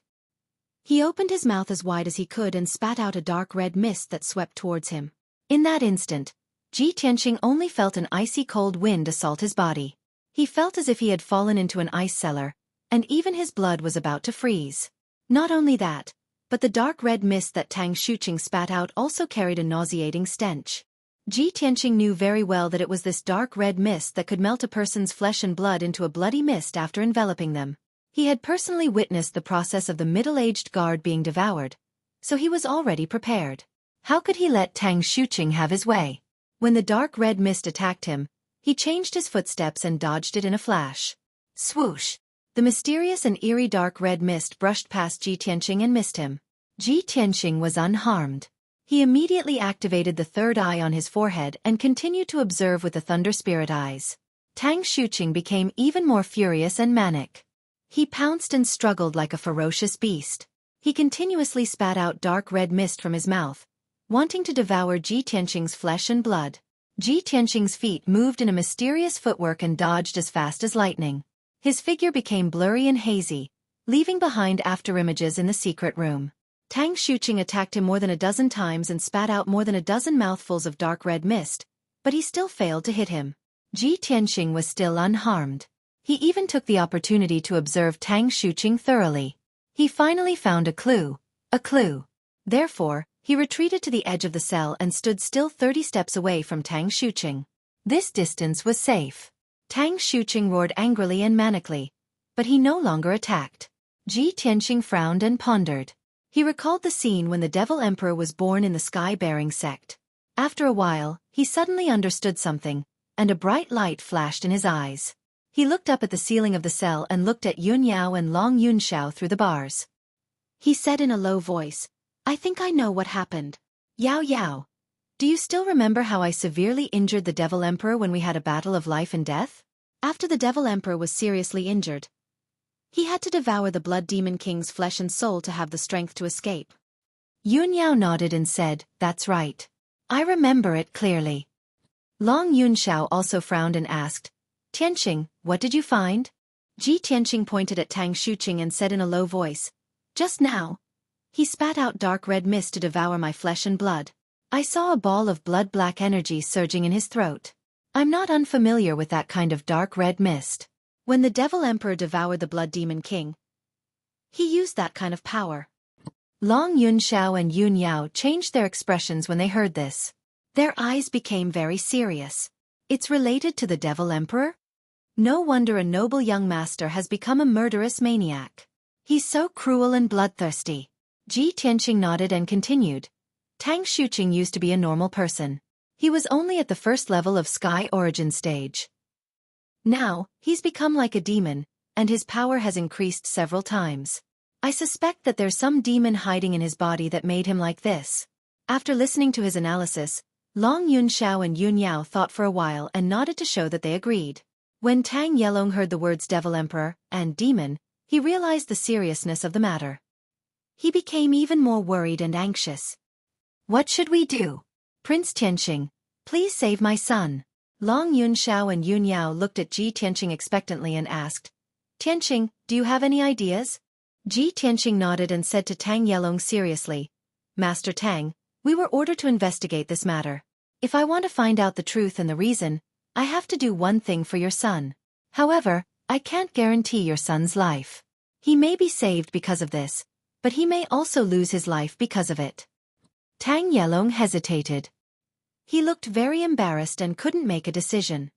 He opened his mouth as wide as he could and spat out a dark red mist that swept towards him. In that instant, Ji Tianqing only felt an icy cold wind assault his body. He felt as if he had fallen into an ice cellar, and even his blood was about to freeze. Not only that, but the dark red mist that Tang Xueqing spat out also carried a nauseating stench. Ji Tianqing knew very well that it was this dark red mist that could melt a person's flesh and blood into a bloody mist after enveloping them. He had personally witnessed the process of the middle-aged guard being devoured, so he was already prepared. How could he let Tang Xueqing have his way? When the dark red mist attacked him, he changed his footsteps and dodged it in a flash. Swoosh! The mysterious and eerie dark red mist brushed past Ji Tianqing and missed him. Ji Tianqing was unharmed. He immediately activated the third eye on his forehead and continued to observe with the thunder spirit eyes. Tang Xueqi became even more furious and manic. He pounced and struggled like a ferocious beast. He continuously spat out dark red mist from his mouth, wanting to devour Ji Tianqing's flesh and blood. Ji Tianqing's feet moved in a mysterious footwork and dodged as fast as lightning. His figure became blurry and hazy, leaving behind afterimages in the secret room. Tang Xueqi attacked him more than a dozen times and spat out more than a dozen mouthfuls of dark red mist, but he still failed to hit him. Ji Tianqing was still unharmed. He even took the opportunity to observe Tang Xueqi thoroughly. He finally found a clue. Therefore, he retreated to the edge of the cell and stood still 30 steps away from Tang Xueqi. This distance was safe. Tang Xueqi roared angrily and manically, but he no longer attacked. Ji Tianqing frowned and pondered. He recalled the scene when the Devil Emperor was born in the sky-bearing sect. After a while, he suddenly understood something, and a bright light flashed in his eyes. He looked up at the ceiling of the cell and looked at Yun Yao and Long Yunxiao through the bars. He said in a low voice, "I think I know what happened. Yao Yao, do you still remember how I severely injured the Devil Emperor when we had a battle of life and death? After the Devil Emperor was seriously injured, he had to devour the Blood Demon King's flesh and soul to have the strength to escape." Yun Yao nodded and said, "That's right. I remember it clearly." Long Yunxiao also frowned and asked, "Tianqing, what did you find?" Ji Tianqing pointed at Tang Xueqi and said in a low voice, "Just now, he spat out dark red mist to devour my flesh and blood. I saw a ball of blood-black energy surging in his throat. I'm not unfamiliar with that kind of dark red mist. When the Devil Emperor devoured the Blood Demon King, he used that kind of power." Long Yunxiao and Yun Yao changed their expressions when they heard this. Their eyes became very serious. It's related to the Devil Emperor? No wonder a noble young master has become a murderous maniac. He's so cruel and bloodthirsty. Ji Tianqing nodded and continued. Tang Xueqi used to be a normal person. He was only at the first level of Sky Origin stage. Now, he's become like a demon, and his power has increased several times. I suspect that there's some demon hiding in his body that made him like this. After listening to his analysis, Long Yunxiao and Yun Yao thought for a while and nodded to show that they agreed. When Tang Yelong heard the words Devil Emperor and demon, he realized the seriousness of the matter. He became even more worried and anxious. "What should we do? Prince Tianqing, please save my son." Long Yunxiao and Yun Yao looked at Ji Tianqing expectantly and asked, "Tianqing, do you have any ideas?" Ji Tianqing nodded and said to Tang Yelong seriously, "Master Tang, we were ordered to investigate this matter. If I want to find out the truth and the reason, I have to do one thing for your son. However, I can't guarantee your son's life. He may be saved because of this, but he may also lose his life because of it." Tang Yelong hesitated. He looked very embarrassed and couldn't make a decision.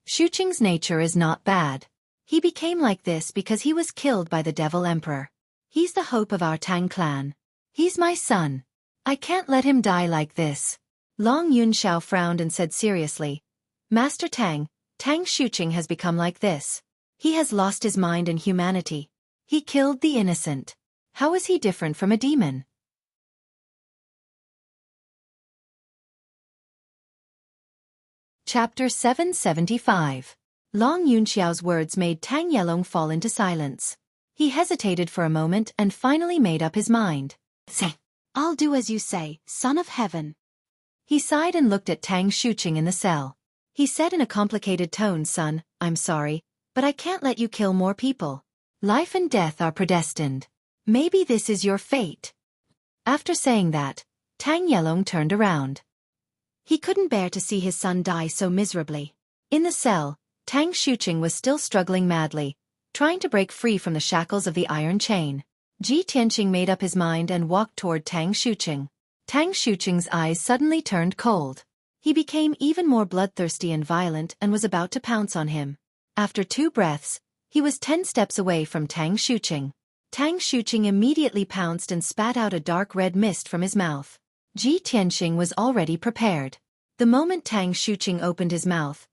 Xueqing's nature is not bad. He became like this because he was killed by the Devil Emperor. He's the hope of our Tang clan. He's my son. I can't let him die like this. Long Yunxiao frowned and said seriously, "Master Tang, Tang Xueqing has become like this. He has lost his mind and humanity. He killed the innocent. How is he different from a demon?" Chapter 775. Long Yunxiao's words made Tang Yelong fall into silence. He hesitated for a moment and finally made up his mind. "Say, I'll do as you say, son of heaven." He sighed and looked at Tang Xueqing in the cell. He said in a complicated tone, "Son, I'm sorry, but I can't let you kill more people. Life and death are predestined. Maybe this is your fate." After saying that, Tang Yelong turned around. He couldn't bear to see his son die so miserably. In the cell, Tang Xueqing was still struggling madly, trying to break free from the shackles of the iron chain. Ji Tianqing made up his mind and walked toward Tang Xueqing. Tang Xueqing's eyes suddenly turned cold. He became even more bloodthirsty and violent and was about to pounce on him. After 2 breaths, he was 10 steps away from Tang Xueqing. Tang Xueqing immediately pounced and spat out a dark red mist from his mouth. Ji Tianqing was already prepared. The moment Tang Xueqi opened his mouth,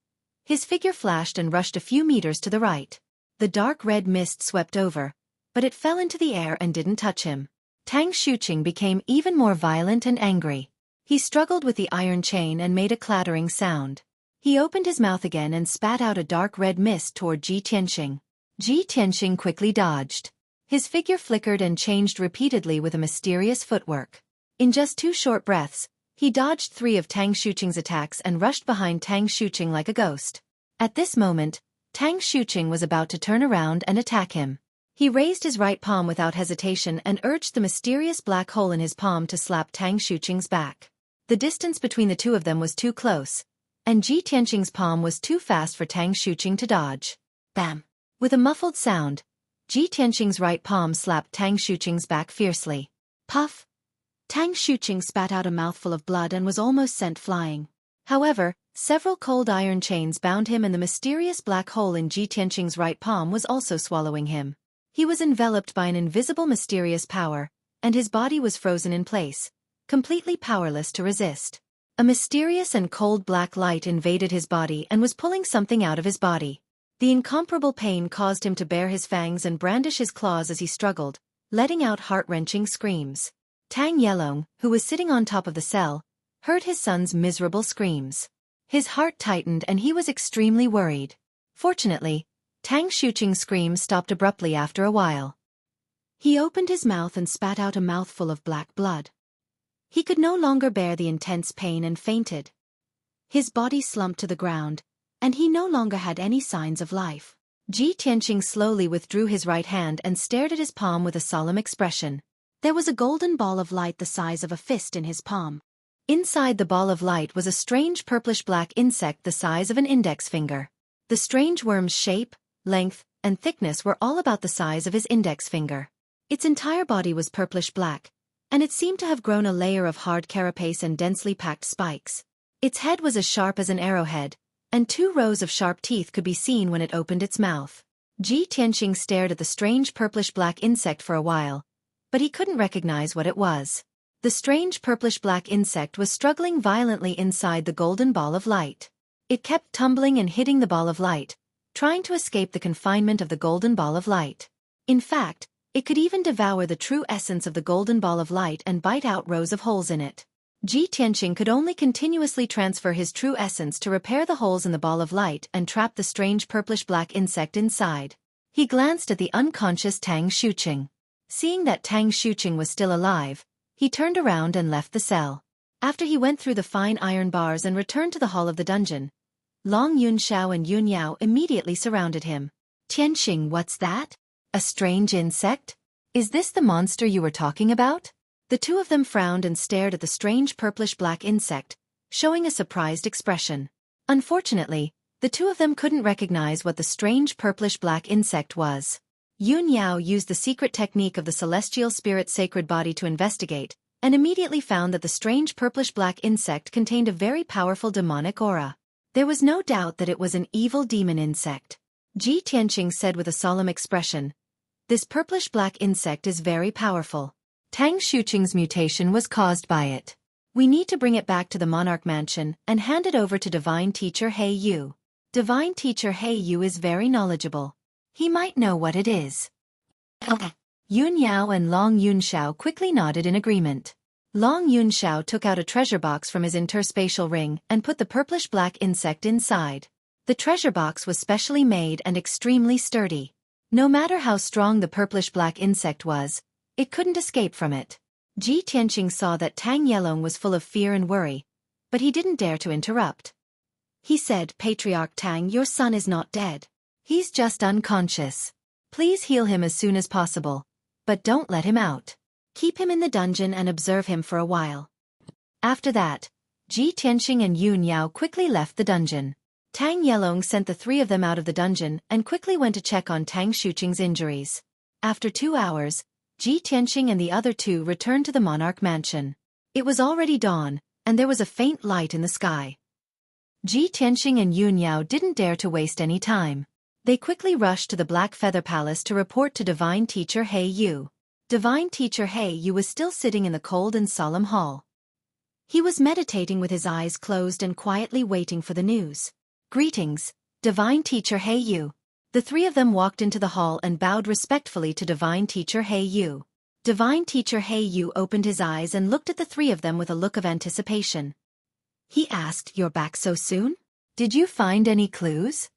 his figure flashed and rushed a few meters to the right. The dark red mist swept over, but it fell into the air and didn't touch him. Tang Xueqi became even more violent and angry. He struggled with the iron chain and made a clattering sound. He opened his mouth again and spat out a dark red mist toward Ji Tianxing. Ji Tianxing quickly dodged. His figure flickered and changed repeatedly with a mysterious footwork. In just 2 short breaths, he dodged 3 of Tang Xueqing's attacks and rushed behind Tang Xueqing like a ghost. At this moment, Tang Xueqing was about to turn around and attack him. He raised his right palm without hesitation and urged the mysterious black hole in his palm to slap Tang Xueqing's back. The distance between the two of them was too close, and Ji Tianxing's palm was too fast for Tang Xueqing to dodge. Bam! With a muffled sound, Ji Tianxing's right palm slapped Tang Xueqing's back fiercely. Puff! Tang Xueqing spat out a mouthful of blood and was almost sent flying. However, several cold iron chains bound him and the mysterious black hole in Ji Tianxing's right palm was also swallowing him. He was enveloped by an invisible mysterious power, and his body was frozen in place, completely powerless to resist. A mysterious and cold black light invaded his body and was pulling something out of his body. The incomparable pain caused him to bare his fangs and brandish his claws as he struggled, letting out heart-wrenching screams. Tang Yelong, who was sitting on top of the cell, heard his son's miserable screams. His heart tightened and he was extremely worried. Fortunately, Tang Xueqing's screams stopped abruptly after a while. He opened his mouth and spat out a mouthful of black blood. He could no longer bear the intense pain and fainted. His body slumped to the ground, and he no longer had any signs of life. Ji Tianxing slowly withdrew his right hand and stared at his palm with a solemn expression. There was a golden ball of light the size of a fist in his palm. Inside the ball of light was a strange purplish-black insect the size of an index finger. The strange worm's shape, length, and thickness were all about the size of his index finger. Its entire body was purplish-black, and it seemed to have grown a layer of hard carapace and densely packed spikes. Its head was as sharp as an arrowhead, and 2 rows of sharp teeth could be seen when it opened its mouth. Ji Tianxing stared at the strange purplish-black insect for a while, but he couldn't recognize what it was. The strange purplish-black insect was struggling violently inside the golden ball of light. It kept tumbling and hitting the ball of light, trying to escape the confinement of the golden ball of light. In fact, it could even devour the true essence of the golden ball of light and bite out rows of holes in it. Ji Tianxing could only continuously transfer his true essence to repair the holes in the ball of light and trap the strange purplish-black insect inside. He glanced at the unconscious Tang Xueqing. Seeing that Tang Xueqing was still alive, he turned around and left the cell. After he went through the fine iron bars and returned to the hall of the dungeon, Long Yunxiao and Yun Yao immediately surrounded him. Tianxing, what's that? A strange insect? Is this the monster you were talking about? The 2 of them frowned and stared at the strange purplish-black insect, showing a surprised expression. Unfortunately, the 2 of them couldn't recognize what the strange purplish-black insect was. Yun Yao used the secret technique of the celestial spirit sacred body to investigate, and immediately found that the strange purplish-black insect contained a very powerful demonic aura. There was no doubt that it was an evil demon insect. Ji Tianxing said with a solemn expression, "This purplish-black insect is very powerful. Tang Xueqing's mutation was caused by it. We need to bring it back to the Monarch Mansion and hand it over to Divine Teacher He Yu. Divine Teacher He Yu is very knowledgeable. He might know what it is." Yun Yao and Long Yunxiao quickly nodded in agreement. Long Yunxiao took out a treasure box from his interspatial ring and put the purplish-black insect inside. The treasure box was specially made and extremely sturdy. No matter how strong the purplish-black insect was, it couldn't escape from it. Ji Tianxing saw that Tang Yelong was full of fear and worry, but he didn't dare to interrupt. He said, "Patriarch Tang, your son is not dead. He's just unconscious. Please heal him as soon as possible, but don't let him out. Keep him in the dungeon and observe him for a while." After that, Ji Tianxing and Yun Yao quickly left the dungeon. Tang Yelong sent the 3 of them out of the dungeon and quickly went to check on Tang Xueqing's injuries. After 2 hours, Ji Tianxing and the other 2 returned to the Monarch Mansion. It was already dawn, and there was a faint light in the sky. Ji Tianxing and Yun Yao didn't dare to waste any time. They quickly rushed to the Black Feather Palace to report to Divine Teacher He Yu. Divine Teacher He Yu was still sitting in the cold and solemn hall. He was meditating with his eyes closed and quietly waiting for the news. Greetings, Divine Teacher He Yu. The three of them walked into the hall and bowed respectfully to Divine Teacher He Yu. Divine Teacher He Yu opened his eyes and looked at the three of them with a look of anticipation. He asked, "You're back so soon? Did you find any clues?"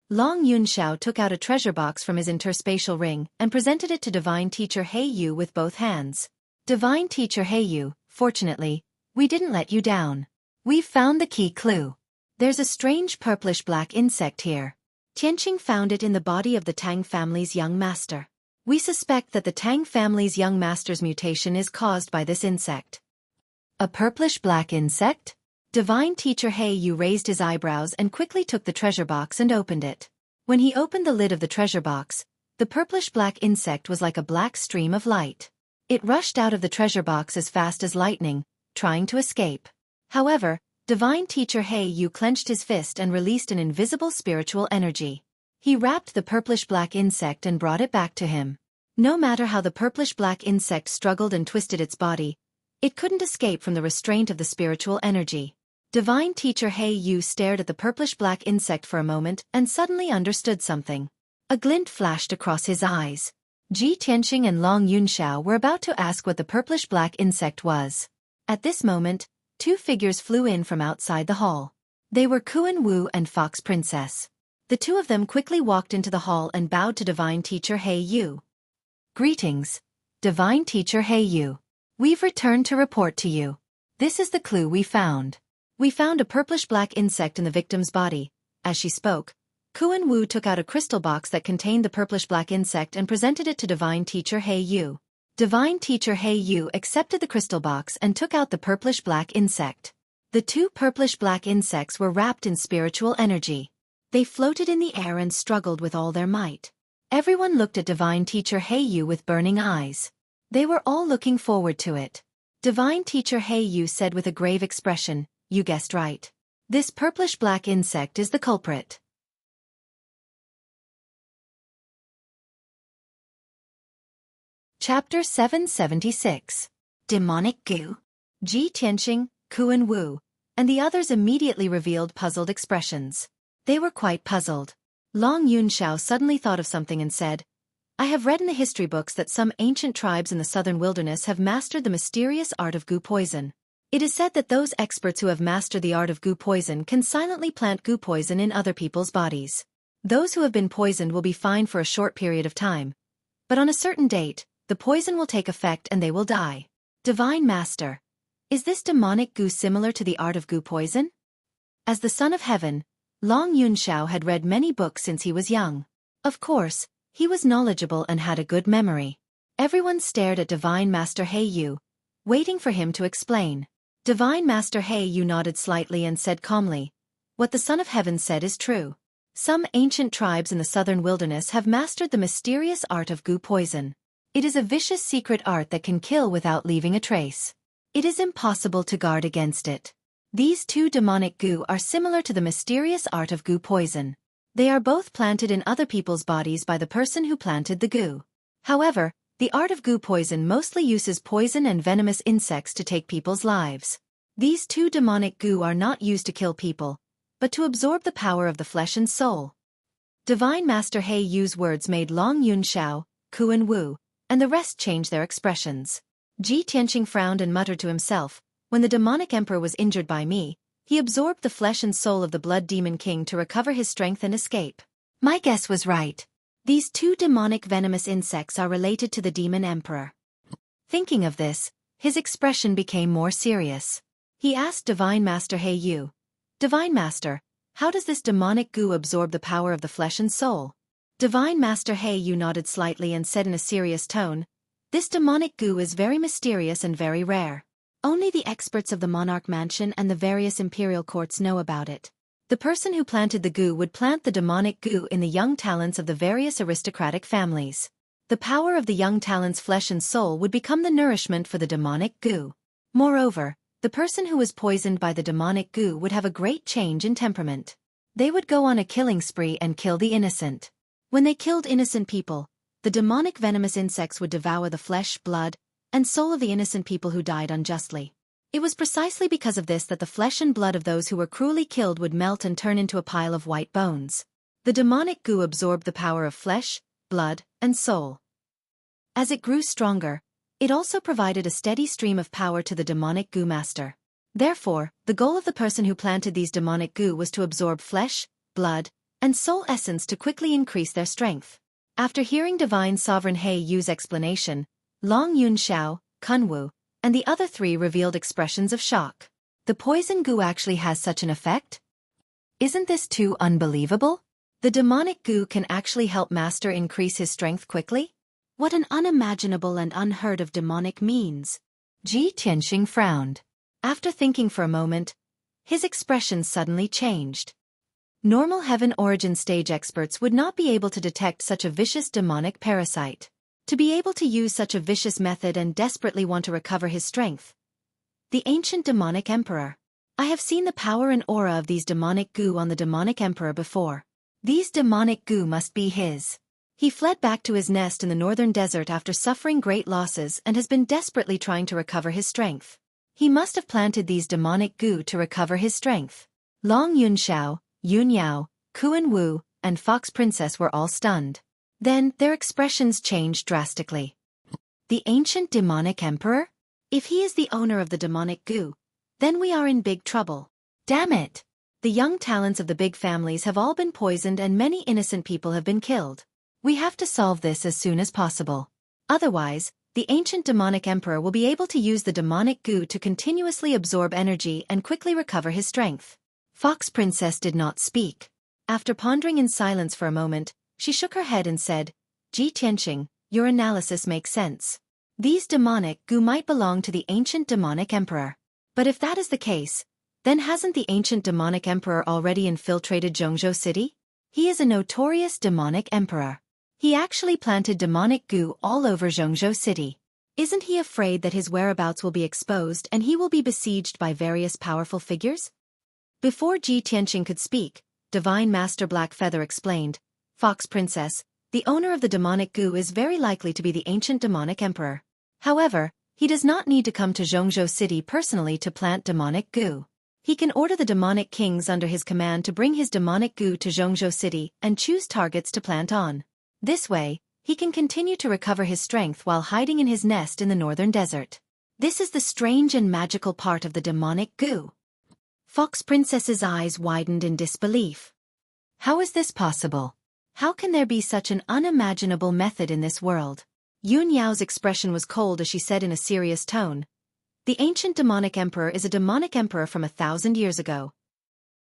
Long Yunxiao took out a treasure box from his interspatial ring and presented it to Divine Teacher He Yu with both hands. Divine Teacher He Yu, fortunately, we didn't let you down. We've found the key clue. There's a strange purplish-black insect here. Tianqing found it in the body of the Tang family's young master. We suspect that the Tang family's young master's mutation is caused by this insect. A purplish-black insect? Divine Teacher He Yu raised his eyebrows and quickly took the treasure box and opened it. When he opened the lid of the treasure box, the purplish-black insect was like a black stream of light. It rushed out of the treasure box as fast as lightning, trying to escape. However, Divine Teacher He Yu clenched his fist and released an invisible spiritual energy. He wrapped the purplish-black insect and brought it back to him. No matter how the purplish-black insect struggled and twisted its body, it couldn't escape from the restraint of the spiritual energy. Divine Teacher He Yu stared at the purplish-black insect for a moment and suddenly understood something. A glint flashed across his eyes. Ji Tianqing and Long Yunxiao were about to ask what the purplish-black insect was. At this moment, two figures flew in from outside the hall. They were Kuan Wu and Fox Princess. The two of them quickly walked into the hall and bowed to Divine Teacher He Yu. Greetings, Divine Teacher He Yu. We've returned to report to you. This is the clue we found. We found a purplish-black insect in the victim's body. As she spoke, Kuan Wu took out a crystal box that contained the purplish-black insect and presented it to Divine Teacher He Yu. Divine Teacher He Yu accepted the crystal box and took out the purplish-black insect. The two purplish-black insects were wrapped in spiritual energy. They floated in the air and struggled with all their might. Everyone looked at Divine Teacher He Yu with burning eyes. They were all looking forward to it. Divine Teacher He Yu said with a grave expression, "You guessed right. This purplish-black insect is the culprit." Chapter 776. Demonic Goo. Ji Tianqing, Kuan Wu, and the others immediately revealed puzzled expressions. They were quite puzzled. Long Yunxiao suddenly thought of something and said, "I have read in the history books that some ancient tribes in the southern wilderness have mastered the mysterious art of goo poison. It is said that those experts who have mastered the art of goo poison can silently plant goo poison in other people's bodies. Those who have been poisoned will be fine for a short period of time. But on a certain date, the poison will take effect and they will die. Divine Master, is this demonic goo similar to the art of goo poison?" As the son of heaven, Long Yunxiao had read many books since he was young. Of course, he was knowledgeable and had a good memory. Everyone stared at Divine Master He Yu, waiting for him to explain. Divine Master He Yu nodded slightly and said calmly, "What the Son of Heaven said is true. Some ancient tribes in the southern wilderness have mastered the mysterious art of goo poison. It is a vicious secret art that can kill without leaving a trace. It is impossible to guard against it. These two demonic goo are similar to the mysterious art of goo poison. They are both planted in other people's bodies by the person who planted the goo. However, the art of goo poison mostly uses poison and venomous insects to take people's lives. These two demonic goo are not used to kill people, but to absorb the power of the flesh and soul." Divine Master He Yu's words made Long Yunxiao, Kuan Wu, and the rest change their expressions. Ji Tianqing frowned and muttered to himself, "When the demonic emperor was injured by me, he absorbed the flesh and soul of the blood demon king to recover his strength and escape. My guess was right. These two demonic venomous insects are related to the demon emperor." Thinking of this, his expression became more serious. He asked Divine Master He Yu, "Divine Master, how does this demonic goo absorb the power of the flesh and soul?" Divine Master He Yu nodded slightly and said in a serious tone, "This demonic goo is very mysterious and very rare. Only the experts of the monarch mansion and the various imperial courts know about it. The person who planted the goo would plant the demonic goo in the young talents of the various aristocratic families. The power of the young talents' flesh and soul would become the nourishment for the demonic goo. Moreover, the person who was poisoned by the demonic goo would have a great change in temperament. They would go on a killing spree and kill the innocent. When they killed innocent people, the demonic venomous insects would devour the flesh, blood, and soul of the innocent people who died unjustly. It was precisely because of this that the flesh and blood of those who were cruelly killed would melt and turn into a pile of white bones. The demonic goo absorbed the power of flesh, blood, and soul. As it grew stronger, it also provided a steady stream of power to the demonic goo master. Therefore, the goal of the person who planted these demonic goo was to absorb flesh, blood, and soul essence to quickly increase their strength. After hearing Divine Sovereign He Yu's explanation, Long Yunxiao, Kunwu, and the other three revealed expressions of shock. The poison goo actually has such an effect? Isn't this too unbelievable? The demonic goo can actually help Master increase his strength quickly? What an unimaginable and unheard of demonic means. Ji Tianxing frowned. After thinking for a moment, his expression suddenly changed. Normal heaven origin stage experts would not be able to detect such a vicious demonic parasite. To be able to use such a vicious method and desperately want to recover his strength. The ancient demonic emperor. I have seen the power and aura of these demonic goo on the demonic emperor before. These demonic goo must be his. He fled back to his nest in the northern desert after suffering great losses and has been desperately trying to recover his strength. He must have planted these demonic goo to recover his strength. Long Yunxiao, Yun Yao, Kuan Wu, and Fox Princess were all stunned. Then, their expressions changed drastically. The ancient demonic emperor? If he is the owner of the demonic goo, then we are in big trouble. Damn it! The young talents of the big families have all been poisoned and many innocent people have been killed. We have to solve this as soon as possible. Otherwise, the ancient demonic emperor will be able to use the demonic goo to continuously absorb energy and quickly recover his strength. Fox Princess did not speak. After pondering in silence for a moment, she shook her head and said, Ji Tianxing, your analysis makes sense. These demonic goo might belong to the ancient demonic emperor. But if that is the case, then hasn't the ancient demonic emperor already infiltrated Zhongzhou City? He is a notorious demonic emperor. He actually planted demonic goo all over Zhongzhou City. Isn't he afraid that his whereabouts will be exposed and he will be besieged by various powerful figures? Before Ji Tianxing could speak, Divine Master Blackfeather explained, Fox Princess, the owner of the demonic goo is very likely to be the ancient demonic emperor. However, he does not need to come to Zhongzhou City personally to plant demonic goo. He can order the demonic kings under his command to bring his demonic goo to Zhongzhou City and choose targets to plant on. This way, he can continue to recover his strength while hiding in his nest in the northern desert. This is the strange and magical part of the demonic goo. Fox Princess's eyes widened in disbelief. How is this possible? How can there be such an unimaginable method in this world? Yun Yao's expression was cold as she said in a serious tone, The ancient demonic emperor is a demonic emperor from 1,000 years ago.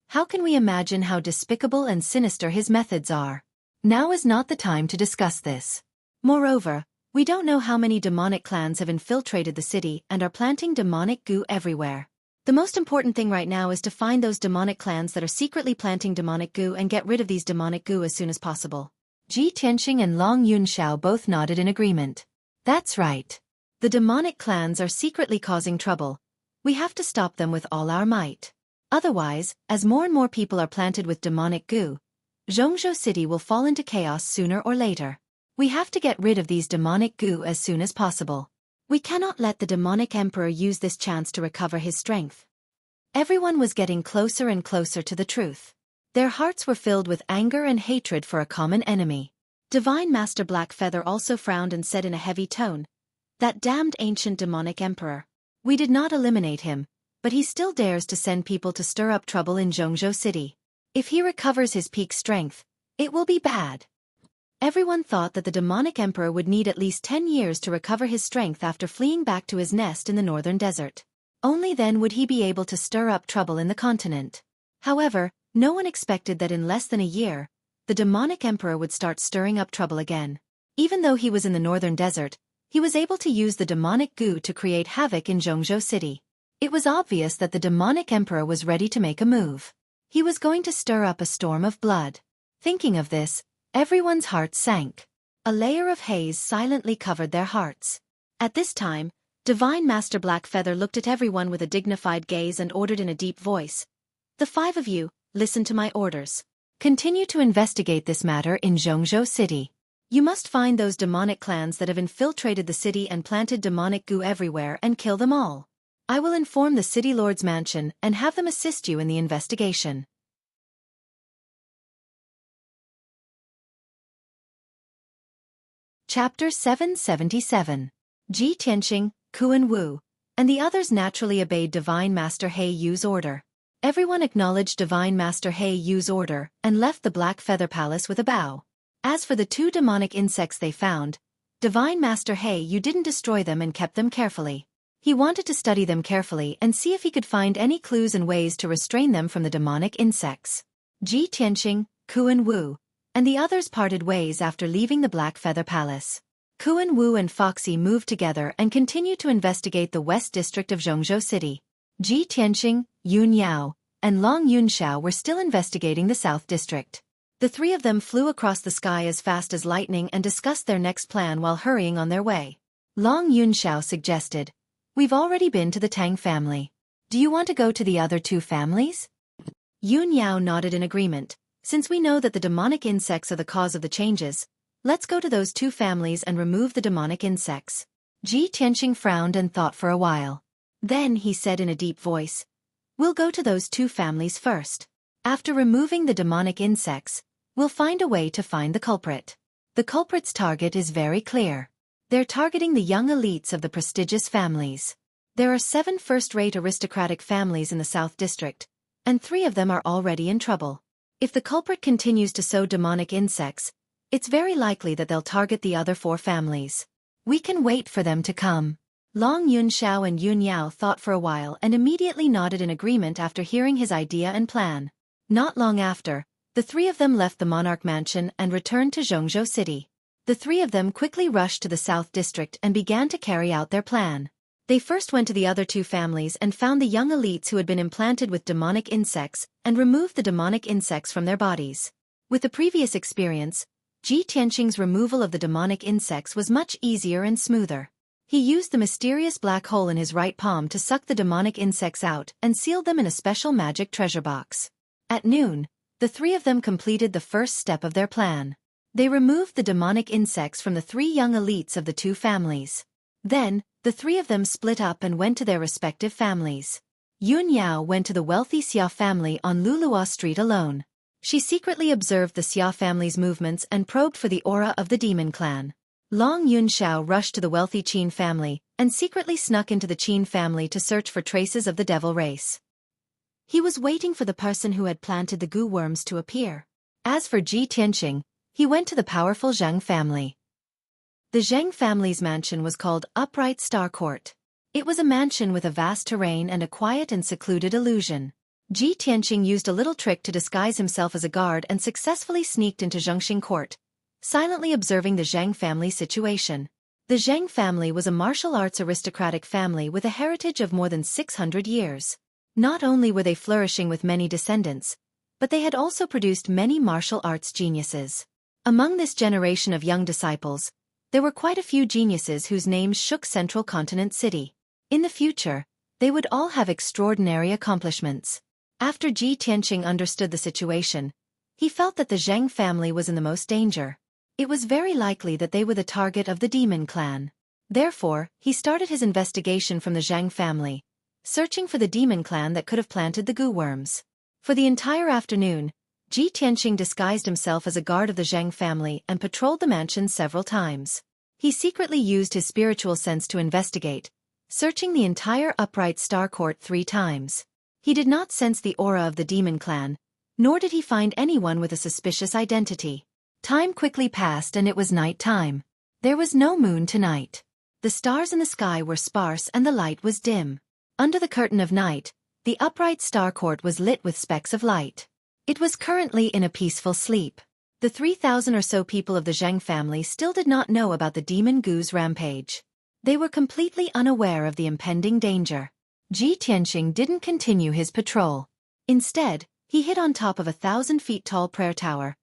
How can we imagine how despicable and sinister his methods are? Now is not the time to discuss this. Moreover, we don't know how many demonic clans have infiltrated the city and are planting demonic goo everywhere. The most important thing right now is to find those demonic clans that are secretly planting demonic goo and get rid of these demonic goo as soon as possible. Ji Tianxing and Long Yunxiao both nodded in agreement. That's right. The demonic clans are secretly causing trouble. We have to stop them with all our might. Otherwise, as more and more people are planted with demonic goo, Zhongzhou City will fall into chaos sooner or later. We have to get rid of these demonic goo as soon as possible. We cannot let the demonic emperor use this chance to recover his strength. Everyone was getting closer and closer to the truth. Their hearts were filled with anger and hatred for a common enemy. Divine Master Blackfeather also frowned and said in a heavy tone, That damned ancient demonic emperor. We did not eliminate him, but he still dares to send people to stir up trouble in Zhongzhou City. If he recovers his peak strength, it will be bad. Everyone thought that the demonic emperor would need at least 10 years to recover his strength after fleeing back to his nest in the northern desert. Only then would he be able to stir up trouble in the continent. However, no one expected that in less than a year, the demonic emperor would start stirring up trouble again. Even though he was in the northern desert, he was able to use the demonic goo to create havoc in Zhongzhou City. It was obvious that the demonic emperor was ready to make a move. He was going to stir up a storm of blood. Thinking of this, everyone's hearts sank. A layer of haze silently covered their hearts. At this time, Divine Master Blackfeather looked at everyone with a dignified gaze and ordered in a deep voice, The 5 of you, listen to my orders. Continue to investigate this matter in Zhongzhou City. You must find those demonic clans that have infiltrated the city and planted demonic goo everywhere and kill them all. I will inform the City Lord's mansion and have them assist you in the investigation. Chapter 777. Ji Tianqing, Kuan Wu, and the others naturally obeyed Divine Master He Yu's order. Everyone acknowledged Divine Master He Yu's order and left the Black Feather Palace with a bow. As for the 2 demonic insects they found, Divine Master He Yu didn't destroy them and kept them carefully. He wanted to study them carefully and see if he could find any clues and ways to restrain them from the demonic insects. Ji Tianqing, Kuan Wu, and the others parted ways after leaving the Black Feather Palace. Kuan Wu and Foxy moved together and continued to investigate the West District of Zhongzhou City. Ji Tianqing, Yun Yao, and Long Yunxiao were still investigating the South District. The 3 of them flew across the sky as fast as lightning and discussed their next plan while hurrying on their way. Long Yunxiao suggested, "We've already been to the Tang family. Do you want to go to the other 2 families?" Yun Yao nodded in agreement. "Since we know that the demonic insects are the cause of the changes, let's go to those 2 families and remove the demonic insects." Ji Tianqing frowned and thought for a while. Then he said in a deep voice, "We'll go to those 2 families first. After removing the demonic insects, we'll find a way to find the culprit. The culprit's target is very clear. They're targeting the young elites of the prestigious families. There are 7 first-rate aristocratic families in the South District, and 3 of them are already in trouble. If the culprit continues to sow demonic insects, it's very likely that they'll target the other 4 families. We can wait for them to come." Long Yunxiao and Yun Yao thought for a while and immediately nodded in agreement after hearing his idea and plan. Not long after, the 3 of them left the Monarch Mansion and returned to Zhongzhou City. The 3 of them quickly rushed to the South District and began to carry out their plan. They first went to the other 2 families and found the young elites who had been implanted with demonic insects and removed the demonic insects from their bodies. With the previous experience, Ji Tianqing's removal of the demonic insects was much easier and smoother. He used the mysterious black hole in his right palm to suck the demonic insects out and sealed them in a special magic treasure box. At noon, the 3 of them completed the first step of their plan. They removed the demonic insects from the 3 young elites of the 2 families. Then, the 3 of them split up and went to their respective families. Yun Yao went to the wealthy Xia family on Luluwa Street alone. She secretly observed the Xia family's movements and probed for the aura of the demon clan. Long Yunxiao rushed to the wealthy Qin family and secretly snuck into the Qin family to search for traces of the devil race. He was waiting for the person who had planted the goo worms to appear. As for Ji Tianqing, he went to the powerful Zheng family. The Zheng family's mansion was called Upright Star Court. It was a mansion with a vast terrain and a quiet and secluded illusion. Ji Tianqing used a little trick to disguise himself as a guard and successfully sneaked into Zhengxing Court, silently observing the Zheng family situation. The Zheng family was a martial arts aristocratic family with a heritage of more than 600 years. Not only were they flourishing with many descendants, but they had also produced many martial arts geniuses. Among this generation of young disciples, there were quite a few geniuses whose names shook Central Continent City. In the future, they would all have extraordinary accomplishments. After Ji Tianqing understood the situation, he felt that the Zheng family was in the most danger. It was very likely that they were the target of the demon clan. Therefore, he started his investigation from the Zheng family, searching for the demon clan that could have planted the goo worms. For the entire afternoon, Ji Tianqing disguised himself as a guard of the Zheng family and patrolled the mansion several times. He secretly used his spiritual sense to investigate, searching the entire Upright Star Court 3 times. He did not sense the aura of the demon clan, nor did he find anyone with a suspicious identity. Time quickly passed and it was night time. There was no moon tonight. The stars in the sky were sparse and the light was dim. Under the curtain of night, the Upright Star Court was lit with specks of light. It was currently in a peaceful sleep. The 3,000 or so people of the Zheng family still did not know about the demon goo's rampage. They were completely unaware of the impending danger. Ji Tianqing didn't continue his patrol. Instead, he hid on top of a 1,000 feet tall prayer tower,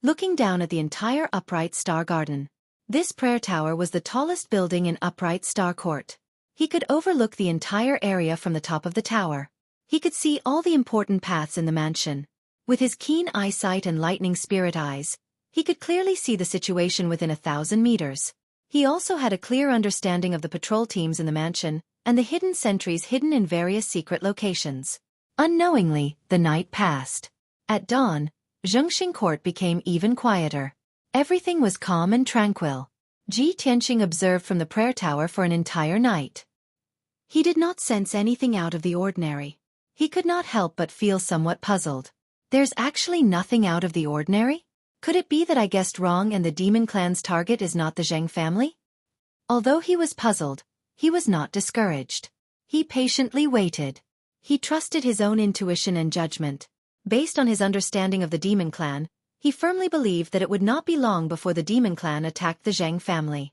looking down at the entire Upright Star Garden. This prayer tower was the tallest building in Upright Star Court. He could overlook the entire area from the top of the tower. He could see all the important paths in the mansion. With his keen eyesight and lightning spirit eyes, he could clearly see the situation within 1,000 meters. He also had a clear understanding of the patrol teams in the mansion, and the hidden sentries hidden in various secret locations. Unknowingly, the night passed. At dawn, Xueqi court became even quieter. Everything was calm and tranquil. Ji Tianqing observed from the prayer tower for an entire night. He did not sense anything out of the ordinary. He could not help but feel somewhat puzzled. There's actually nothing out of the ordinary? Could it be that I guessed wrong and the demon clan's target is not the Zheng family? Although he was puzzled, he was not discouraged. He patiently waited. He trusted his own intuition and judgment. Based on his understanding of the demon clan, he firmly believed that it would not be long before the demon clan attacked the Zheng family.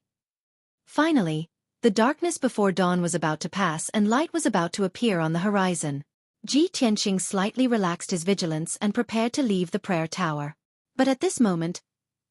Finally, the darkness before dawn was about to pass and light was about to appear on the horizon. Ji Tianqing slightly relaxed his vigilance and prepared to leave the prayer tower. But at this moment,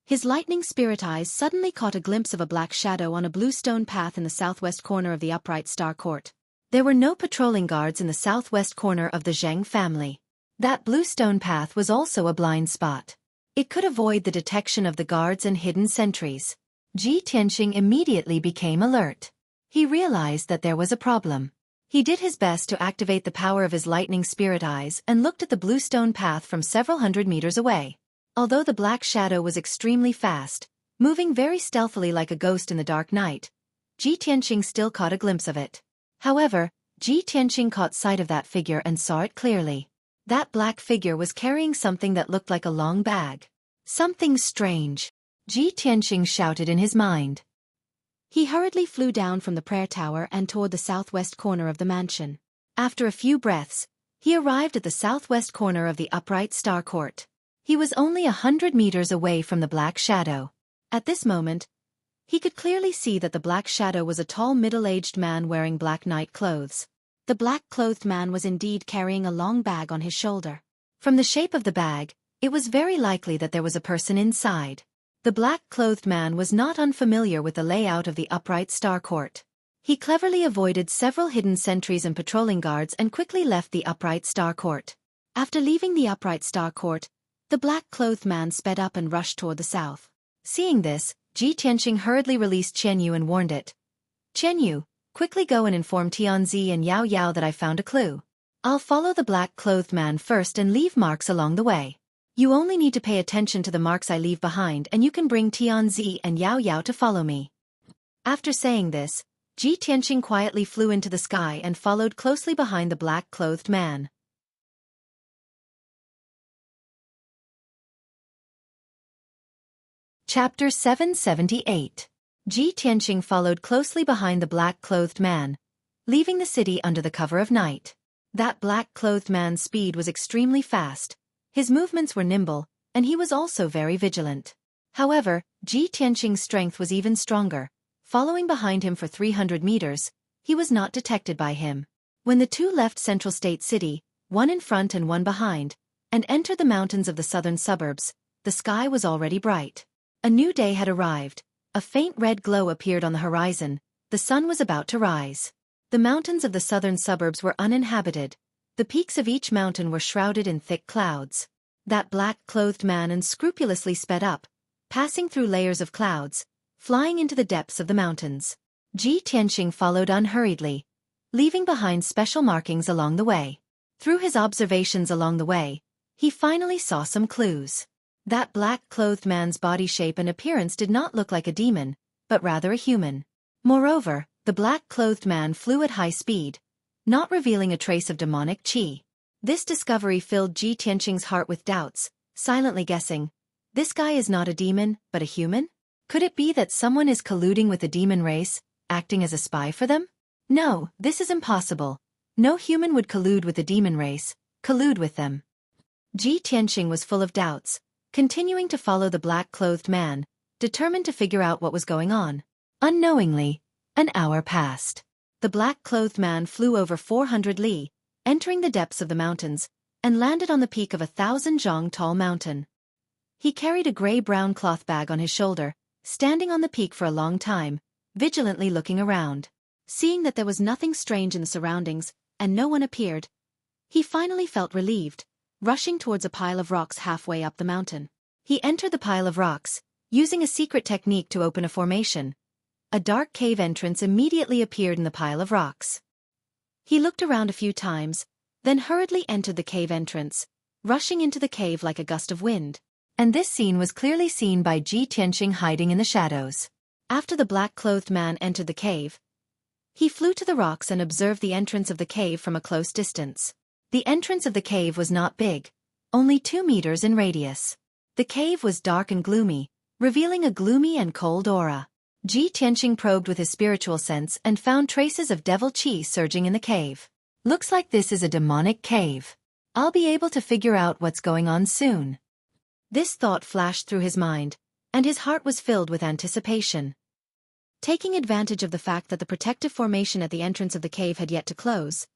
his lightning spirit eyes suddenly caught a glimpse of a black shadow on a blue stone path in the southwest corner of the upright star court. There were no patrolling guards in the southwest corner of the Zheng family. That blue stone path was also a blind spot. It could avoid the detection of the guards and hidden sentries. Ji Tianqing immediately became alert. He realized that there was a problem. He did his best to activate the power of his lightning spirit eyes and looked at the blue stone path from several hundred meters away. Although the black shadow was extremely fast, moving very stealthily like a ghost in the dark night, Ji Tianqing still caught a glimpse of it. However, Ji Tianqing caught sight of that figure and saw it clearly. That black figure was carrying something that looked like a long bag. Something strange. Ji Tianqing shouted in his mind. He hurriedly flew down from the prayer tower and toward the southwest corner of the mansion. After a few breaths, he arrived at the southwest corner of the upright star court. He was only 100 meters away from the black shadow. At this moment, he could clearly see that the black shadow was a tall middle-aged man wearing black night clothes. The black-clothed man was indeed carrying a long bag on his shoulder. From the shape of the bag, it was very likely that there was a person inside. The black-clothed man was not unfamiliar with the layout of the upright star court. He cleverly avoided several hidden sentries and patrolling guards and quickly left the upright star court. After leaving the upright star court, the black-clothed man sped up and rushed toward the south. Seeing this, Ji Tianqing hurriedly released Qian Yu and warned it. "Qian Yu, quickly go and inform Tianzi and Yao Yao that I found a clue. I'll follow the black-clothed man first and leave marks along the way. You only need to pay attention to the marks I leave behind and you can bring Tianzi and Yao Yao to follow me." After saying this, Ji Tianqing quietly flew into the sky and followed closely behind the black-clothed man. Chapter 778. Ji Tianqing followed closely behind the black-clothed man, leaving the city under the cover of night. That black-clothed man's speed was extremely fast, his movements were nimble, and he was also very vigilant. However, Ji Tianqing's strength was even stronger. Following behind him for 300 meters, he was not detected by him. When the two left Central State City, one in front and one behind, and entered the mountains of the southern suburbs, the sky was already bright. A new day had arrived. A faint red glow appeared on the horizon. The sun was about to rise. The mountains of the southern suburbs were uninhabited. The peaks of each mountain were shrouded in thick clouds. That black-clothed man unscrupulously sped up, passing through layers of clouds, flying into the depths of the mountains. Ji Tianqing followed unhurriedly, leaving behind special markings along the way. Through his observations along the way, he finally saw some clues. That black-clothed man's body shape and appearance did not look like a demon, but rather a human. Moreover, the black-clothed man flew at high speed, not revealing a trace of demonic qi. This discovery filled Ji Tianqing's heart with doubts, silently guessing, this guy is not a demon, but a human? Could it be that someone is colluding with the demon race, acting as a spy for them? No, this is impossible. No human would collude with the demon race, collude with them. Ji Tianqing was full of doubts, continuing to follow the black-clothed man, determined to figure out what was going on. Unknowingly, an hour passed. The black-clothed man flew over 400 li, entering the depths of the mountains, and landed on the peak of 1,000 zhang tall mountain. He carried a gray-brown cloth bag on his shoulder, standing on the peak for a long time, vigilantly looking around. Seeing that there was nothing strange in the surroundings, and no one appeared, he finally felt relieved, rushing towards a pile of rocks halfway up the mountain. He entered the pile of rocks, using a secret technique to open a formation. A dark cave entrance immediately appeared in the pile of rocks. He looked around a few times, then hurriedly entered the cave entrance, rushing into the cave like a gust of wind. And this scene was clearly seen by Ji Tianqing hiding in the shadows. After the black-clothed man entered the cave, he flew to the rocks and observed the entrance of the cave from a close distance. The entrance of the cave was not big, only 2 meters in radius. The cave was dark and gloomy, revealing a gloomy and cold aura. Ji Tianqing probed with his spiritual sense and found traces of devil qi surging in the cave. Looks like this is a demonic cave. I'll be able to figure out what's going on soon. This thought flashed through his mind, and his heart was filled with anticipation. Taking advantage of the fact that the protective formation at the entrance of the cave had yet to close,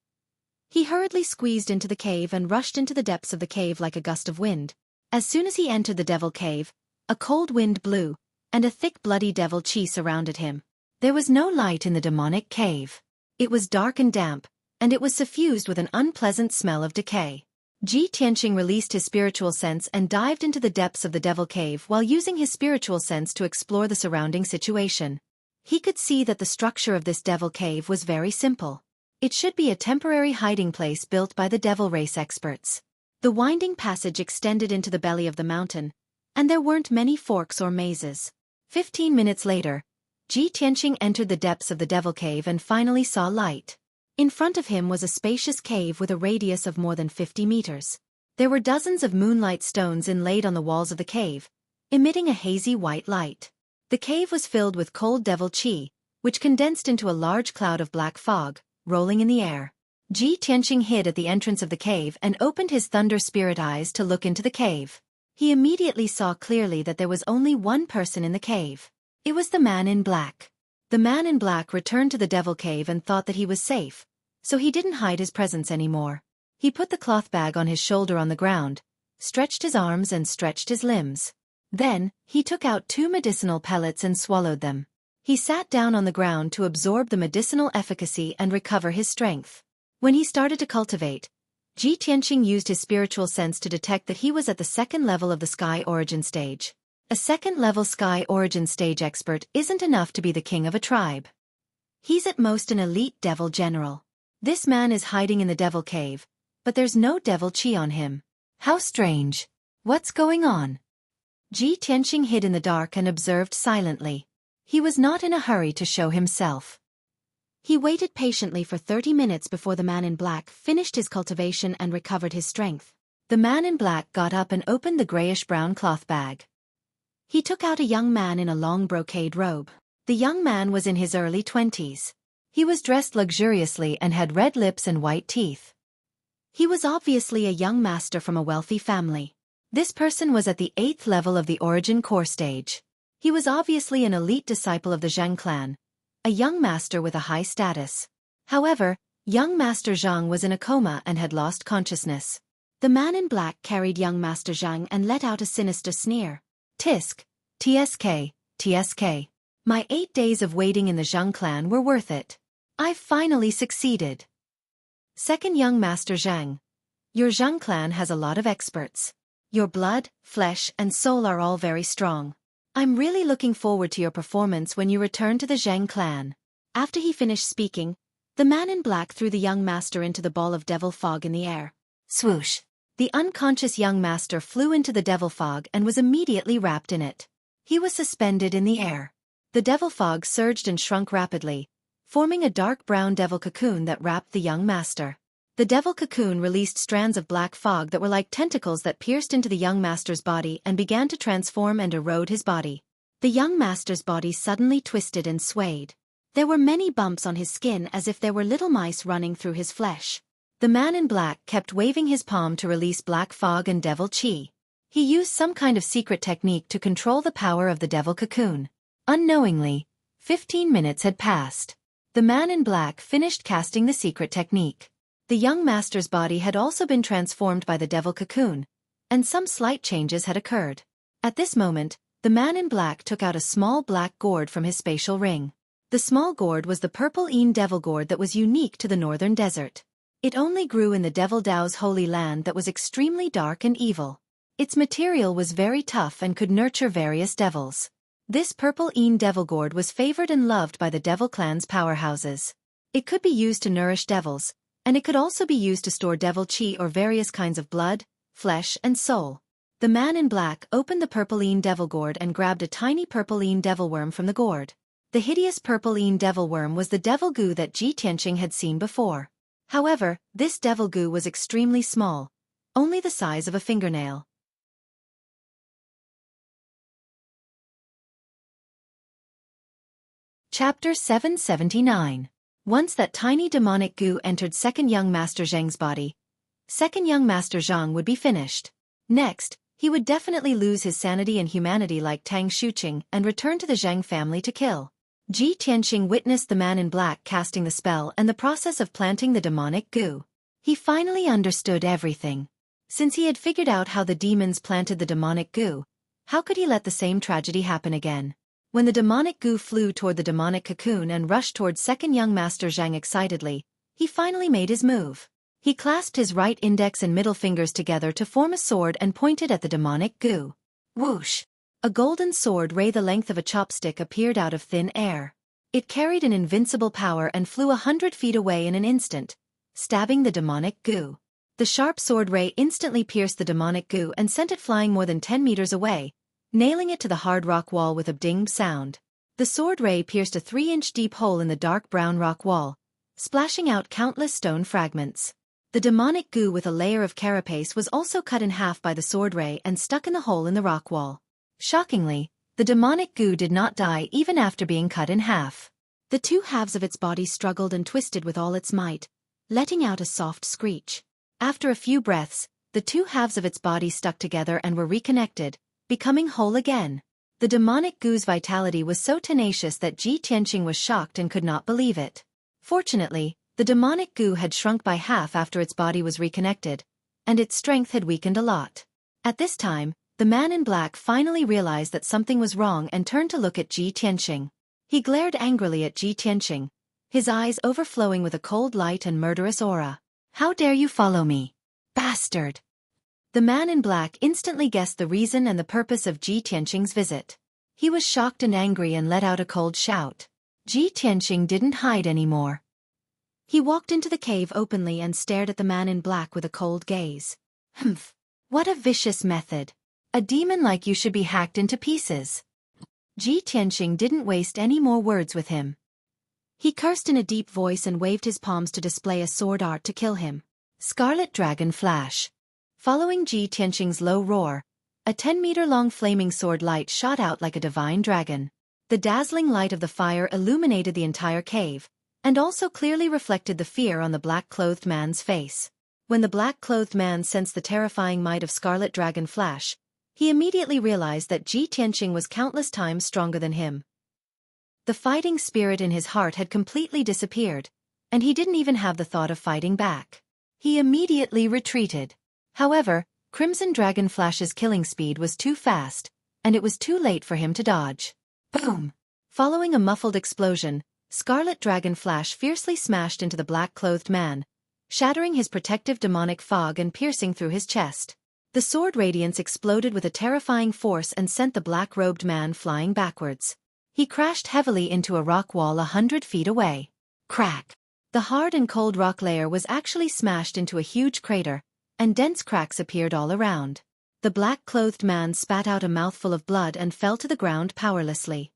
he hurriedly squeezed into the cave and rushed into the depths of the cave like a gust of wind. As soon as he entered the devil cave, a cold wind blew, and a thick bloody devil qi surrounded him. There was no light in the demonic cave. It was dark and damp, and it was suffused with an unpleasant smell of decay. Ji Tianqing released his spiritual sense and dived into the depths of the devil cave while using his spiritual sense to explore the surrounding situation. He could see that the structure of this devil cave was very simple. It should be a temporary hiding place built by the devil race experts. The winding passage extended into the belly of the mountain, and there weren't many forks or mazes. 15 minutes later, Ji Tianqing entered the depths of the devil cave and finally saw light. In front of him was a spacious cave with a radius of more than 50 meters. There were dozens of moonlight stones inlaid on the walls of the cave, emitting a hazy white light. The cave was filled with cold devil qi, which condensed into a large cloud of black fog, rolling in the air. Ji Tianqing hid at the entrance of the cave and opened his thunder spirit eyes to look into the cave. He immediately saw clearly that there was only one person in the cave. It was the man in black. The man in black returned to the devil cave and thought that he was safe, so he didn't hide his presence anymore. He put the cloth bag on his shoulder on the ground, stretched his arms and stretched his limbs. Then, he took out 2 medicinal pellets and swallowed them. He sat down on the ground to absorb the medicinal efficacy and recover his strength. When he started to cultivate, Ji Tianqing used his spiritual sense to detect that he was at the 2nd level of the Sky Origin stage. A 2nd-level Sky Origin stage expert isn't enough to be the king of a tribe. He's at most an elite devil general. This man is hiding in the devil cave, but there's no devil qi on him. How strange. What's going on? Ji Tianqing hid in the dark and observed silently. He was not in a hurry to show himself. He waited patiently for 30 minutes before the man in black finished his cultivation and recovered his strength. The man in black got up and opened the grayish-brown cloth bag. He took out a young man in a long brocade robe. The young man was in his early 20s. He was dressed luxuriously and had red lips and white teeth. He was obviously a young master from a wealthy family. This person was at the 8th level of the Origin core stage. He was obviously an elite disciple of the Zhang clan, a young master with a high status. However, young Master Zhang was in a coma and had lost consciousness. The man in black carried young Master Zhang and let out a sinister sneer. Tisk, TSK, TSK. My 8 days of waiting in the Zhang clan were worth it. I've finally succeeded. Second young Master Zhang. Your Zhang clan has a lot of experts. Your blood, flesh, and soul are all very strong. I'm really looking forward to your performance when you return to the Zhang clan. After he finished speaking, the man in black threw the young master into the ball of devil fog in the air. Swoosh! The unconscious young master flew into the devil fog and was immediately wrapped in it. He was suspended in the air. The devil fog surged and shrunk rapidly, forming a dark brown devil cocoon that wrapped the young master. The devil cocoon released strands of black fog that were like tentacles that pierced into the young master's body and began to transform and erode his body. The young master's body suddenly twisted and swayed. There were many bumps on his skin as if there were little mice running through his flesh. The man in black kept waving his palm to release black fog and devil qi. He used some kind of secret technique to control the power of the devil cocoon. Unknowingly, 15 minutes had passed. The man in black finished casting the secret technique. The young master's body had also been transformed by the devil cocoon, and some slight changes had occurred. At this moment, the man in black took out a small black gourd from his spatial ring. The small gourd was the purple devil gourd that was unique to the northern desert. It only grew in the devil Dao's holy land that was extremely dark and evil. Its material was very tough and could nurture various devils. This purple devil gourd was favored and loved by the devil clan's powerhouses. It could be used to nourish devils, and it could also be used to store devil chi or various kinds of blood, flesh and soul. The man in black opened the purpline devil gourd and grabbed a tiny purpline devil worm from the gourd. The hideous purpline devil worm was the devil goo that Ji Tianqing had seen before. However, this devil goo was extremely small, only the size of a fingernail. Chapter 779. Once that tiny demonic goo entered second young Master Zhang's body, second young Master Zhang would be finished. Next, he would definitely lose his sanity and humanity like Tang Xueqi and return to the Zhang family to kill. Ji Tianqing witnessed the man in black casting the spell and the process of planting the demonic goo. He finally understood everything. Since he had figured out how the demons planted the demonic goo, how could he let the same tragedy happen again? When the demonic goo flew toward the demonic cocoon and rushed toward second young Master Zhang excitedly, he finally made his move. He clasped his right index and middle fingers together to form a sword and pointed at the demonic goo. Whoosh! A golden sword ray the length of a chopstick appeared out of thin air. It carried an invincible power and flew 100 feet away in an instant, stabbing the demonic goo. The sharp sword ray instantly pierced the demonic goo and sent it flying more than 10 meters away, nailing it to the hard rock wall with a ding sound. The sword ray pierced a 3-inch deep hole in the dark brown rock wall, splashing out countless stone fragments. The demonic goo with a layer of carapace was also cut in half by the sword ray and stuck in the hole in the rock wall. Shockingly, the demonic goo did not die even after being cut in half. The two halves of its body struggled and twisted with all its might, letting out a soft screech. After a few breaths, the two halves of its body stuck together and were reconnected, becoming whole again. The demonic goo's vitality was so tenacious that Ji Tianqing was shocked and could not believe it. Fortunately, the demonic goo had shrunk by half after its body was reconnected, and its strength had weakened a lot. At this time, the man in black finally realized that something was wrong and turned to look at Ji Tianqing. He glared angrily at Ji Tianqing, his eyes overflowing with a cold light and murderous aura. "How dare you follow me, bastard!" The man in black instantly guessed the reason and the purpose of Ji Tianqing's visit. He was shocked and angry and let out a cold shout. Ji Tianqing didn't hide anymore. He walked into the cave openly and stared at the man in black with a cold gaze. "Humph! What a vicious method! A demon like you should be hacked into pieces." Ji Tianqing didn't waste any more words with him. He cursed in a deep voice and waved his palms to display a sword art to kill him. Scarlet Dragon Flash. Following Ji Tianqing's low roar, a 10-meter-long flaming sword light shot out like a divine dragon. The dazzling light of the fire illuminated the entire cave, and also clearly reflected the fear on the black-clothed man's face. When the black-clothed man sensed the terrifying might of Scarlet Dragon Flash, he immediately realized that Ji Tianqing was countless times stronger than him. The fighting spirit in his heart had completely disappeared, and he didn't even have the thought of fighting back. He immediately retreated. However, Crimson Dragon Flash's killing speed was too fast, and it was too late for him to dodge. Boom! Following a muffled explosion, Scarlet Dragon Flash fiercely smashed into the black-clothed man, shattering his protective demonic fog and piercing through his chest. The sword radiance exploded with a terrifying force and sent the black-robed man flying backwards. He crashed heavily into a rock wall 100 feet away. Crack! The hard and cold rock layer was actually smashed into a huge crater, and dense cracks appeared all around. The black-clothed man spat out a mouthful of blood and fell to the ground powerlessly.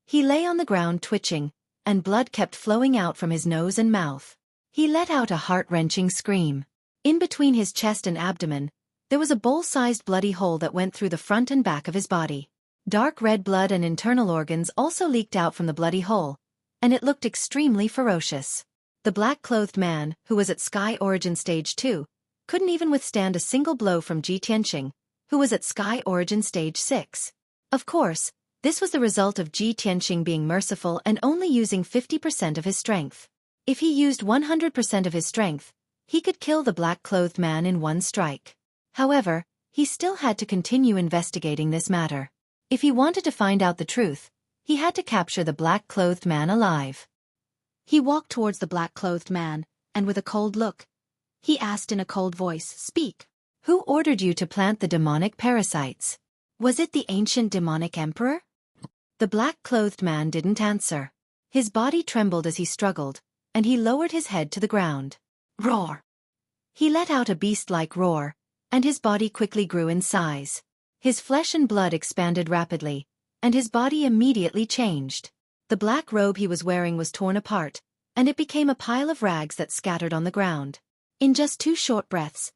He lay on the ground twitching, and blood kept flowing out from his nose and mouth. He let out a heart-wrenching scream. In between his chest and abdomen, there was a bowl-sized bloody hole that went through the front and back of his body. Dark red blood and internal organs also leaked out from the bloody hole, and it looked extremely ferocious. The black-clothed man, who was at Sky Origin Stage 2, couldn't even withstand a single blow from Ji Tianqing, who was at Sky Origin Stage 6. Of course, this was the result of Ji Tianqing being merciful and only using 50% of his strength. If he used 100% of his strength, he could kill the black-clothed man in one strike. However, he still had to continue investigating this matter. If he wanted to find out the truth, he had to capture the black-clothed man alive. He walked towards the black-clothed man, and with a cold look, he asked in a cold voice, "Speak. Who ordered you to plant the demonic parasites? Was it the ancient demonic emperor?" The black-clothed man didn't answer. His body trembled as he struggled, and he lowered his head to the ground. Roar! He let out a beast-like roar, and his body quickly grew in size. His flesh and blood expanded rapidly, and his body immediately changed. The black robe he was wearing was torn apart, and it became a pile of rags that scattered on the ground. In just 2 short breaths,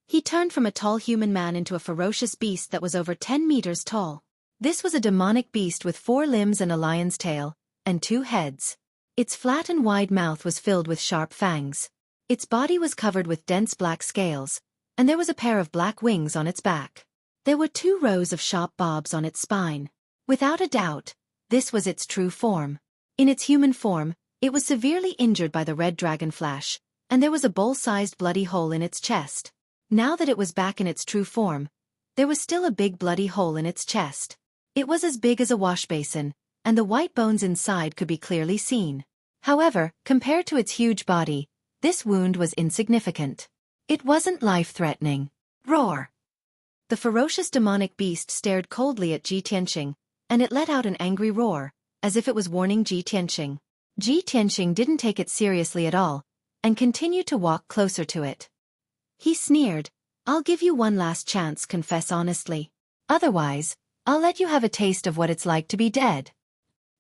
he turned from a tall human man into a ferocious beast that was over 10 meters tall. This was a demonic beast with 4 limbs and a lion's tail, and 2 heads. Its flat and wide mouth was filled with sharp fangs. Its body was covered with dense black scales, and there was a pair of black wings on its back. There were 2 rows of sharp barbs on its spine. Without a doubt, this was its true form. In its human form, it was severely injured by the red dragon flash, and there was a bowl-sized bloody hole in its chest. Now that it was back in its true form, there was still a big bloody hole in its chest. It was as big as a wash basin, and the white bones inside could be clearly seen. However, compared to its huge body, this wound was insignificant. It wasn't life-threatening. Roar! The ferocious demonic beast stared coldly at Ji Tianqing, and it let out an angry roar, as if it was warning Ji Tianqing. Ji Tianqing didn't take it seriously at all, and continued to walk closer to it. He sneered, "I'll give you one last chance, confess honestly. Otherwise, I'll let you have a taste of what it's like to be dead."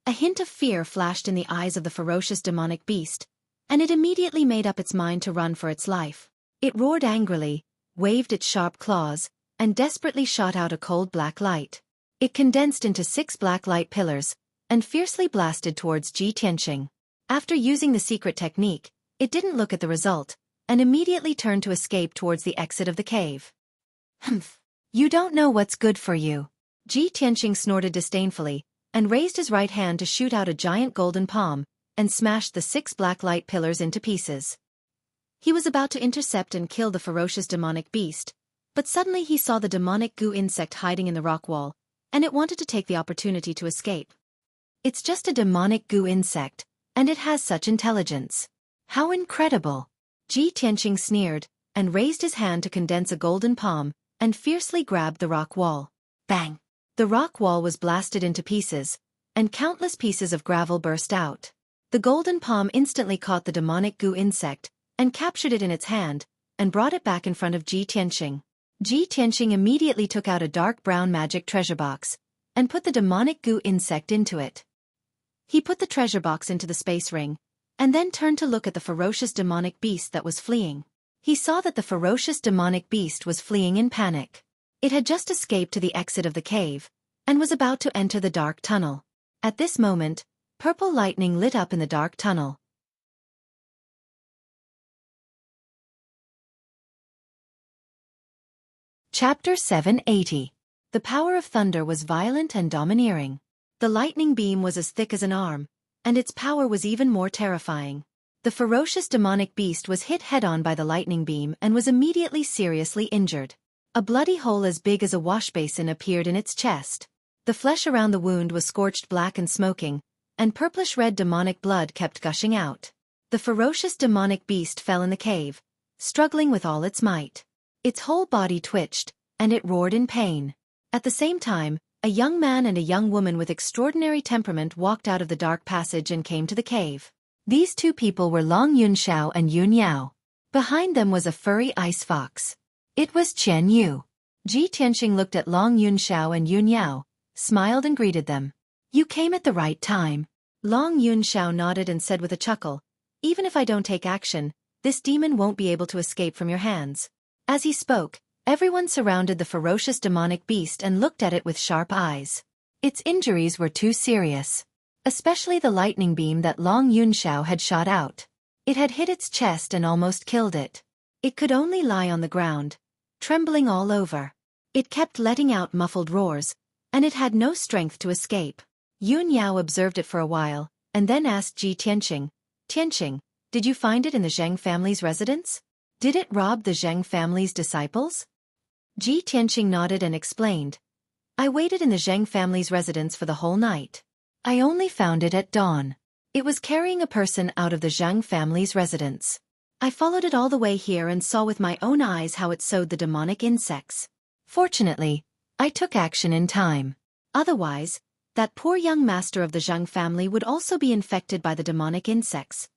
A hint of fear flashed in the eyes of the ferocious demonic beast, and it immediately made up its mind to run for its life. It roared angrily, waved its sharp claws, and desperately shot out a cold black light. It condensed into 6 black light pillars, and fiercely blasted towards Ji Tianqing. After using the secret technique, it didn't look at the result, and immediately turned to escape towards the exit of the cave. "Humph! You don't know what's good for you." Ji Tianqing snorted disdainfully, and raised his right hand to shoot out a giant golden palm, and smashed the 6 black light pillars into pieces. He was about to intercept and kill the ferocious demonic beast, but suddenly he saw the demonic goo insect hiding in the rock wall, and it wanted to take the opportunity to escape. It's just a demonic goo insect, and it has such intelligence. How incredible! Ji Tianqing sneered, and raised his hand to condense a golden palm, and fiercely grabbed the rock wall. Bang! The rock wall was blasted into pieces, and countless pieces of gravel burst out. The golden palm instantly caught the demonic goo insect, and captured it in its hand, and brought it back in front of Ji Tianqing. Ji Tianqing immediately took out a dark brown magic treasure box, and put the demonic goo insect into it. He put the treasure box into the space ring, and then turned to look at the ferocious demonic beast that was fleeing. He saw that the ferocious demonic beast was fleeing in panic. It had just escaped to the exit of the cave, and was about to enter the dark tunnel. At this moment, purple lightning lit up in the dark tunnel. Chapter 780. The power of thunder was violent and domineering. The lightning beam was as thick as an arm, and its power was even more terrifying. The ferocious demonic beast was hit head-on by the lightning beam and was immediately seriously injured. A bloody hole as big as a wash basin appeared in its chest. The flesh around the wound was scorched black and smoking, and purplish-red demonic blood kept gushing out. The ferocious demonic beast fell in the cave, struggling with all its might. Its whole body twitched, and it roared in pain. At the same time, a young man and a young woman with extraordinary temperament walked out of the dark passage and came to the cave. These 2 people were Long Yunxiao and Yun Yao. Behind them was a furry ice fox. It was Chen Yu. Ji Tianqing looked at Long Yunxiao and Yun Yao, smiled and greeted them. "You came at the right time." Long Yunxiao nodded and said with a chuckle, "Even if I don't take action, this demon won't be able to escape from your hands." As he spoke, everyone surrounded the ferocious demonic beast and looked at it with sharp eyes. Its injuries were too serious. Especially the lightning beam that Long Yunxiao had shot out. It had hit its chest and almost killed it. It could only lie on the ground, trembling all over. It kept letting out muffled roars, and it had no strength to escape. Yun Yao observed it for a while, and then asked Ji Tianqing, "Tianqing, did you find it in the Zheng family's residence? Did it rob the Zheng family's disciples?" Ji Tianqing nodded and explained, "I waited in the Zheng family's residence for the whole night. I only found it at dawn. It was carrying a person out of the Zheng family's residence. I followed it all the way here and saw with my own eyes how it sowed the demonic insects. Fortunately, I took action in time. Otherwise, that poor young master of the Zheng family would also be infected by the demonic insects."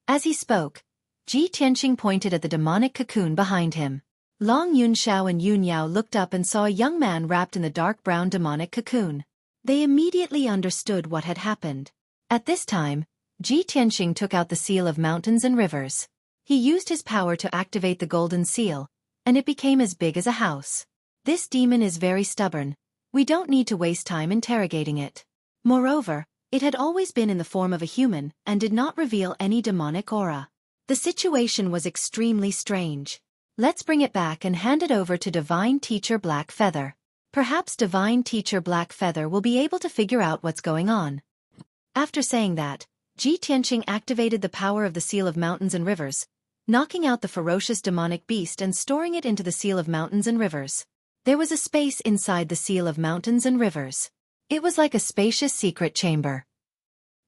As he spoke, Ji Tianqing pointed at the demonic cocoon behind him. Long Yunxiao and Yun Yao looked up and saw a young man wrapped in the dark brown demonic cocoon. They immediately understood what had happened. At this time, Ji Tianqing took out the seal of mountains and rivers. He used his power to activate the golden seal, and it became as big as a house. This demon is very stubborn. We don't need to waste time interrogating it. Moreover, it had always been in the form of a human and did not reveal any demonic aura. The situation was extremely strange. Let's bring it back and hand it over to Divine Teacher Black Feather. Perhaps Divine Teacher Black Feather will be able to figure out what's going on. After saying that, Ji Tianqing activated the power of the Seal of Mountains and Rivers, knocking out the ferocious demonic beast and storing it into the Seal of Mountains and Rivers. There was a space inside the Seal of Mountains and Rivers. It was like a spacious secret chamber.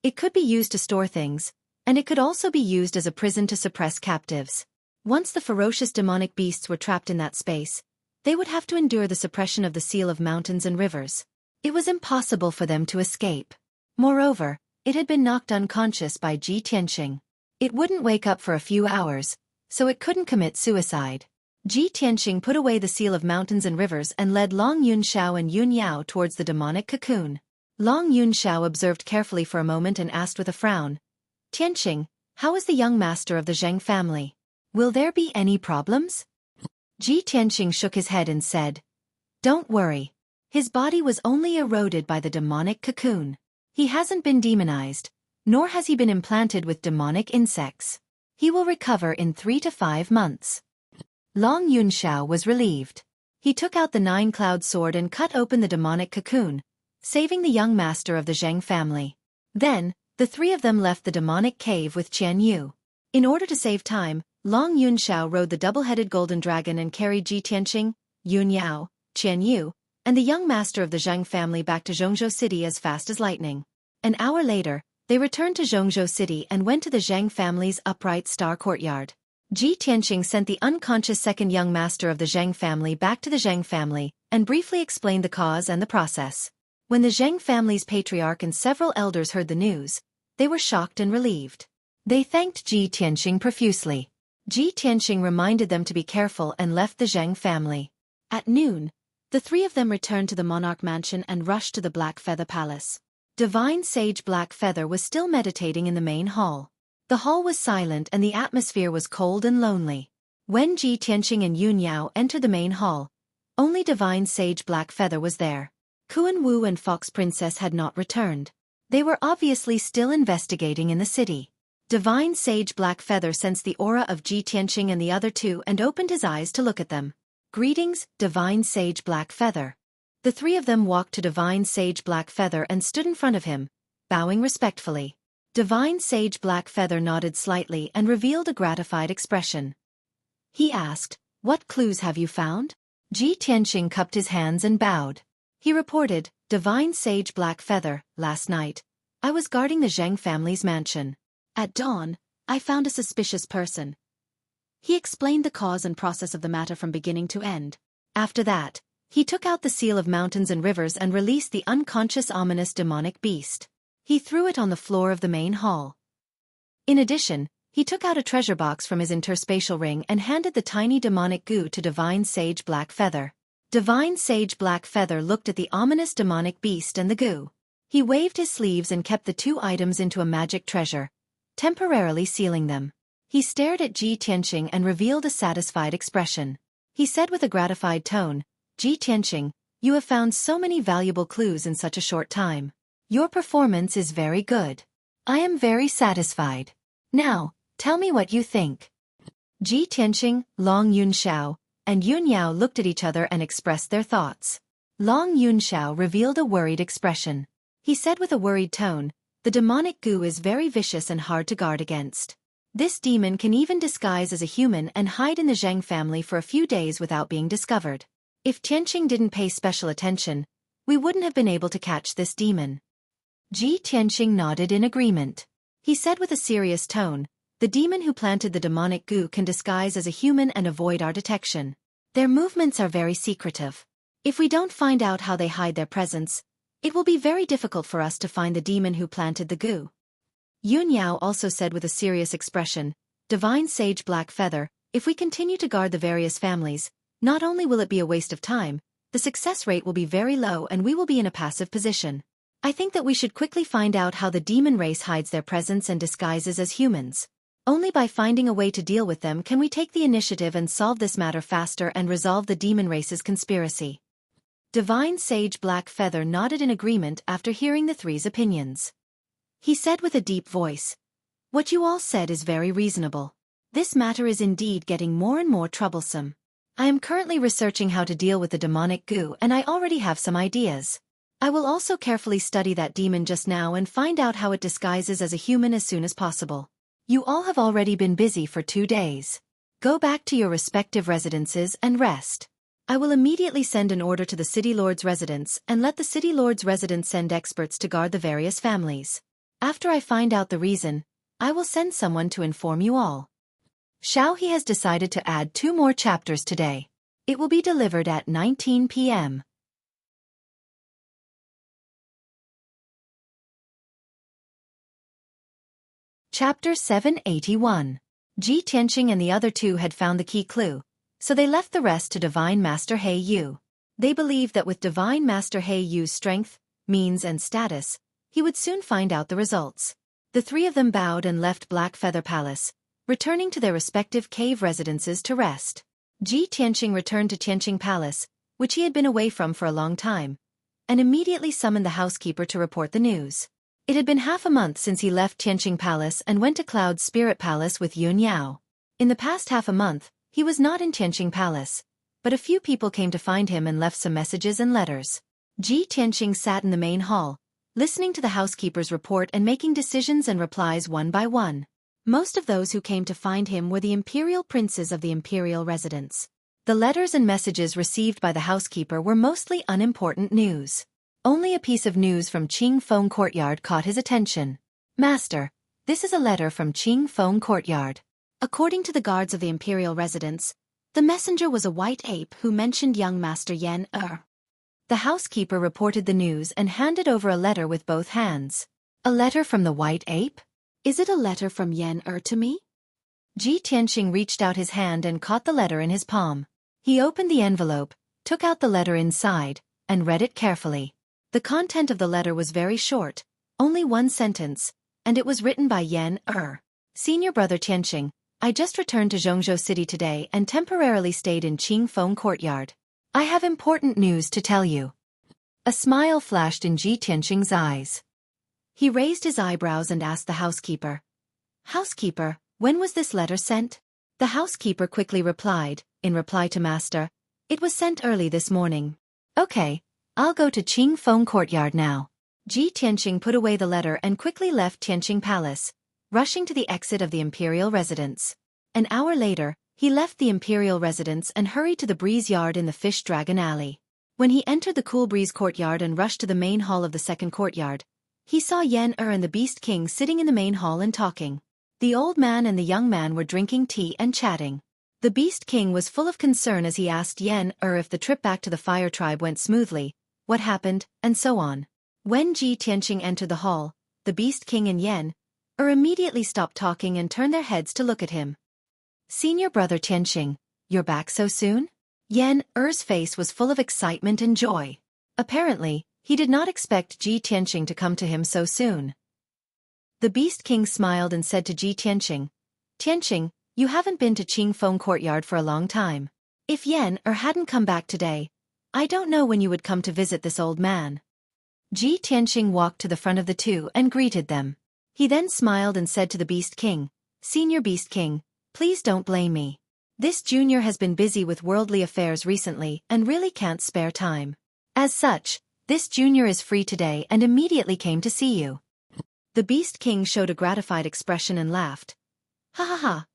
It could be used to store things, and it could also be used as a prison to suppress captives. Once the ferocious demonic beasts were trapped in that space, they would have to endure the suppression of the Seal of Mountains and Rivers. It was impossible for them to escape. Moreover, it had been knocked unconscious by Ji Tianqing. It wouldn't wake up for a few hours, so it couldn't commit suicide. Ji Tianqing put away the Seal of Mountains and Rivers and led Long Yunxiao and Yun Yao towards the demonic cocoon. Long Yunxiao observed carefully for a moment and asked with a frown, "Tianqing, how is the young master of the Zheng family? Will there be any problems?" Ji Tianqing shook his head and said, "Don't worry. His body was only eroded by the demonic cocoon. He hasn't been demonized, nor has he been implanted with demonic insects. He will recover in 3 to 5 months." Long Yunxiao was relieved. He took out the 9-cloud sword and cut open the demonic cocoon, saving the young master of the Zheng family. Then, the three of them left the demonic cave with Qian Yu. In order to save time, Long Yunxiao rode the double-headed golden dragon and carried Ji Tianqing, Yun Yao, Qian Yu, and the young master of the Zheng family back to Zhongzhou City as fast as lightning. An hour later, they returned to Zhongzhou City and went to the Zheng family's upright star courtyard. Ji Tianqing sent the unconscious second young master of the Zheng family back to the Zheng family and briefly explained the cause and the process. When the Zheng family's patriarch and several elders heard the news, they were shocked and relieved. They thanked Ji Tianqing profusely. Ji Tianqing reminded them to be careful and left the Zheng family. At noon, the three of them returned to the monarch mansion and rushed to the Black Feather Palace. Divine Sage Black Feather was still meditating in the main hall. The hall was silent and the atmosphere was cold and lonely. When Ji Tianqing and Yun Yao entered the main hall, only Divine Sage Black Feather was there. Kuan Wu and Fox Princess had not returned. They were obviously still investigating in the city. Divine Sage Black Feather sensed the aura of Ji Tianqing and the other two and opened his eyes to look at them. "Greetings, Divine Sage Black Feather." The three of them walked to Divine Sage Black Feather and stood in front of him, bowing respectfully. Divine Sage Black Feather nodded slightly and revealed a gratified expression. He asked, "What clues have you found?" Ji Tianqing cupped his hands and bowed. He reported, "Divine Sage Black Feather, last night, I was guarding the Zheng family's mansion. At dawn, I found a suspicious person." He explained the cause and process of the matter from beginning to end. After that, he took out the Seal of Mountains and Rivers and released the unconscious ominous demonic beast. He threw it on the floor of the main hall. In addition, he took out a treasure box from his interspatial ring and handed the tiny demonic goo to Divine Sage Black Feather. Divine Sage Black Feather looked at the ominous demonic beast and the goo. He waved his sleeves and kept the two items into a magic treasure, temporarily sealing them. He stared at Ji Tianqing and revealed a satisfied expression. He said with a gratified tone, "Ji Tianqing, you have found so many valuable clues in such a short time. Your performance is very good. I am very satisfied. Now, tell me what you think." Ji Tianqing, Long Yunxiao, and Yun Yao looked at each other and expressed their thoughts. Long Yunxiao revealed a worried expression. He said with a worried tone, "The demonic goo is very vicious and hard to guard against. This demon can even disguise as a human and hide in the Zheng family for a few days without being discovered. If Tianqing didn't pay special attention, we wouldn't have been able to catch this demon." Ji Tianqing nodded in agreement. He said with a serious tone, "The demon who planted the demonic goo can disguise as a human and avoid our detection. Their movements are very secretive. If we don't find out how they hide their presence, it will be very difficult for us to find the demon who planted the goo." Yun Yao also said with a serious expression, Divine Sage Black Feather, if we continue to guard the various families, not only will it be a waste of time, the success rate will be very low and we will be in a passive position. I think that we should quickly find out how the demon race hides their presence and disguises as humans. Only by finding a way to deal with them can we take the initiative and solve this matter faster and resolve the demon race's conspiracy. Divine Sage Black Feather nodded in agreement after hearing the three's opinions. He said with a deep voice, What you all said is very reasonable. This matter is indeed getting more and more troublesome. I am currently researching how to deal with the demonic goo and I already have some ideas. I will also carefully study that demon just now and find out how it disguises as a human as soon as possible. You all have already been busy for 2 days. Go back to your respective residences and rest. I will immediately send an order to the City Lord's residence and let the City Lord's residence send experts to guard the various families. After I find out the reason, I will send someone to inform you all. Xueqi has decided to add 2 more chapters today. It will be delivered at 19 p.m. Chapter 781. Ji Tianqing and the other 2 had found the key clue, so they left the rest to Divine Master He Yu. They believed that with Divine Master He Yu's strength, means and status, he would soon find out the results. The 3 of them bowed and left Black Feather Palace, returning to their respective cave residences to rest. Ji Tianqing returned to Tianqing Palace, which he had been away from for a long time, and immediately summoned the housekeeper to report the news. It had been half a month since he left Tianqing Palace and went to Cloud's Spirit Palace with Yun Yao. In the past half a month, he was not in Tianqing Palace, but a few people came to find him and left some messages and letters. Ji Tianqing sat in the main hall, listening to the housekeeper's report and making decisions and replies one by one. Most of those who came to find him were the imperial princes of the imperial residence. The letters and messages received by the housekeeper were mostly unimportant news. Only a piece of news from Qingfeng Courtyard caught his attention. Master, this is a letter from Qingfeng Courtyard. According to the guards of the imperial residence, the messenger was a white ape who mentioned young Master Yan Er. The housekeeper reported the news and handed over a letter with both hands. A letter from the white ape? Is it a letter from Yan Er to me? Ji Tianqing reached out his hand and caught the letter in his palm. He opened the envelope, took out the letter inside, and read it carefully. The content of the letter was very short, only 1 sentence, and it was written by Yan Er. Senior Brother Tianqing, I just returned to Zhongzhou City today and temporarily stayed in Qingfeng Courtyard. I have important news to tell you. A smile flashed in Ji Tianqing's eyes. He raised his eyebrows and asked the housekeeper, Housekeeper, when was this letter sent? The housekeeper quickly replied, in reply to Master, It was sent early this morning. Okay, I'll go to Qingfeng Courtyard now. Ji Tianqing put away the letter and quickly left Tianqing Palace, rushing to the exit of the imperial residence. An hour later, he left the imperial residence and hurried to the breeze yard in the Fish Dragon Alley. When he entered the Cool Breeze Courtyard and rushed to the main hall of the second courtyard, he saw Yan Er and the Beast King sitting in the main hall and talking. The old man and the young man were drinking tea and chatting. The Beast King was full of concern as he asked Yan Er if the trip back to the Fire Tribe went smoothly, what happened, and so on. When Ji Tianqing entered the hall, the Beast King and Yan Er immediately stopped talking and turned their heads to look at him. Senior Brother Tianqing, you're back so soon? Yan Er's face was full of excitement and joy. Apparently, he did not expect Ji Tianqing to come to him so soon. The Beast King smiled and said to Ji Tianqing, Tianqing, you haven't been to Qingfeng Courtyard for a long time. If Yan Er hadn't come back today, I don't know when you would come to visit this old man. Ji Tianqing walked to the front of the 2 and greeted them. He then smiled and said to the Beast King, Senior Beast King, please don't blame me. This junior has been busy with worldly affairs recently and really can't spare time. As such, this junior is free today and immediately came to see you. The Beast King showed a gratified expression and laughed. Ha ha ha.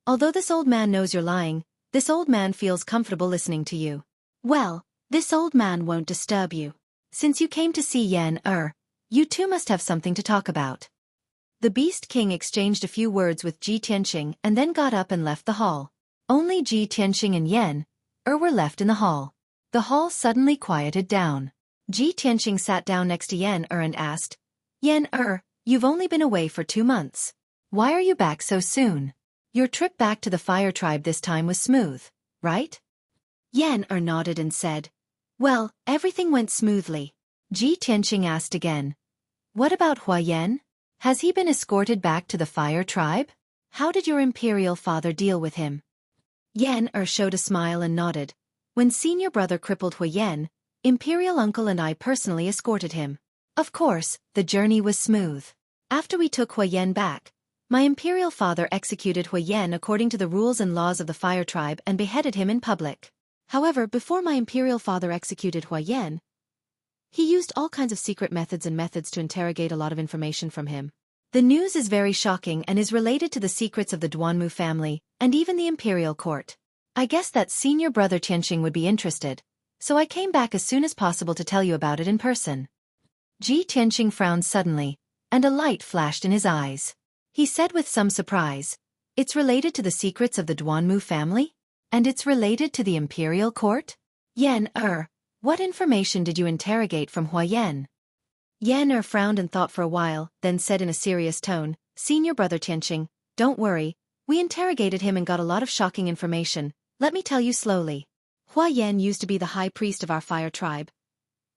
Although this old man knows you're lying, this old man feels comfortable listening to you. Well, this old man won't disturb you. Since you came to see Yan Er, you 2 must have something to talk about. The Beast King exchanged a few words with Ji Tianqing and then got up and left the hall. Only Ji Tianqing and Yan Er were left in the hall. The hall suddenly quieted down. Ji Tianqing sat down next to Yan Er and asked, Yan Er, You've only been away for 2 months. Why are you back so soon? Your trip back to the fire tribe this time was smooth, right? Yan nodded and said, well, everything went smoothly. Ji Tianqing asked again. What about Hua Yan? Has he been escorted back to the fire tribe? How did your imperial father deal with him? Yan showed a smile and nodded. When senior brother crippled Hua Yan, imperial uncle and I personally escorted him. Of course, the journey was smooth. After we took Hua Yan back, my imperial father executed Hua Yan according to the rules and laws of the fire tribe and beheaded him in public. However, before my imperial father executed Hua Yan, he used all kinds of secret methods to interrogate a lot of information from him. The news is very shocking and is related to the secrets of the Duanmu family and even the imperial court. I guess that senior brother Tianqing would be interested, so I came back as soon as possible to tell you about it in person. Ji Tianqing frowned suddenly, and a light flashed in his eyes. He said with some surprise, it's related to the secrets of the Duanmu family? And it's related to the imperial court? Yan what information did you interrogate from Hua Yan? Yan frowned and thought for a while, then said in a serious tone, Senior brother Tianqing, don't worry, we interrogated him and got a lot of shocking information. Let me tell you slowly. Hua Yan used to be the high priest of our fire tribe.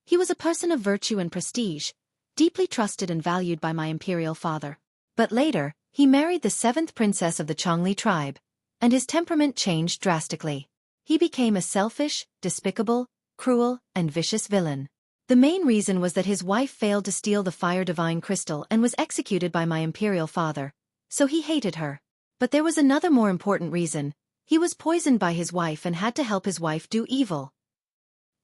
He was a person of virtue and prestige, deeply trusted and valued by my imperial father. But later, he married the 7th princess of the Chongli tribe, and his temperament changed drastically. He became a selfish, despicable, cruel, and vicious villain. The main reason was that his wife failed to steal the fire divine crystal and was executed by my imperial father, so he hated her. But there was another more important reason. He was poisoned by his wife and had to help his wife do evil.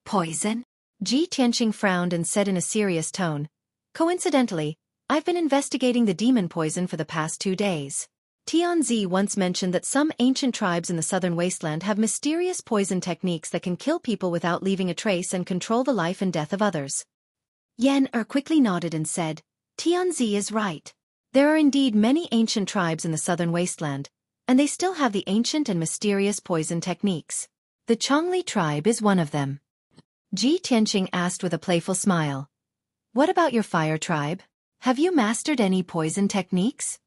Poison? Ji Tianqing frowned and said in a serious tone, coincidentally, I've been investigating the demon poison for the past 2 days. Tianzi once mentioned that some ancient tribes in the southern wasteland have mysterious poison techniques that can kill people without leaving a trace and control the life and death of others. Yan quickly nodded and said, Tianzi is right. There are indeed many ancient tribes in the southern wasteland, and they still have the ancient and mysterious poison techniques. The Chongli tribe is one of them. Ji Tianqing asked with a playful smile. What about your fire tribe? Have you mastered any poison techniques?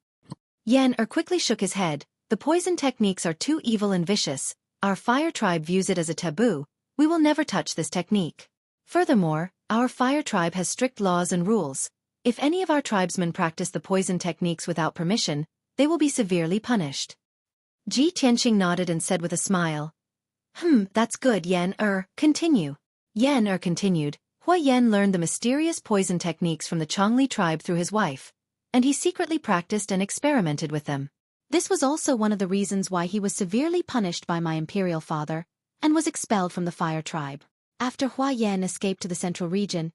Yan quickly shook his head. The poison techniques are too evil and vicious. Our fire tribe views it as a taboo. We will never touch this technique. Furthermore, our fire tribe has strict laws and rules. If any of our tribesmen practice the poison techniques without permission, they will be severely punished. Ji Tianqing nodded and said with a smile. That's good, Yan continue. Yan continued. Hua Yan learned the mysterious poison techniques from the Chongli tribe through his wife, and he secretly practiced and experimented with them. This was also one of the reasons why he was severely punished by my imperial father, and was expelled from the fire tribe. After Hua Yan escaped to the central region,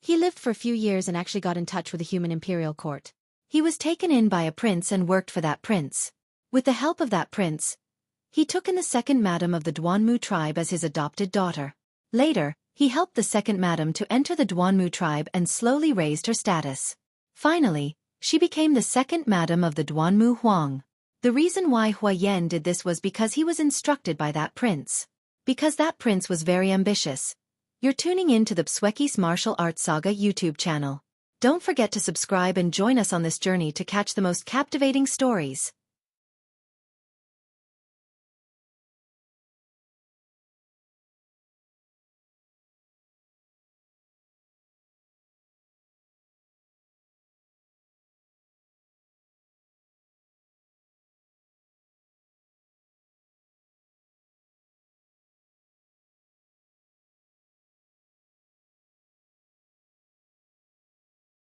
he lived for a few years and actually got in touch with the human imperial court. He was taken in by a prince and worked for that prince. With the help of that prince, he took in the 2nd madam of the Duanmu tribe as his adopted daughter. Later, he helped the 2nd madam to enter the Duanmu tribe and slowly raised her status. Finally, she became the 2nd madam of the Duanmu Huang. The reason why Hua Yan did this was because he was instructed by that prince. Because that prince was very ambitious. You're tuning in to the Xueqi's Martial Arts Saga YouTube channel. Don't forget to subscribe and join us on this journey to catch the most captivating stories.